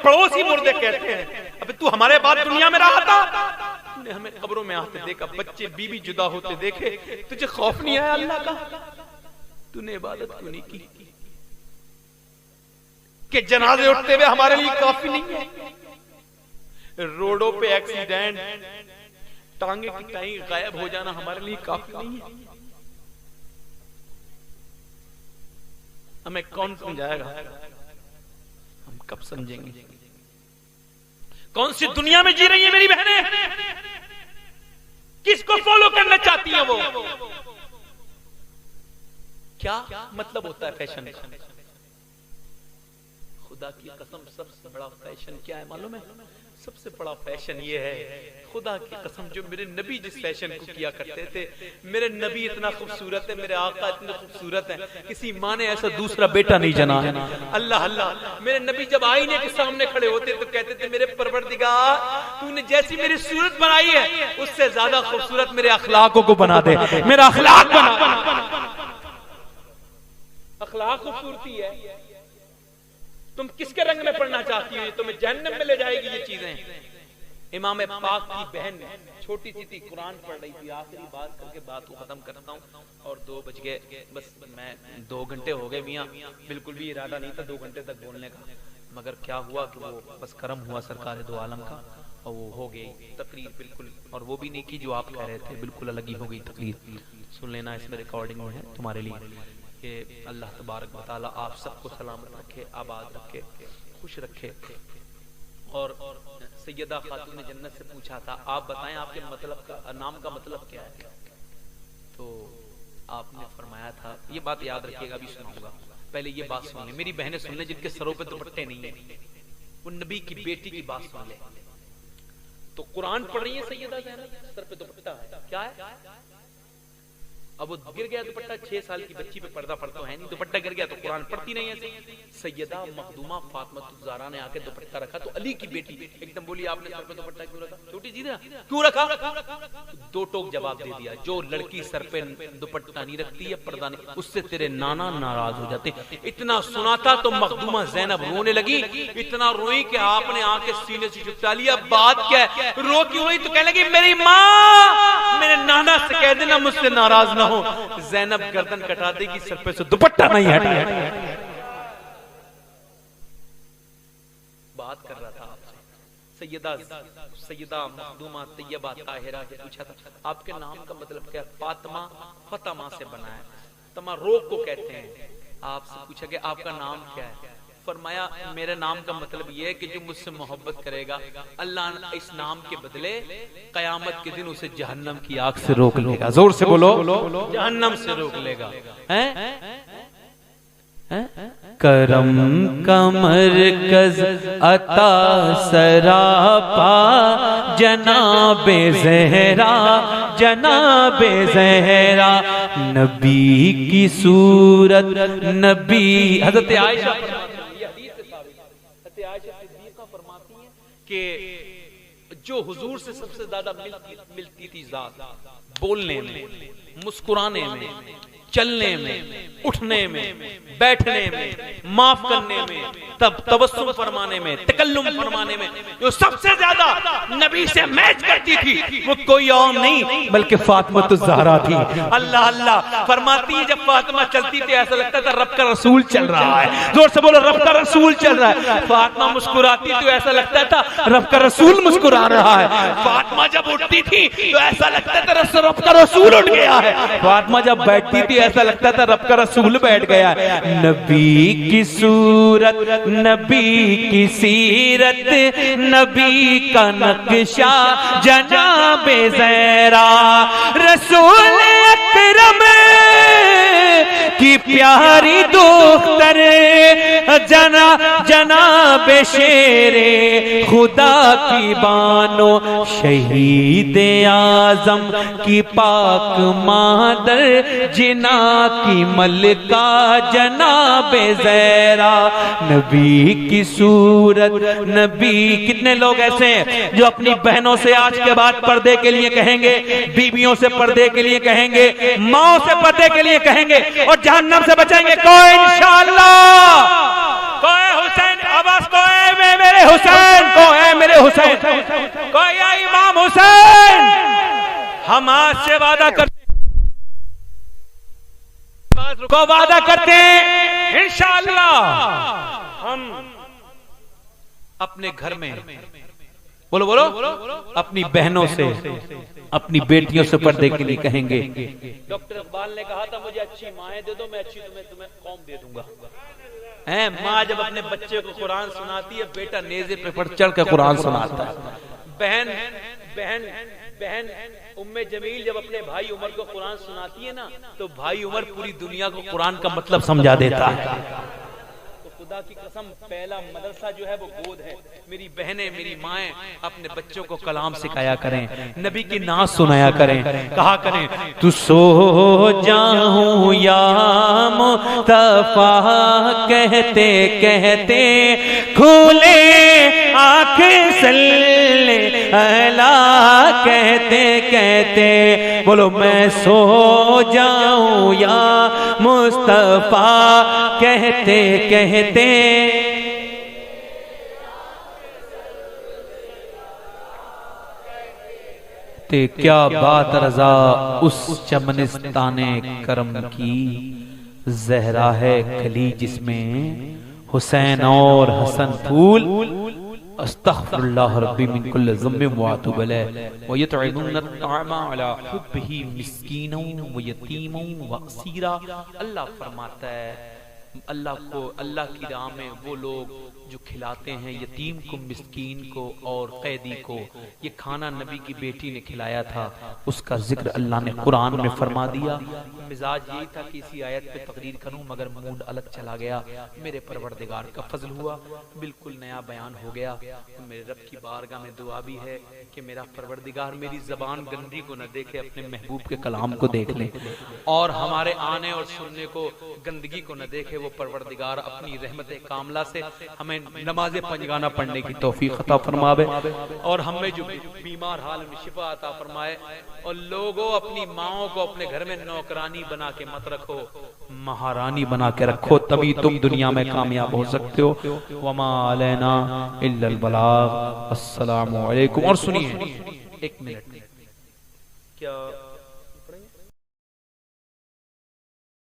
पड़ोसी मुर्दे कहते हैं, अबे तू हमारे बाद दुनिया में रहा था, तूने हमें कब्रों में आते देखा, बच्चे बीवी जुदा होते देखे, तुझे खौफ नहीं आया अल्लाह का? तूने इबादत क्यों नहीं की? कि जनाजे उठते हुए हमारे लिए काफी नहीं है? रोडों पे एक्सीडेंट, टांगे की टांगी गायब हो जाना हमारे लिए काफी नहीं है? हमें कौन समझाएगा? हम कब समझेंगे? कौन सी दुनिया में जी रही है मेरी बहनें? किसको फॉलो करना चाहती हैं वो? क्या मतलब होता है फैशन का? खुदा की कसम सबसे बड़ा फैशन क्या है मालूम है? सबसे बड़ा फैशन ये है, खुदा की कसम, जो मेरे नबी जिस फैशन को किया करते थे। मेरे नबी इतना खूबसूरत है, मेरे आका इतने खूबसूरत है, किसी माँ ने ऐसा दूसरा बेटा नहीं जना है। अल्लाह अल्लाह, मेरे नबी जब आईने के सामने खड़े होते तो कहते थे, मेरे परवरदिगार तूने जैसी मेरी सूरत बनाई है उससे ज्यादा खूबसूरत मेरे अखलाकों को बना दे, मेरा अखलाक बना। अखलाक खूबसूरती है। तुम किसके रंग में पढ़ना चाहती हो? तुम्हें जहन्नम में ले जाएगी ये चीजें। इमाम पाक की बहन छोटी सी थी, कुरान पढ़ रही थी। आखिरी बात करके बात को खत्म करता हूँ, और 2 बज गए, बस मैं 2 घंटे हो गए मियाँ, बिल्कुल भी इरादा नहीं था 2 घंटे तक बोलने का, मगर क्या हुआ कि वो बस करम हुआ सरकार दो आलम का, और वो हो गई तकरीर बिल्कुल, और वो भी नहीं की जो आप कह रहे थे, बिल्कुल अलग ही हो गई तकरीर। सुन लेना, इसमें रिकॉर्डिंग में है तुम्हारे लिए। कि अल्लाह तबारक व तआला आप सबको सलामत रखे, आबाद रखे, खुश रखे। और सैयदा खातून जन्नत से पूछा था, आप बताएं आपके मतलब का नाम का मतलब क्या है? तो आपने फरमाया था, ये बात याद रखिएगा, अभी सुनाऊंगा, पहले ये बात सुन ले, मेरी बहनें सुन ले जिनके सरों पे दुपट्टे नहीं है, वो नबी की बेटी की बात सुन ले। तो कुरान पढ़ रही है सैयदा ज़ैनब, सर पे दुपट्टा है, क्या है? अब वो गिर गया दुपट्टा, 6 साल की बच्ची पे पर्दा पड़ता है नहीं, दुपट्टा गिर गया तो कुरान पढ़ती नहीं है। सैयदा मखदूमा फातिमा ज़हरा ने आके दुपट्टा रखा, तो अली की बेटी एकदम बोली, आपने सर पे दुपट्टा क्यों रखा? छोटी चीज क्यों रखा? 2 टोक जवाब दे दिया, जो लड़की सर पे दुपट्टा नहीं रखती है, पर्दा नहीं, उससे तेरे नाना नाराज हो जाते। इतना सुना था तो मखदूमा ज़ैनब रोने लगी, इतना रोई कि आपने आके सीने से चिपटा लिया। बात क्या है? रो क्यों रोई? तो कहने लगी, मेरी माँ मेरे नाना से कह देना मुझसे नाराज ना हो। ज़ैनब गर्दन कटा देगी, सर पे से दुपट्टा नहीं हटा। बात कर रहा था आपसे, सैयदा मखदूमा तैयबा ताहिरा से पूछा था, आपके नाम का मतलब क्या? फातिमा फतमा से बना है, तमा रोग को कहते हैं। आपसे पूछा कि आपका नाम क्या है? फरमाया, मेरे नाम का मतलब ये है कि जो मुझसे मोहब्बत करेगा, अल्लाह इस नाम के बदले कयामत के दिन उसे जहन्नम की आग से रोक लेगा। जोर से बोलो, जहन्नम से रोक लेगा। करम कमर कज अता सरापा जनाबे ज़हरा, जनाबे ज़हरा, नबी की सूरत नबी। हज़रत आयशा फरमाती हैं कि जो हुजूर से सबसे ज्यादा मिलती थी जात, बोलने में, मुस्कुराने में, चलने में, उठने में, बैठने में, माफ करने में, तब तबस्सुम फरमाने में, तकल्लुम फरमाने में जो सबसे ज्यादा नबी से मैच करती थी वो कोई और नहीं बल्कि फातिमा ज़हरा थी। अल्लाह अल्लाह फरमाती है, जब फातिमा चलती थी ऐसा लगता था रब का रसूल चल रहा है। जोर से बोलो, रब का रसूल चल रहा है। फातिमा मुस्कुराती तो ऐसा लगता था रब का रसूल मुस्कुरा रहा है। फातिमा जब उठती थी तो ऐसा लगता था रब का रसूल उठ गया है। फातिमा जब बैठती थी ऐसा लगता था रब का रसूल बैठ गया है। नबी की सूरत, नबी की सीरत, नबी का नक्शा जनाबे ज़हरा, रसूल अकरम की प्यारी दोख्तर, जनाबे शेरे खुदा की बानो, शहीद आजम की पाक मादर, जिना की मलका जनाबे ज़हरा। नबी की सूरत, नबी। कितने लोग ऐसे हैं जो अपनी बहनों से आज के बाद पर्दे के लिए कहेंगे, बीवियों से पर्दे के लिए कहेंगे, माओ से पर्दे के लिए कहेंगे और जहन्नम से बचेंगे? कोई इंशाअल्लाह, कोई हुसैन अब्बास, कोई मेरे हुसैन, कोई मेरे हुसैन, कोई इमाम हुसैन। हम आज से वादा करते को वादा करते हैं इंशाअल्लाह हम अपने घर में, बोलो बोलो, अपनी बहनों से, अपनी बेटियों से पर्दे के लिए कहेंगे। डॉक्टर इकबाल ने कहा था मुझे अच्छी माएँ दे दो, मैं अच्छी तुम्हें कौम दे दूंगा। माँ जब अपने बच्चे को कुरान सुनाती है, बेटा नेज़े पे चढ़ कर कुरान सुनाता है। बहन बहन बहन उम्मे जमील जब अपने भाई उमर को कुरान सुनाती है ना, तो भाई उमर पूरी दुनिया को कुरान का मतलब समझा देता है। तो खुदा की कसम, पहला मदरसा जो है वो गोद है। मेरी बहनें, मेरी माएँ अपने बच्चों को कलाम सिखाया करें, नबी की नात सुनाया करें, कहा करें तू सो जाऊं या मुस्तफा, कहते कहते खुले आंखें सल्ले अला, कहते कहते बोलो मैं सो जाऊं या मुस्तफा, कहते कहते। ते क्या बात रजा उस चमनिस्ताने करम की, ज़हरा है कली जिसमें हुसैन और हसन फूल, अस्तग़फिरुल्लाह रब्बी मिन कुल्लि ज़म्बिन व अतूबु इलैह, व युतइमून अत-तअमा अला हुब्बिही मिस्कीनन व यतीमन व असीरा। अल्लाह फरमाता है, अल्लाह को, अल्लाह की राह में वो लोग जो खिलाते हैं यतीम को, मिस्कीन को और कैदी को। ये खाना नबी की बेटी ने खिलाया था, उसका जिक्र अल्लाह ने कुरान में फरमा दिया। मिजाज यही था कि इसी आयत पे तकरीर करूं, मगर मूड अलग चला गया। मेरे परवरदिगार का फजल हुआ, बिल्कुल नया बयान हो गया। मेरे रब की बारगाह में दुआ भी है कि मेरा परवरदिगार मेरी जबान गंदी को न देखे, अपने महबूब के कलाम को देख ले, और हमारे आने और सुनने को गंदगी को न देखे। वो परवरदिगार अपनी रहमत कामला से हमें नमाज़े पंजगाना पढ़ने की तौफीक अता फरमावे, और हमें जो बीमार हाल में शिफा अता फरमाए। और लोगों, अपनी माओ को अपने घर में नौकरानी बना के मत रखो, महारानी बना के रखो, तभी तुम दुनिया में कामयाब हो सकते हो। वमा अलैना इल्लल बलाग। अस्सलामु अलैकुम। और सुनिए एक मिनट, क्या